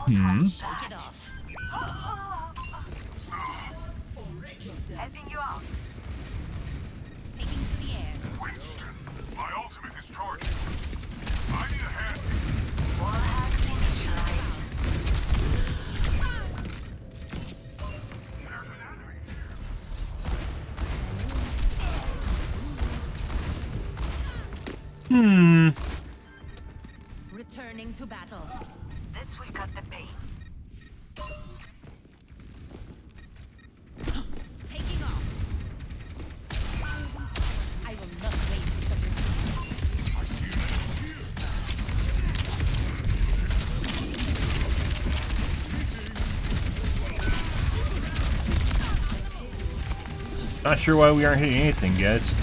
Shake it off. Helping you out. Taking to the air. Winston, my ultimate is charging. I need a hand. Returning to battle. This will cut the pain. Taking off. I will not waste this opportunity. Not sure why we aren't hitting anything, guys.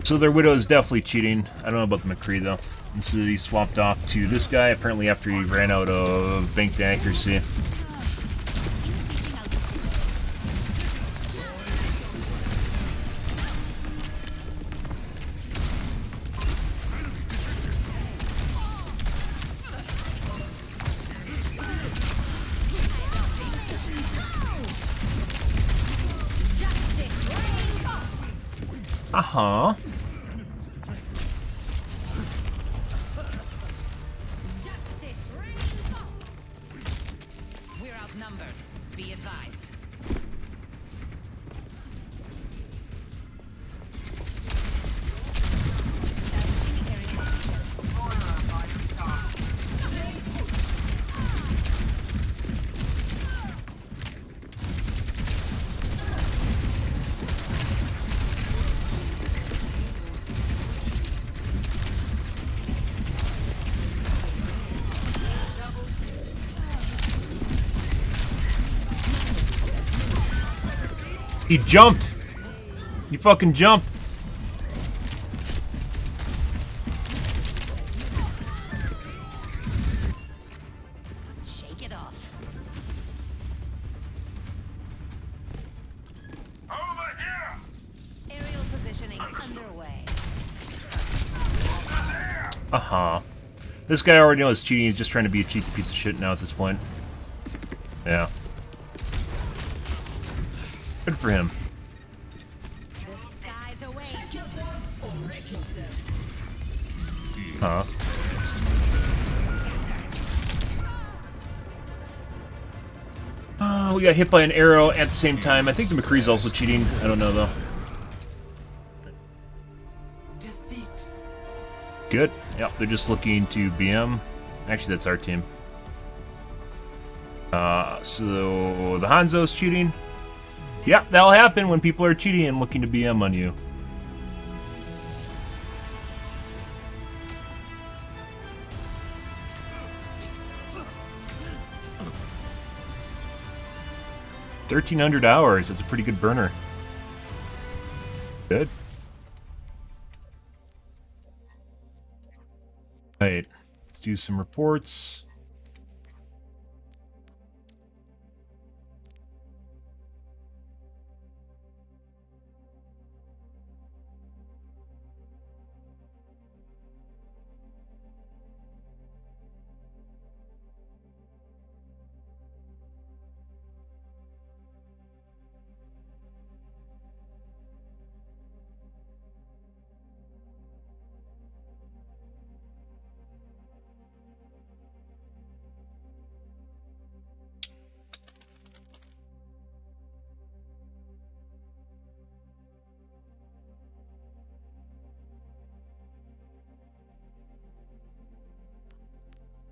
So their Widow is definitely cheating. I don't know about the McCree, though. And so he swapped off to this guy, apparently after he ran out of banked accuracy. Uh-huh. Justice reigns. We're outnumbered. Be advised. He jumped! He fucking jumped! Shake it off. Over here! Aerial positioning underway. Uh-huh. This guy already knows cheating. He's just trying to be a cheeky piece of shit now at this point. Yeah. Good for him. The skies away. Huh. We got hit by an arrow at the same time. I think the McCree's also cheating. I don't know, though. Good. Yep, they're just looking to BM. Actually, that's our team. So the Hanzo's cheating. Yep, that'll happen when people are cheating and looking to BM on you. $1,300. That's a pretty good burner. Good. Alright, let's do some reports.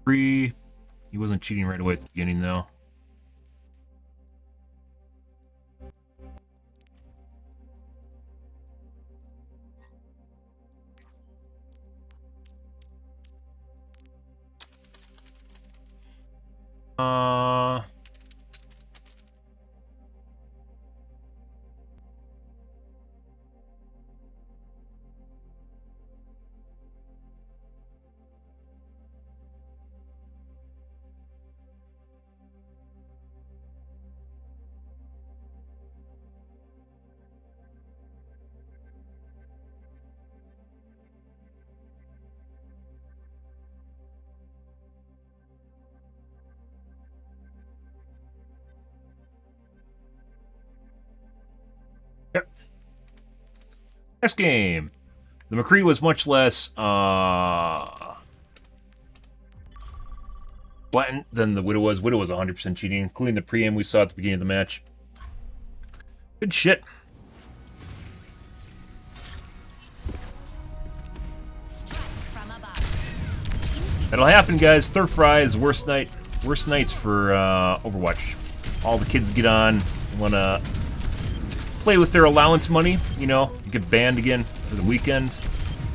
He wasn't cheating right away at the beginning, though. Next game. The McCree was much less blatant than the Widow was. Widow was 100% cheating, including the pre-aim we saw at the beginning of the match. Good shit. That'll happen, guys. Third Fry's worst nights for Overwatch. All the kids get on, wanna play with their allowance money. You know, you get banned again for the weekend.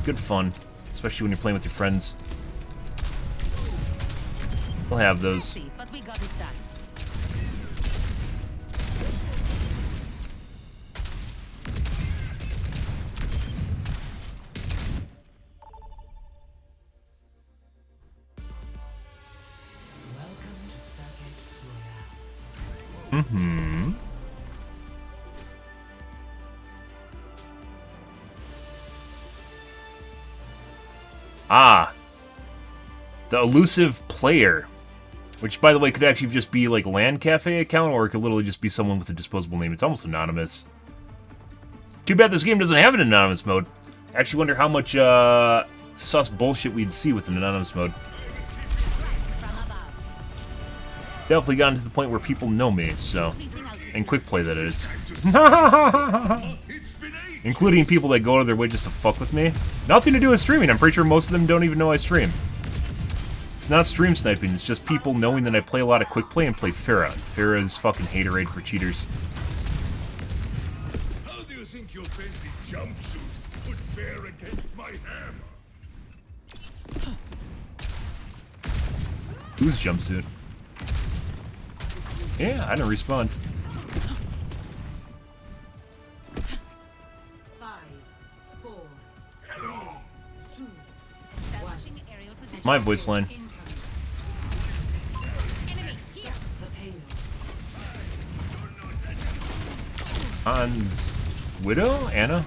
Good fun, especially when you're playing with your friends. We'll have those. But we got it done. Mm-hmm. Ah. The elusive player. Which, by the way, could actually just be like LAN Cafe account, or it could literally just be someone with a disposable name. It's almost anonymous. Too bad this game doesn't have an anonymous mode. I actually wonder how much sus bullshit we'd see with an anonymous mode. Definitely gotten to the point where people know me, so... And quick play, that is. Including people that go out of their way just to fuck with me. Nothing to do with streaming. I'm pretty sure most of them don't even know I stream. It's not stream sniping, it's just people knowing that I play a lot of quick play and play Pharah. Pharah's fucking haterade for cheaters. How do you think your fancy jumpsuit would fare against my hammer? Whose jumpsuit? Yeah, I didn't respawn. 5, 4, 3, 2, 1. My voice line. On Widow? Anna?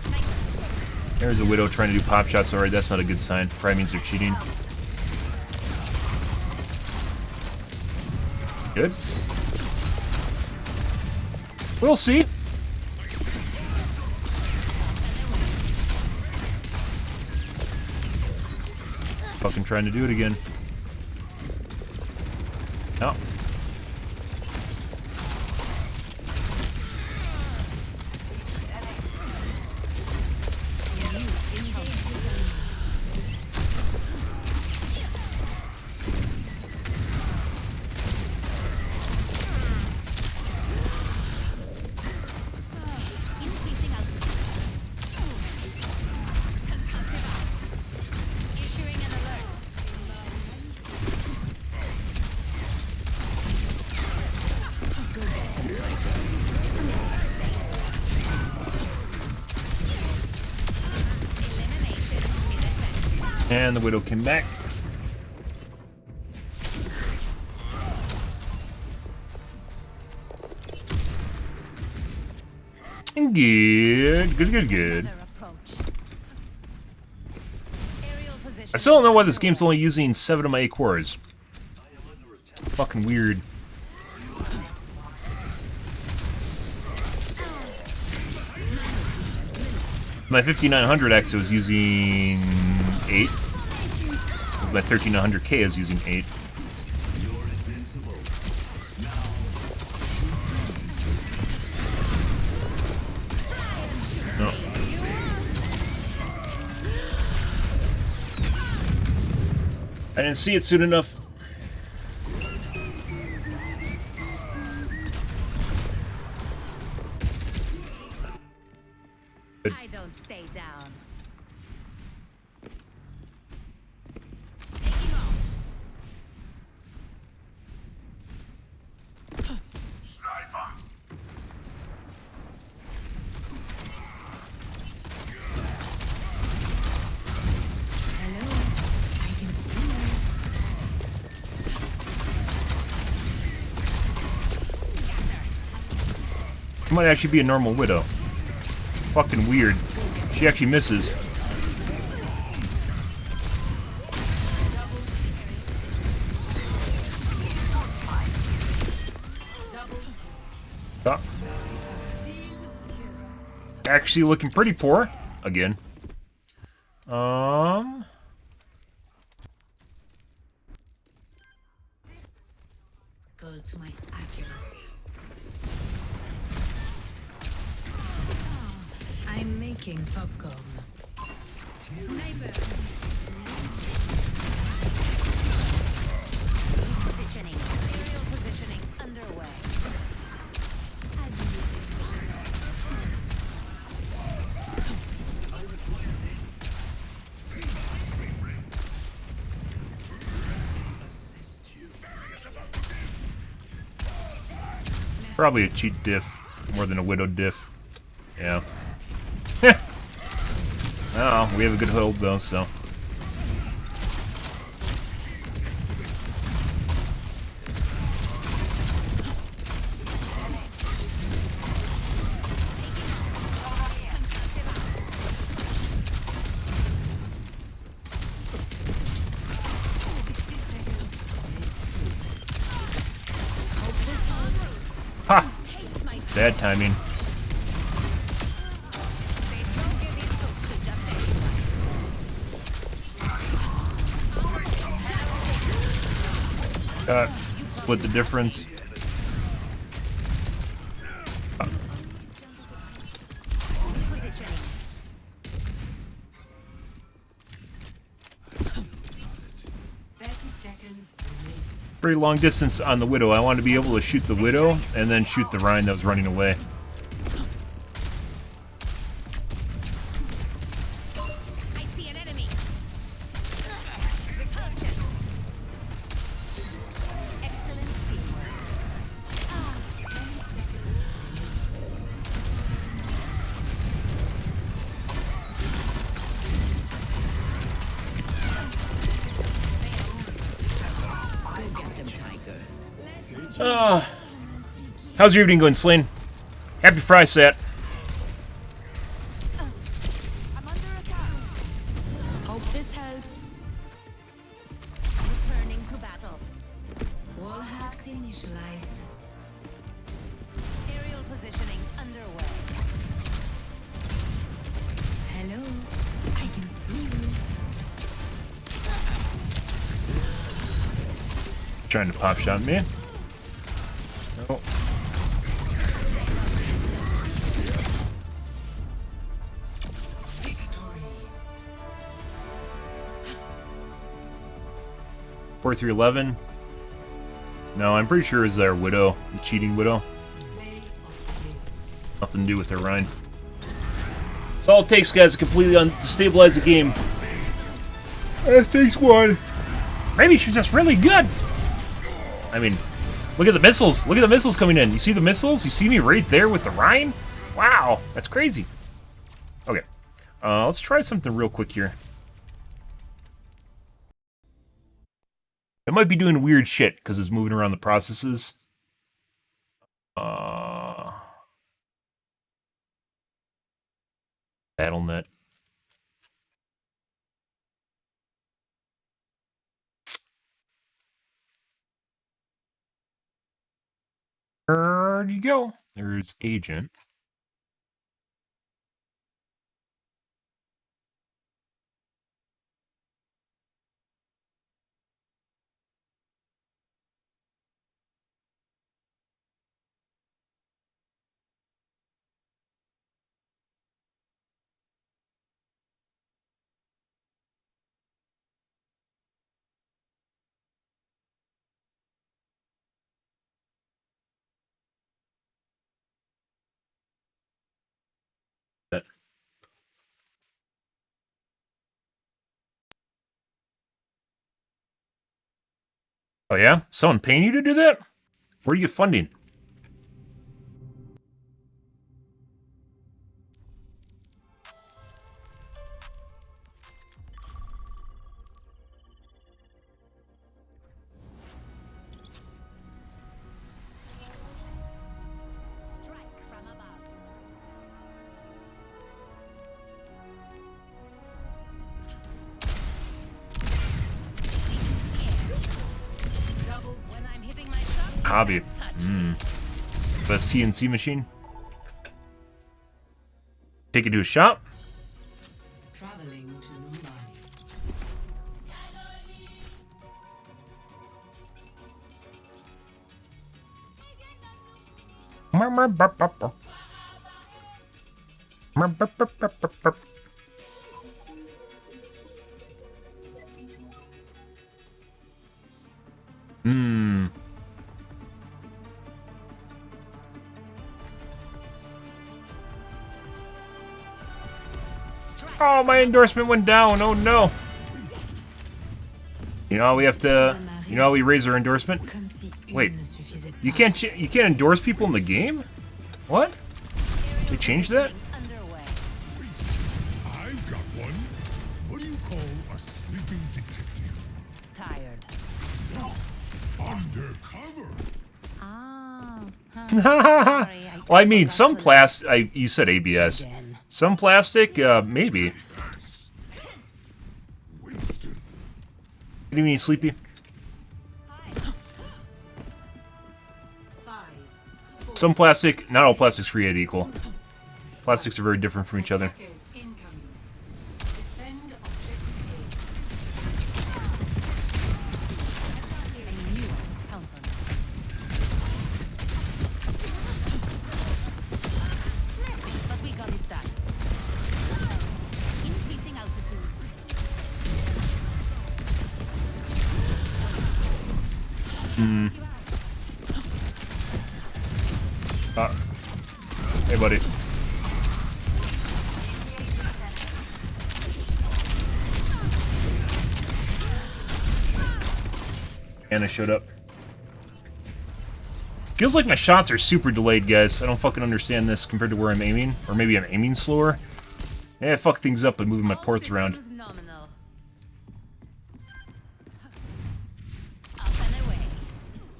There's a Widow trying to do pop shots. Alright, that's not a good sign. Probably means they're cheating. Good. We'll see. Fucking trying to do it again. Oh. And the Widow came back. Good. Good. I still don't know why this game's only using 7 of my 8 cores. Fucking weird. My 5900X was using 8. My 1300K is using 8. No. I didn't see it soon enough. I don't stay down. It might actually be a normal Widow. Fucking weird. She actually misses. Oh. Actually looking pretty poor. again. Go to my accuracy. I'm making popcorn. Sniper. Positioning. Aerial positioning underway. Probably a cheat diff more than a widow diff. Yeah. Oh, we have a good hold though, so. Ha! Bad timing. Split the difference. Pretty long distance on the Widow. I wanted to be able to shoot the Widow and then shoot the Rhine that was running away. I see an enemy. Excellent teamwork. How's your evening going, Slane? Happy Fry Sat. I'm under attack. Hope this helps. Returning to battle. Wall hacks initialized. Aerial positioning underway. Hello, I can see you. Trying to pop shot me. No. Or 311. No, I'm pretty sure it's our Widow, the cheating Widow. Nothing to do with her Rhine. That's all it takes, guys, to completely destabilize the game. That takes one. Maybe she's just really good. I mean, look at the missiles. Look at the missiles coming in. You see the missiles? You see me right there with the Rhine? Wow, that's crazy. Okay, let's try something real quick here. It might be doing weird shit because it's moving around the processes. BattleNet. Where'd you go? There's Agent. Oh yeah? Someone paying you to do that? Where do you get funding? Strike from above. Double when I'm hitting my shots. Hobby. Touch me. Best CNC machine. Take it to a shop. Traveling to Mumbai. Hmm. Oh, my endorsement went down. Oh no. You know how we have to. You know how we raise our endorsement? Wait. You can't endorse people in the game? What? They changed that? I've got one. What do you call a sleeping detective? Tired. Undercover. Well, I mean, some plastic. You said ABS. Some plastic, maybe. What do you mean, sleepy? Some plastic, not all plastics created equal. Plastics are very different from each other. Hmm. Hey, buddy. Anna showed up. Feels like my shots are super delayed, guys. I don't fucking understand this compared to where I'm aiming. Or maybe I'm aiming slower. Yeah, I fuck things up by moving my ports around.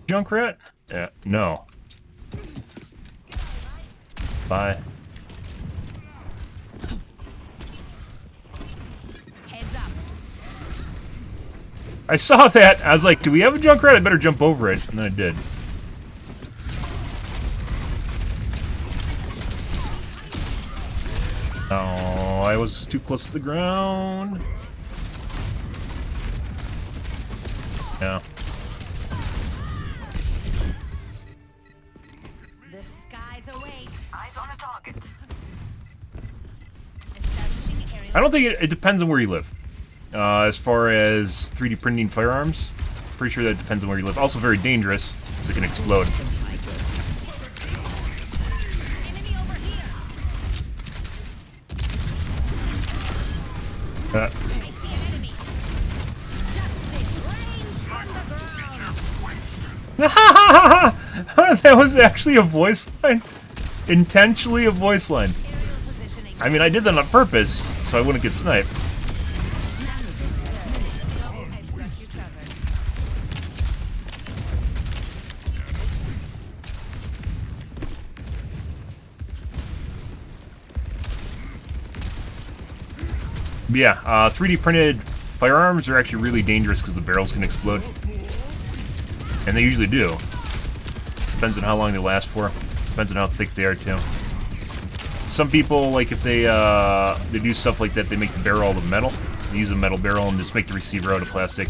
Junkrat? Yeah, no. Bye. Heads up. I saw that. I was like, do we have a Junkrat? I better jump over it. And then I did. Oh, I was too close to the ground. Yeah. The skies await. Eyes on a target. I don't think it depends on where you live. As far as 3D printing firearms, pretty sure that depends on where you live. Also very dangerous, because it can explode. That was actually a voice line? Intentionally a voice line. I mean, I did that on purpose, so I wouldn't get sniped. Yeah, 3D printed firearms are actually really dangerous because the barrels can explode. And they usually do. Depends on how long they last for. Depends on how thick they are, too. Some people, like, if they do stuff like that, they make the barrel out of metal. They use a metal barrel and just make the receiver out of plastic.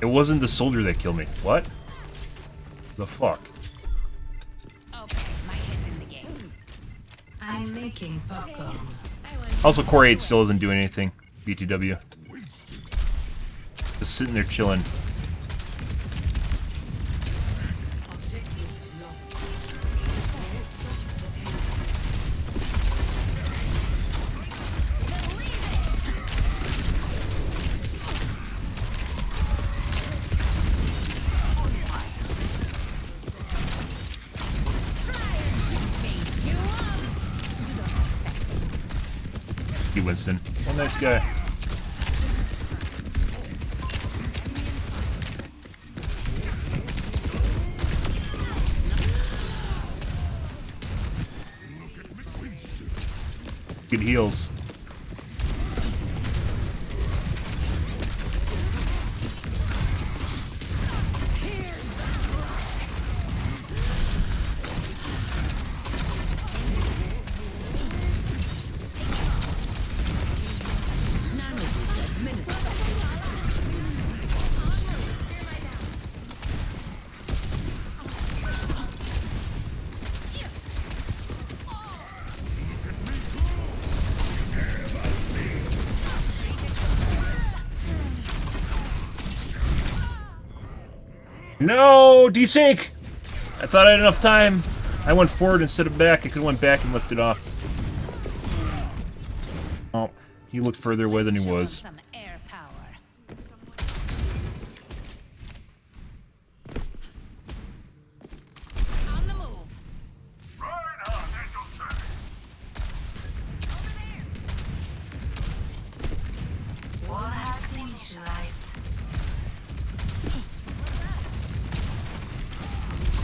It wasn't the soldier that killed me. What? The fuck? Okay, my head's in the game. I'm making popcorn. Also, Core 8 still isn't doing anything. BTW. Just sitting there chilling. Winston. One nice guy. Good heals. No! Desync! I thought I had enough time. I went forward instead of back. I could have went back and lifted off. Oh, he looked further away than he was. Some air power. On the move. Wall hacks initialized.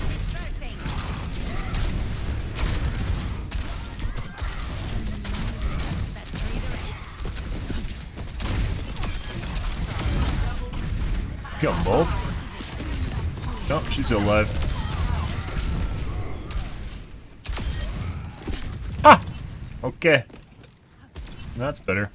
Dispersing. That's 3 directs. Kill them both. Nope, she's still alive. Ah! Okay. That's better.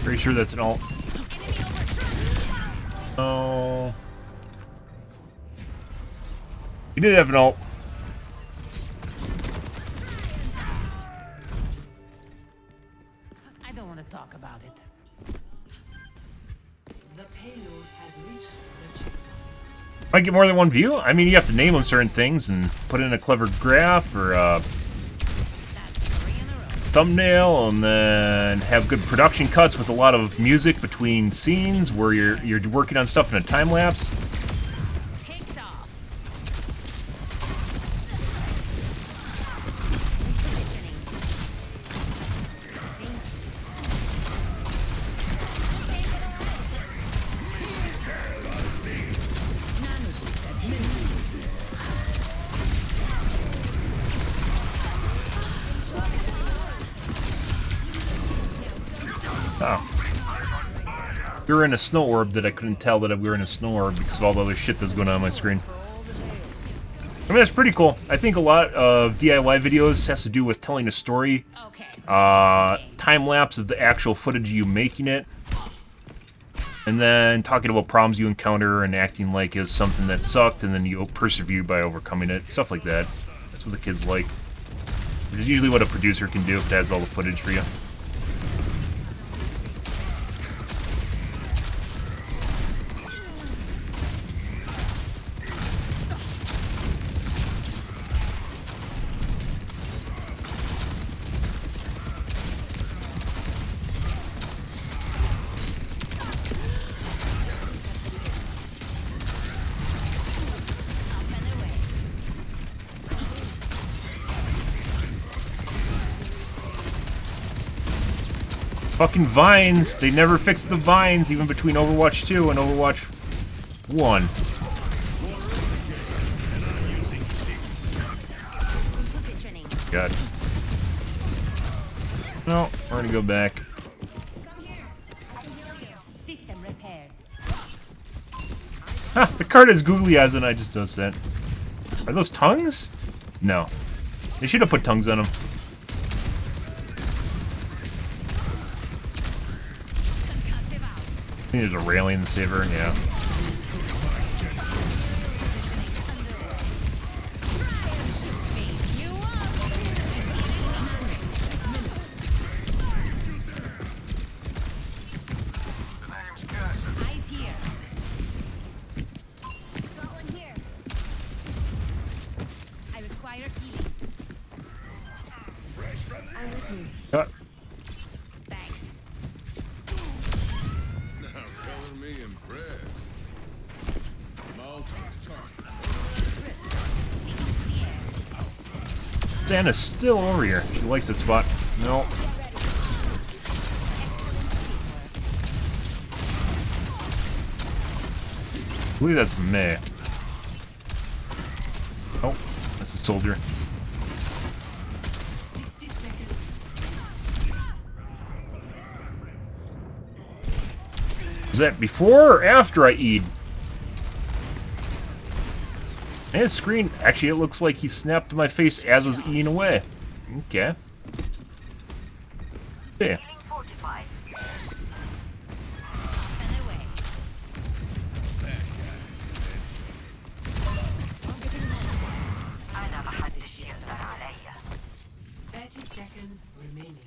Pretty sure that's an ult. Oh. He did have an ult. I don't want to talk about it. The payload has reached the checkpoint. Might get more than one view. I mean, you have to name them certain things and put in a clever graph or a thumbnail, and then have good production cuts with a lot of music between scenes where you're working on stuff in a time lapse. Picked off. Oh. We were in a snow orb that I couldn't tell that we were in a snow orb because of all the other shit that's going on my screen. I mean, that's pretty cool. I think a lot of DIY videos has to do with telling a story, time-lapse of the actual footage of you making it, and then talking about problems you encounter and acting like it's something that sucked, and then you persevere by overcoming it, stuff like that. That's what the kids like. Which is usually what a producer can do if it has all the footage for you. Fucking vines! They never fixed the vines, even between Overwatch 2 and Overwatch 1. God. No, we're gonna go back. System repaired. Ha! The card has googly eyes and I just noticed that. Are those tongues? No. They should have put tongues on them. I think there's a railing in the saver, yeah. Eyes here. I require healing. Cut. Thanks. Color me impressed. Santa's still over here. She likes that spot. No. I believe that's May. Oh, that's a soldier. 60 seconds. Was that before or after I eat? And his screen, actually it looks like he snapped to my face as I was eating away. Okay. Yeah. Fortified. أنا محدش يقدر عليا. 30 seconds remaining.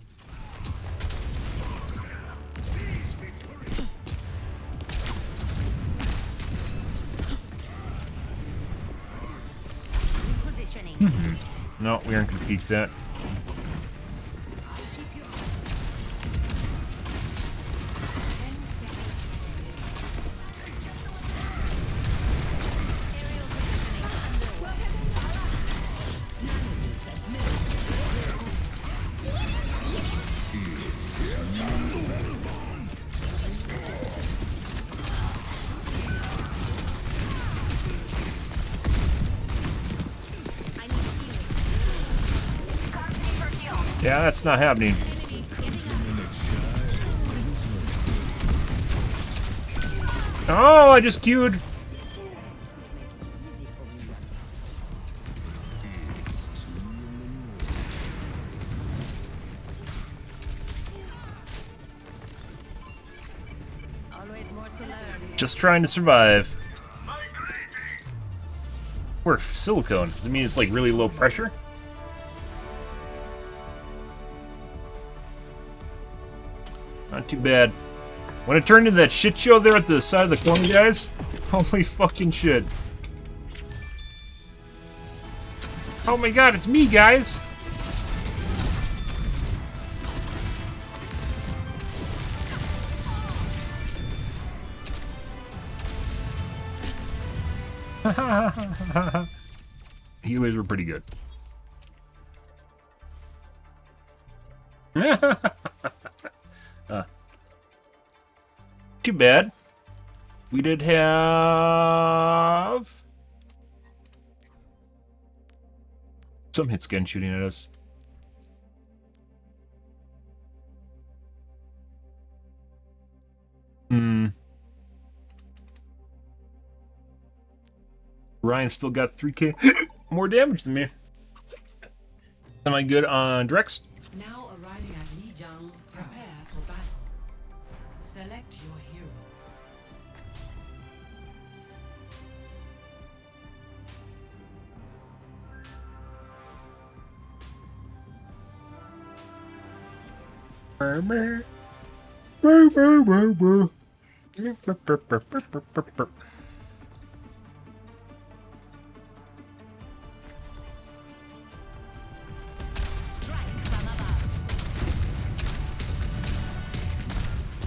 No, we aren't gonna peek that. Yeah, that's not happening. Oh, I just queued. Always more to learn. Just trying to survive. We're silicone. Does it mean it's like really low pressure? Not too bad. When it turned into that shit show there at the side of the corner, guys, holy fucking shit. Oh my god, it's me, guys! Healers were pretty good. Too bad. We did have some hit scan shooting at us. Ryan still got 3k more damage than me. Am I good on Drex? Now arriving at Lijiang, prepare for battle. Select your hero.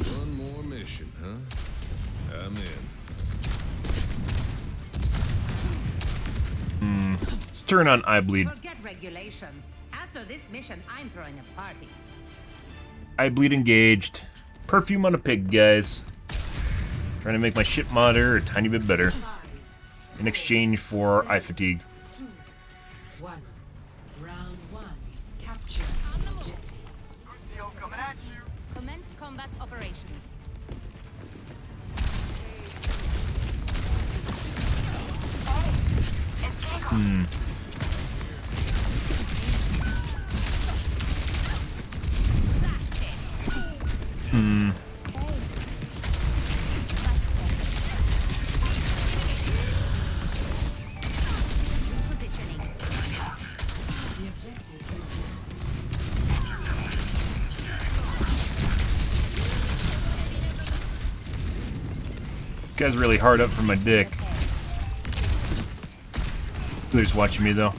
One more mission, huh? I'm in. Let's turn on Eye Bleed. Forget regulation. After this mission, I'm throwing a party. Eye Bleed engaged. Perfume on a pig, guys. Trying to make my shit monitor a tiny bit better. In exchange for eye fatigue. 2, 1. Round 1. Capture objective. Coming at you. Commence combat operations. Guy's really hard up for my dick. Who's watching me though?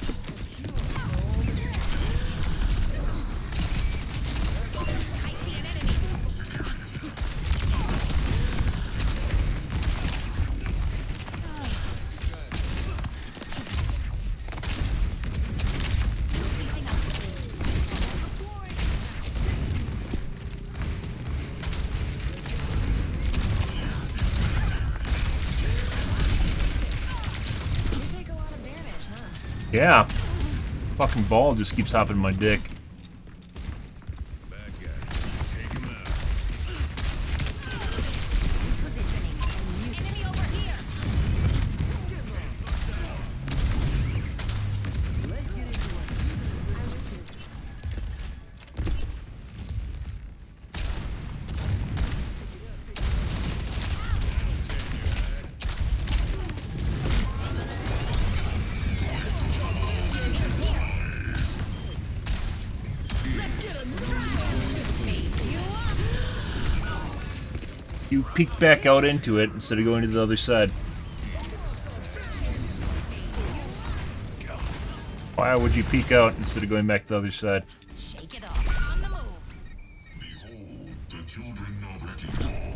Yeah. Fucking ball just keeps hopping my dick. Bad guy. Take him out. Enemy over here. You peek back out into it instead of going to the other side. Why would you peek out instead of going back to the other side? Shake it off. On the move. Behold the children of Retinol.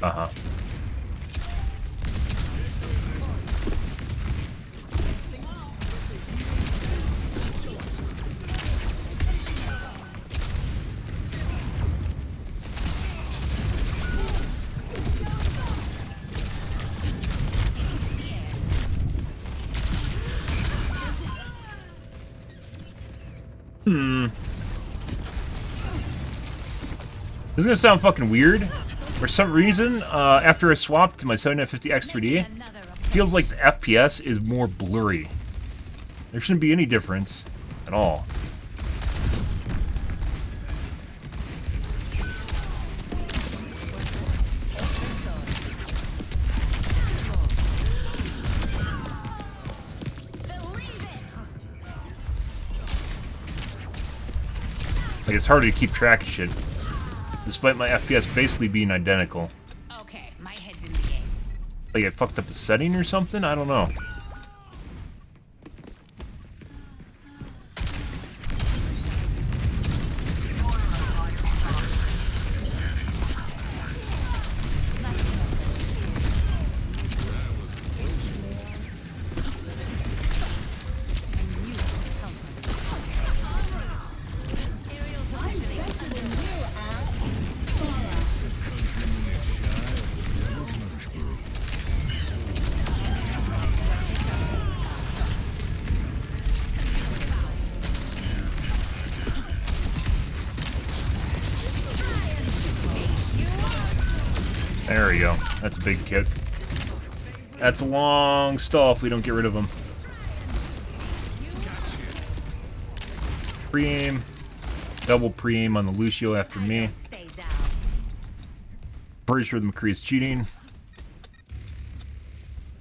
Uh-huh. This is gonna sound fucking weird. For some reason, after I swapped to my 7950X 3D, it feels like the FPS is more blurry. There shouldn't be any difference at all. Like, it's harder to keep track of shit, despite my FPS basically being identical. Okay, my head's in the game. Like I fucked up a setting or something? I don't know. There we go. That's a big kick. That's a long stall if we don't get rid of him. Pre-aim. Double pre-aim on the Lucio after me. Pretty sure the McCree is cheating.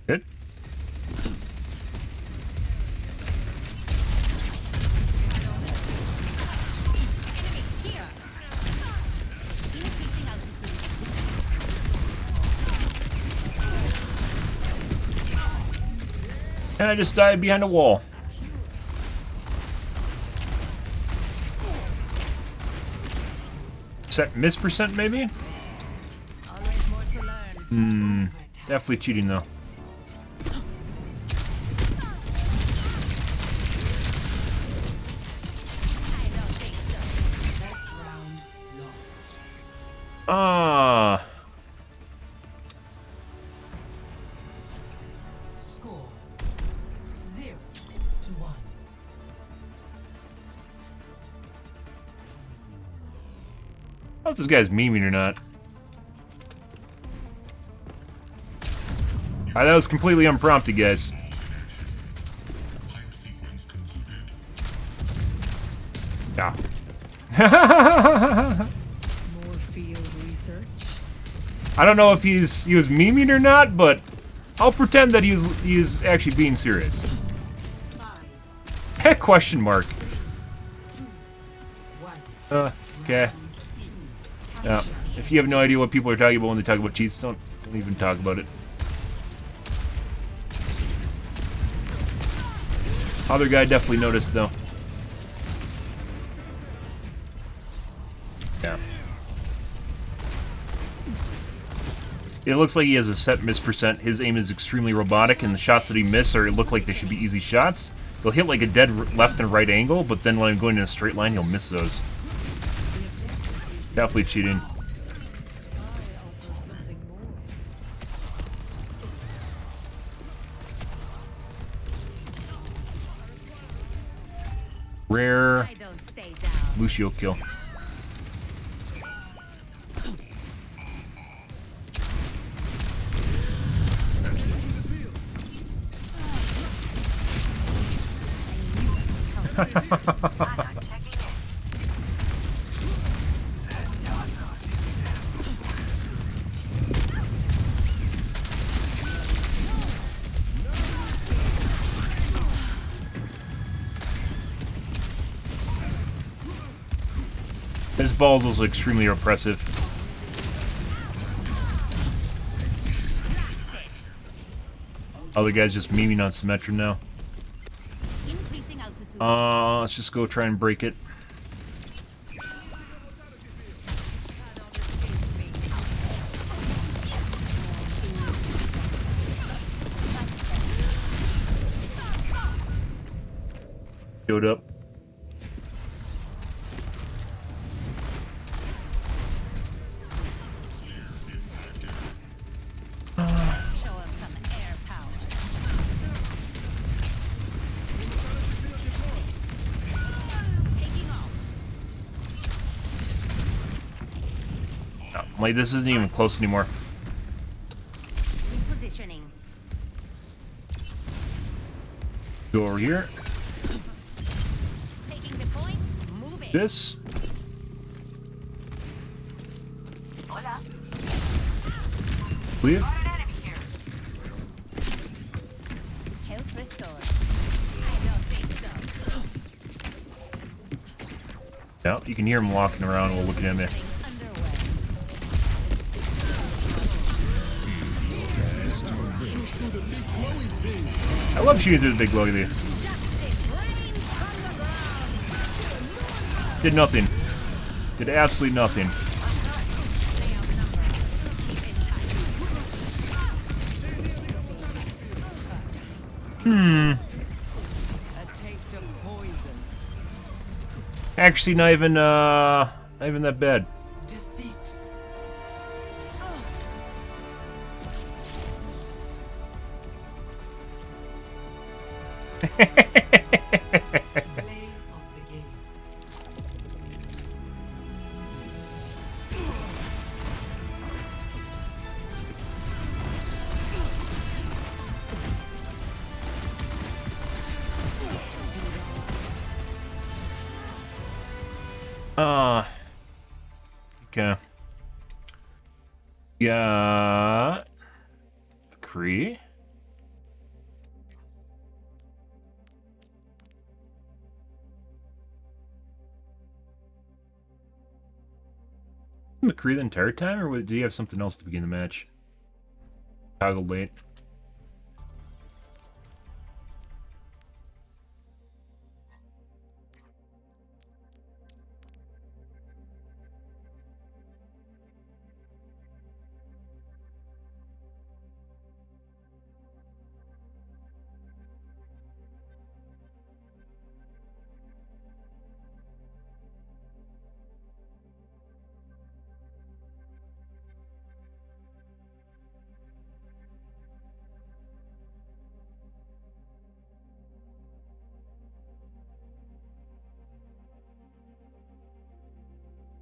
Good. And I just died behind a wall. Set miss percent, maybe? Definitely cheating, though. Ah. Score 0-1. I don't know if this guy's memeing or not. That was completely unprompted, guys. Yeah. More field research. I don't know if he was memeing or not, but I'll pretend that he's actually being serious. Heck, question mark. Okay. Yeah. If you have no idea what people are talking about when they talk about cheats, don't even talk about it. Other guy definitely noticed, though. Yeah. It looks like he has a set miss percent. His aim is extremely robotic, and the shots that he missed look like they should be easy shots. He'll hit like a dead left and right angle, but then when I'm going in a straight line, he'll miss those. Definitely cheating. Rare Lucio kill. ball is also extremely oppressive. Other guys just memeing on Symmetra now. Let's just go try and break it. Showed up. Let's show him some air power. Taking off. Oh, like, this isn't even close anymore. Repositioning. Go over here. Taking the point. Moving. This. Hola. Clear. Health restored. I don't think so. Yeah, you can hear him walking around while looking at me. I love shooting through the big glowy thing. Did nothing. Did absolutely nothing. Actually, not even that bad. Okay. Got McCree. McCree the entire time, or did he have something else to begin the match? Toggled late.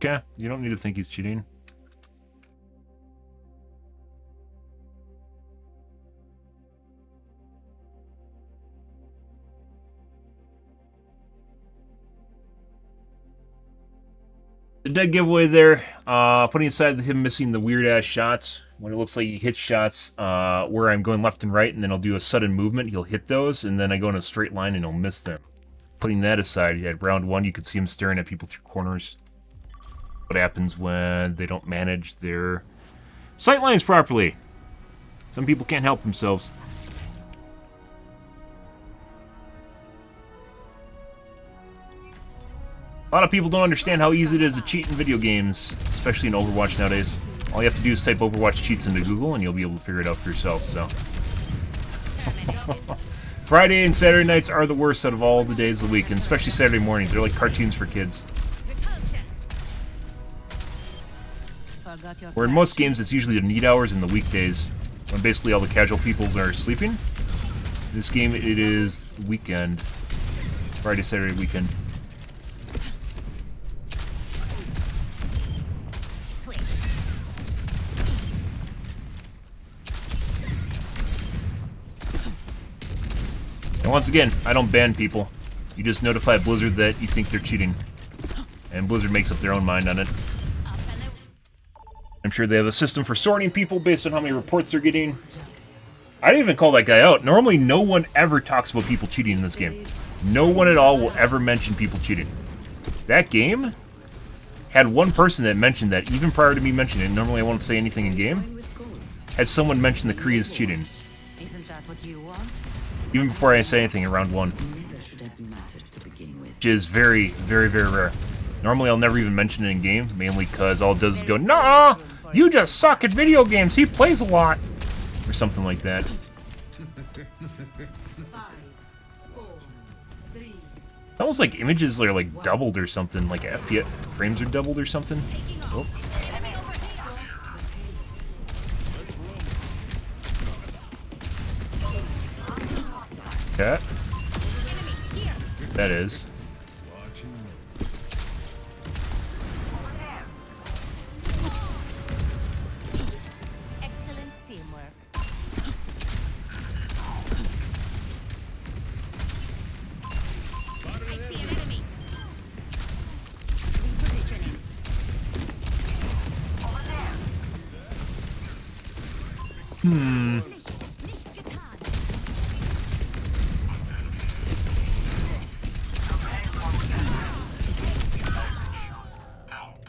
Okay, you don't need to think he's cheating. The dead giveaway there, putting aside him missing the weird ass shots, when it looks like he hits shots where I'm going left and right, and then I'll do a sudden movement, he'll hit those, and then I go in a straight line and he'll miss them. Putting that aside, at round one you could see him staring at people through corners. What happens when they don't manage their sight lines properly? Some people can't help themselves. A lot of people don't understand how easy it is to cheat in video games, especially in Overwatch nowadays. All you have to do is type Overwatch cheats into Google and you'll be able to figure it out for yourself, so. Friday and Saturday nights are the worst out of all the days of the week, and especially Saturday mornings. They're like cartoons for kids. Where in most games it's usually the need hours in the weekdays, when basically all the casual peoples are sleeping. In this game it is the weekend. Friday, Saturday weekend. And once again, I don't ban people. You just notify Blizzard that you think they're cheating. And Blizzard makes up their own mind on it. I'm sure they have a system for sorting people based on how many reports they're getting. I didn't even call that guy out. Normally, no one ever talks about people cheating in this game. No one at all will ever mention people cheating. That game? had one person that mentioned that even prior to me mentioning it. Normally I won't say anything in game. Had someone mention the Kree is cheating. Isn't that what you want? Even before I say anything in round 1. Which is very, very, very rare. Normally I'll never even mention it in game, mainly because all it does is go, "Nah, you just suck at video games, he plays a lot." Or something like that. It's almost like images are like doubled or something, like FPS frames are doubled or something. Oh. Okay. That is. Excellent teamwork. I see an enemy. Repositioning. Hmm.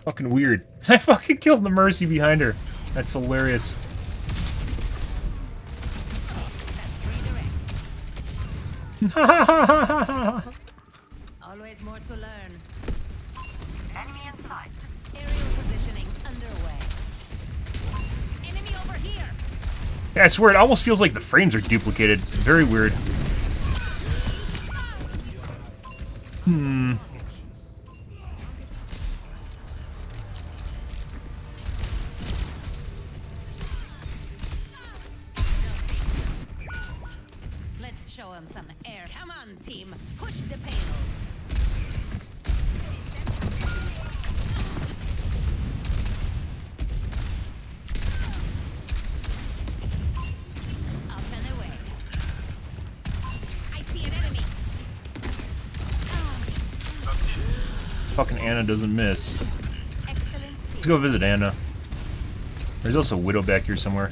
Fucking weird. I fucking killed the Mercy behind her. That's hilarious. Always more to learn. Enemy in sight. Aerial positioning underway. Enemy over here. Yeah, I swear it almost feels like the frames are duplicated. Very weird. Hmm. Let's show him some air. Come on, team. Push the payload. Up and away. I see an enemy. Fucking Anna doesn't miss. Let's go visit Anna. There's also a Widow back here somewhere.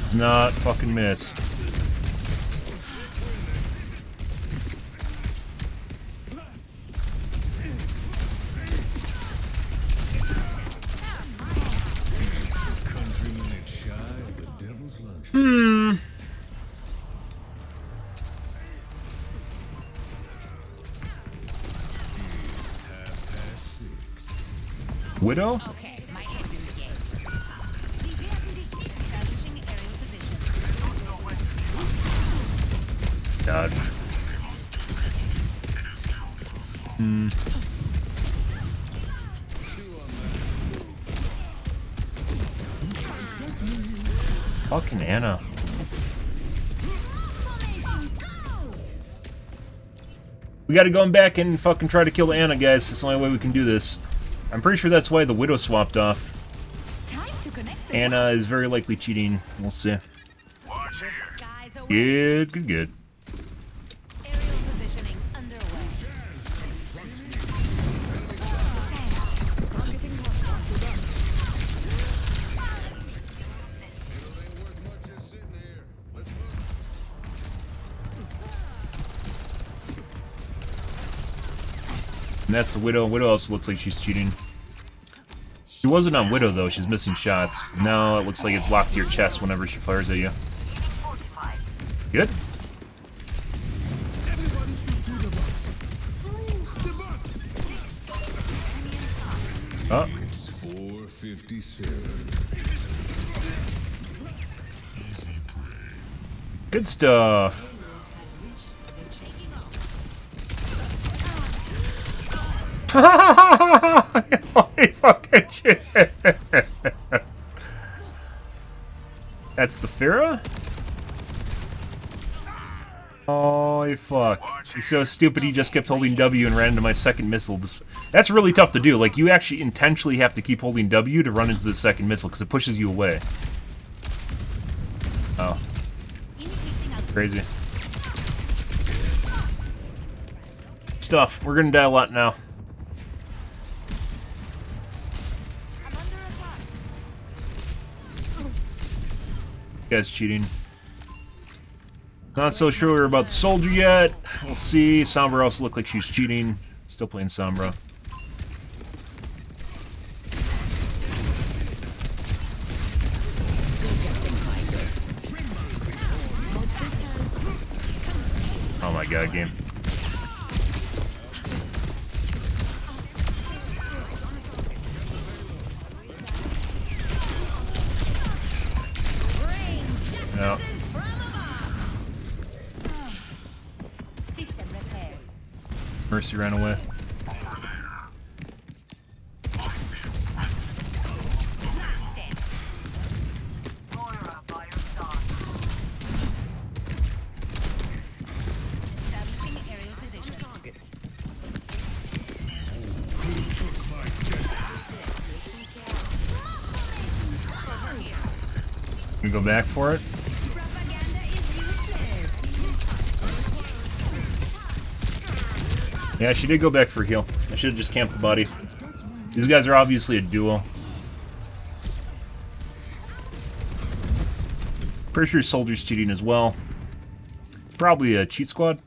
Does not fucking miss. Hmm. Widow? Okay, my head's in the game. Establishing aerial position. God. Hmm. Fucking Anna. We gotta go back and fucking try to kill Anna, guys. It's the only way we can do this. I'm pretty sure that's why the Widow swapped off. Anna is very likely cheating. We'll see. Good, good, good. Aerial positioning underway. And that's the Widow. Widow also looks like she's cheating. She wasn't on Widow, though. She's missing shots. No, it looks like it's locked to your chest whenever she fires at you. Good. Oh. It's 4:57. Good stuff. Holy fucking shit. That's the Farah? Holy fuck. He's so stupid he just kept holding W and ran into my second missile. That's really tough to do. Like, you actually intentionally have to keep holding W to run into the second missile because it pushes you away. Oh. Crazy. Stuff. We're gonna die a lot now. Guy's cheating. Not so sure about the soldier yet. We'll see. Sombra also looked like she was cheating. Still playing Sombra. Oh my god, game. No. Mercy ran away. We go back for it. Yeah, she did go back for a heal. I should have just camped the body. These guys are obviously a duo. Pretty sure Soldier's cheating as well. It's probably a cheat squad.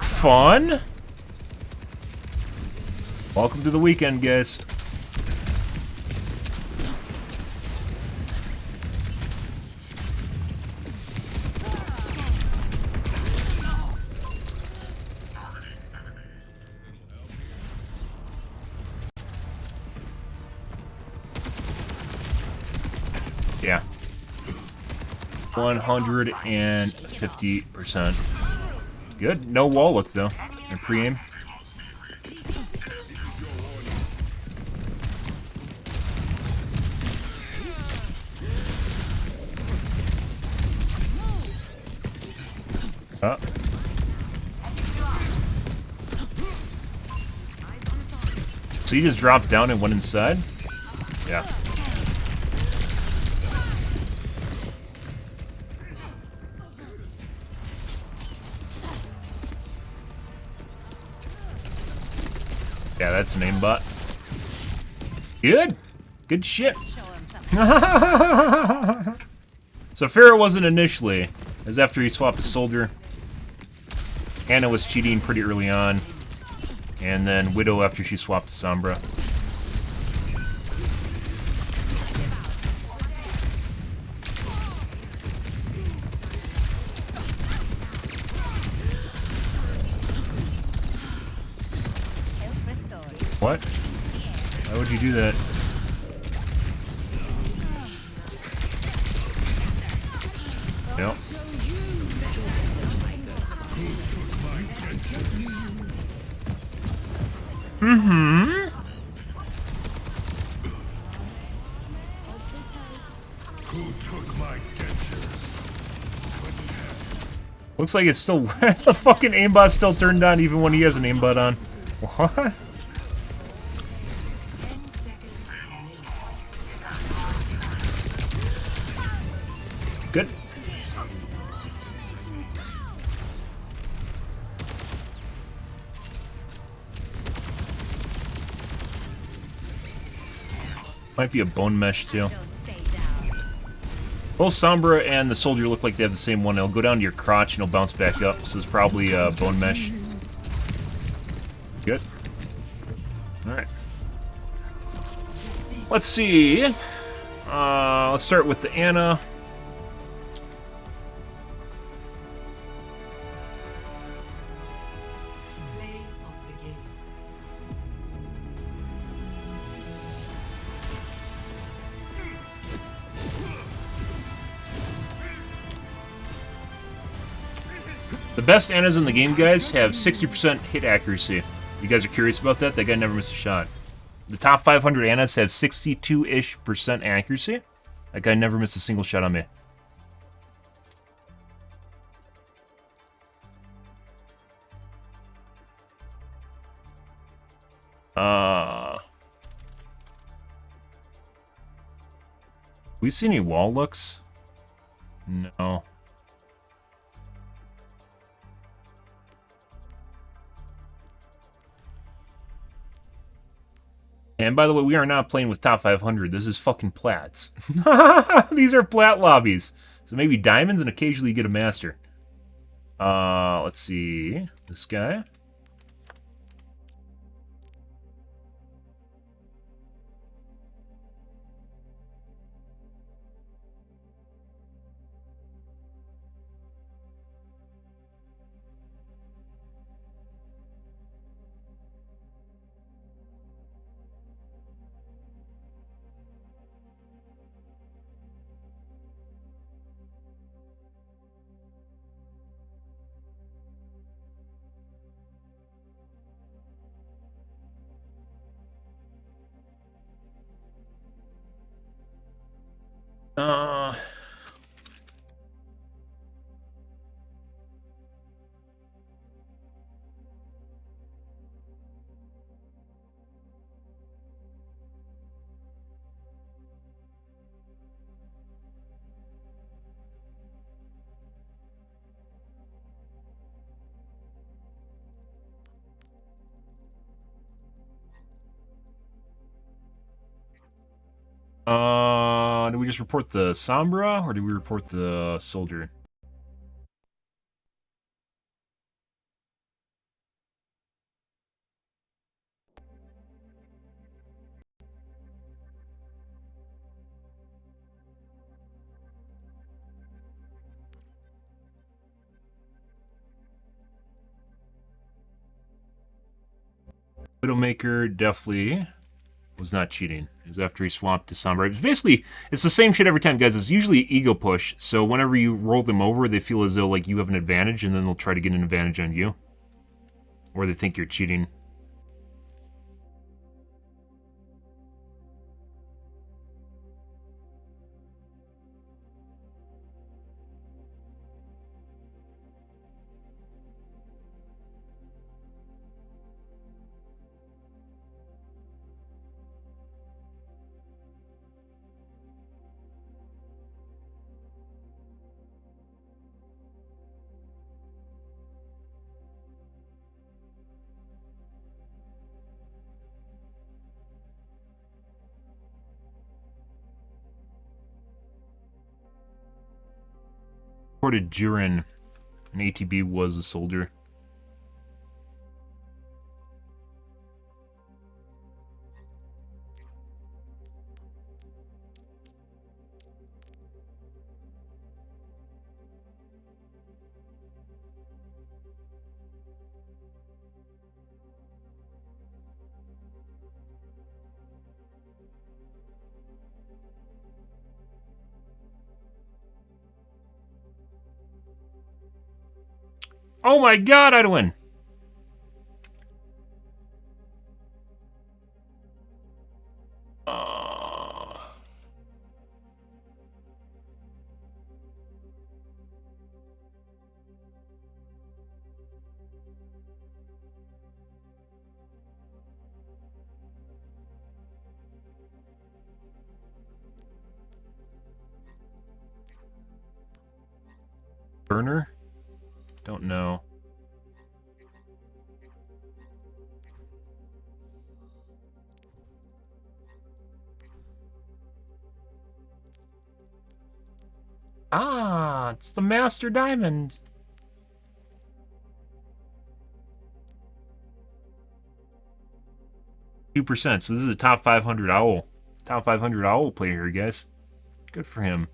Fun! Welcome to the weekend, guys. Yeah. 150%. Good. No wall look, though. And pre-aim. Oh. So you just dropped down and went inside? Yeah. Yeah, that's an aimbot. Good. Good shit. So Pharah wasn't initially. It was after he swapped to Soldier. Anna was cheating pretty early on. And then Widow after she swapped to Sombra. What? Why would you do that? Yep. Mm-hmm. Who took my dentures? Looks like it's still... the fucking aimbot's still turned on even when he has an aimbot on. What? Good. Might be a bone mesh too. Both Sombra and the Soldier look like they have the same one. It'll go down to your crotch and it'll bounce back up. So it's probably a bone mesh. Good. Alright. Let's see. Let's start with the Anna. The best Annas in the game, guys, have 60% hit accuracy. You guys are curious about that? That guy never missed a shot. The top 500 Annas have 62-ish% accuracy. That guy never missed a single shot on me. We see any wall looks? No. And by the way, we are not playing with top 500. This is fucking plats. These are plat lobbies. So maybe diamonds and occasionally you get a master. Let's see. This guy. Uh... do we just report the Sombra, or do we report the soldier? Widowmaker definitely was not cheating. It was after he swapped to Sombra. It's basically, it's the same shit every time, guys. It's usually ego push, so whenever you roll them over, they feel as though like you have an advantage, and then they'll try to get an advantage on you. Or they think you're cheating. Reported Jiren, an ATB was a soldier. Oh my god, I'd win! Burner? Don't know. Ah, it's the Master Diamond. %. So this is a top 500 owl. Top 500 owl player here, guys. Good for him.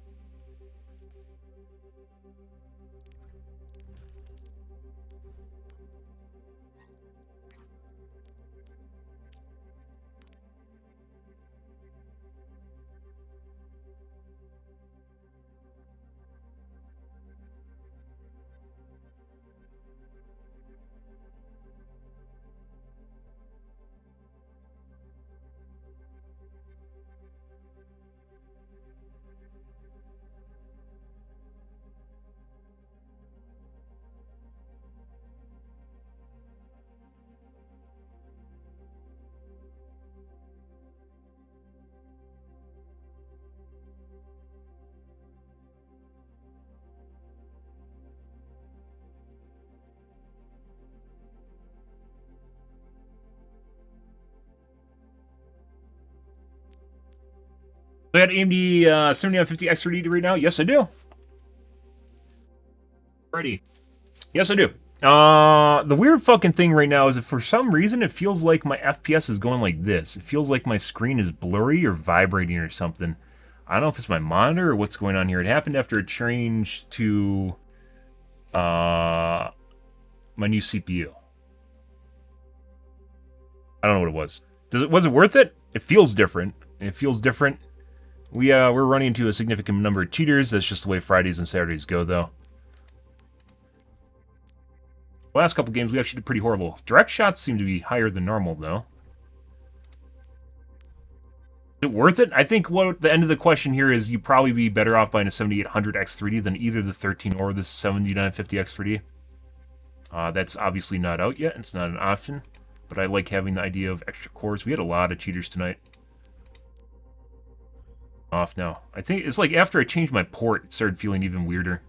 We got AMD 7950 X3D right now? Yes, I do. Ready. Yes, I do. The weird fucking thing right now is that for some reason it feels like my FPS is going like this. It feels like my screen is blurry or vibrating or something. I don't know if it's my monitor or what's going on here. It happened after it changed to my new CPU. I don't know what it was. Was it worth it? It feels different. It feels different. We're running into a significant number of cheaters. That's just the way Fridays and Saturdays go, though. The last couple games we actually did pretty horrible. Direct shots seem to be higher than normal, though. Is it worth it? I think what the end of the question here is you'd probably be better off buying a 7800X3D than either the 13 or the 7950X3D. That's obviously not out yet. It's not an option. But I like having the idea of extra cores. We had a lot of cheaters tonight. Off now. I think it's like after I changed my port, it started feeling even weirder.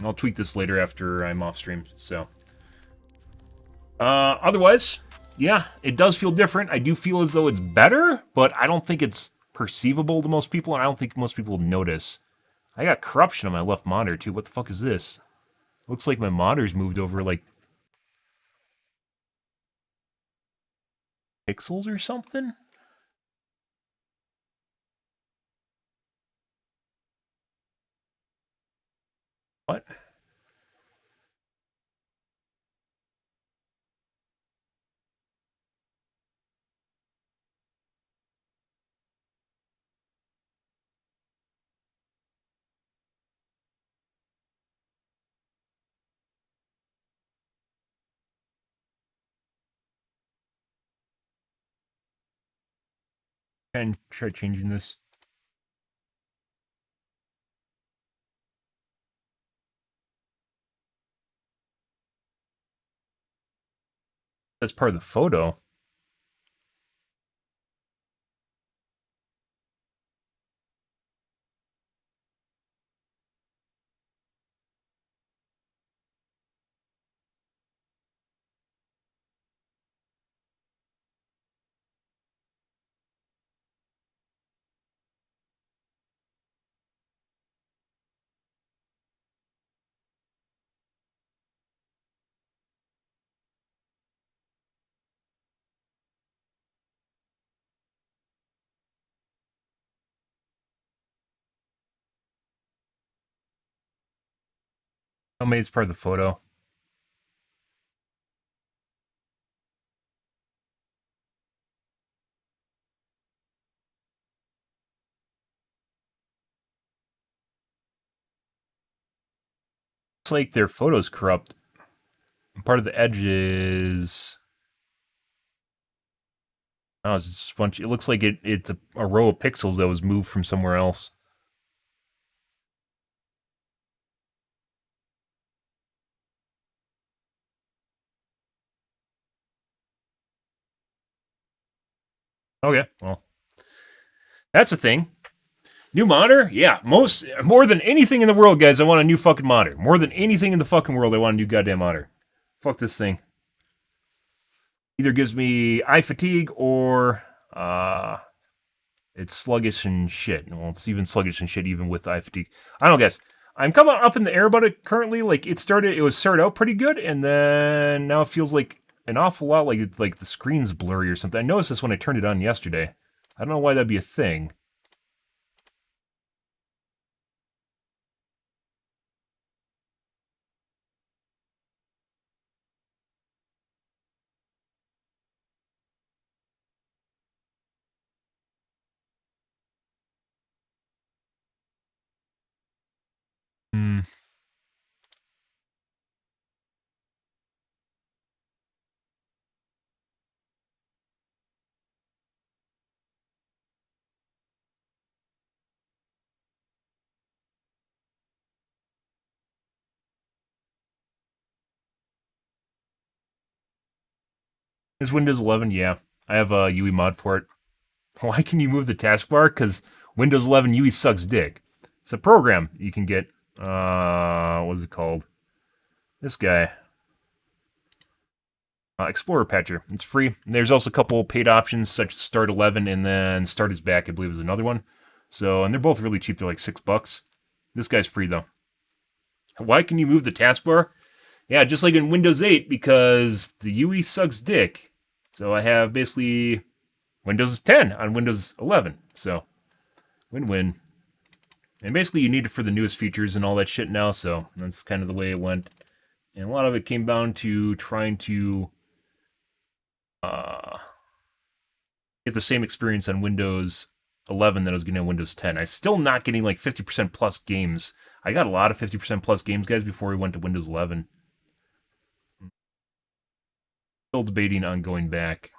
I'll tweak this later after I'm off stream, so. Otherwise, yeah, it does feel different. I do feel as though it's better, but I don't think it's perceivable to most people, and I don't think most people notice. I got corruption on my left monitor, too. What the fuck is this? Looks like my monitor's moved over, like, pixels or something? What? And try changing this. That's part of the photo. Oh, maybe it's part of the photo. Looks like their photo's corrupt. Part of the edge is... Oh, it's just a bunch... It looks like it's a row of pixels that was moved from somewhere else. Okay, well. That's the thing. New monitor? Yeah, more than anything in the world, guys, I want a new fucking monitor. More than anything in the fucking world, I want a new goddamn monitor. Fuck this thing. Either gives me eye fatigue or it's sluggish and shit. Well, it's even sluggish and shit even with eye fatigue. I don't know, guys. I'm coming up in the air about it currently. Like it started out pretty good, and then now it feels like an awful lot like the screen's blurry or something. I noticed this when I turned it on yesterday. I don't know why that'd be a thing. Is Windows 11? Yeah. I have a UE mod for it. Why can you move the taskbar? Because Windows 11 UE sucks dick. It's a program you can get. What's it called? This guy. Explorer Patcher. It's free. And there's also a couple paid options, such as Start 11 and then Start is Back, I believe is another one. So, and they're both really cheap. They're like $6. This guy's free, though. Why can you move the taskbar? Yeah, just like in Windows 8, because the UE sucks dick. So I have basically Windows 10 on Windows 11. So, win-win. And basically you need it for the newest features and all that shit now, so that's kind of the way it went. And a lot of it came down to trying to get the same experience on Windows 11 that I was getting on Windows 10. I'm still not getting like 50% plus games. I got a lot of 50% plus games, guys, before we went to Windows 11. Still debating on going back.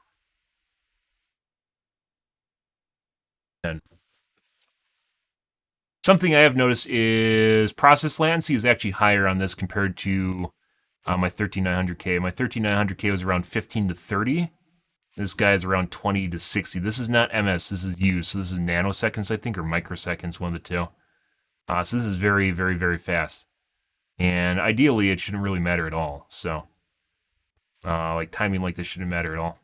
10. Something I have noticed is process latency is actually higher on this compared to my 13900K. My 13900K was around 15 to 30. This guy is around 20 to 60. This is not MS, this is U. So this is nanoseconds, I think, or microseconds, one of the two. So this is very, very, very fast. And ideally, it shouldn't really matter at all. So, like timing like this shouldn't matter at all.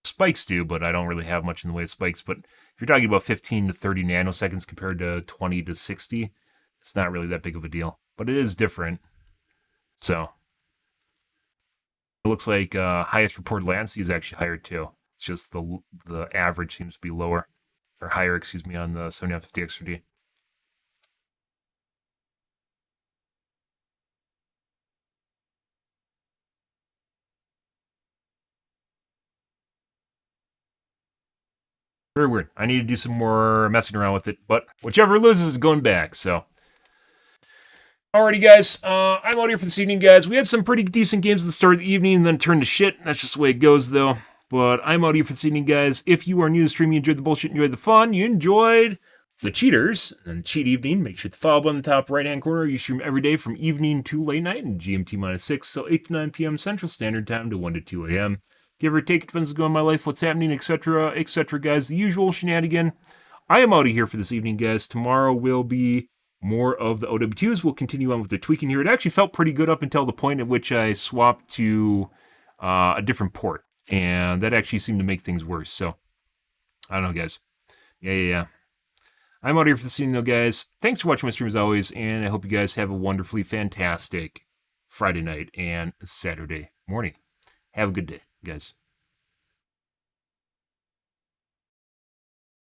Spikes do, but I don't really have much in the way of spikes. But if you're talking about 15 to 30 nanoseconds compared to 20 to 60, it's not really that big of a deal. But it is different. So, it looks like highest reported latency is actually higher too. It's just the average seems to be lower. Or higher, excuse me, on the 7950 XRD. Very weird. I need to do some more messing around with it, but whichever loses is going back, so. Alrighty, guys. I'm out here for this evening, guys. We had some pretty decent games at the start of the evening and then turned to shit. That's just the way it goes, though. But I'm out here for this evening, guys. If you are new to the stream, you enjoyed the bullshit, enjoyed the fun, you enjoyed the cheaters and cheat evening, make sure to follow button in the top right-hand corner. You stream every day from evening to late night in GMT-6, so 8 to 9 p.m. Central Standard Time to 1 to 2 a.m. Give or take, it depends on what's going on in my life, what's happening, etc., etc., guys. The usual shenanigan. I am out of here for this evening, guys. Tomorrow will be more of the OW2s. We'll continue on with the tweaking here. It actually felt pretty good up until the point at which I swapped to a different port. And that actually seemed to make things worse. So, I don't know, guys. Yeah. I'm out here for this evening, though, guys. Thanks for watching my stream, as always. And I hope you guys have a wonderfully fantastic Friday night and Saturday morning. Have a good day, guys.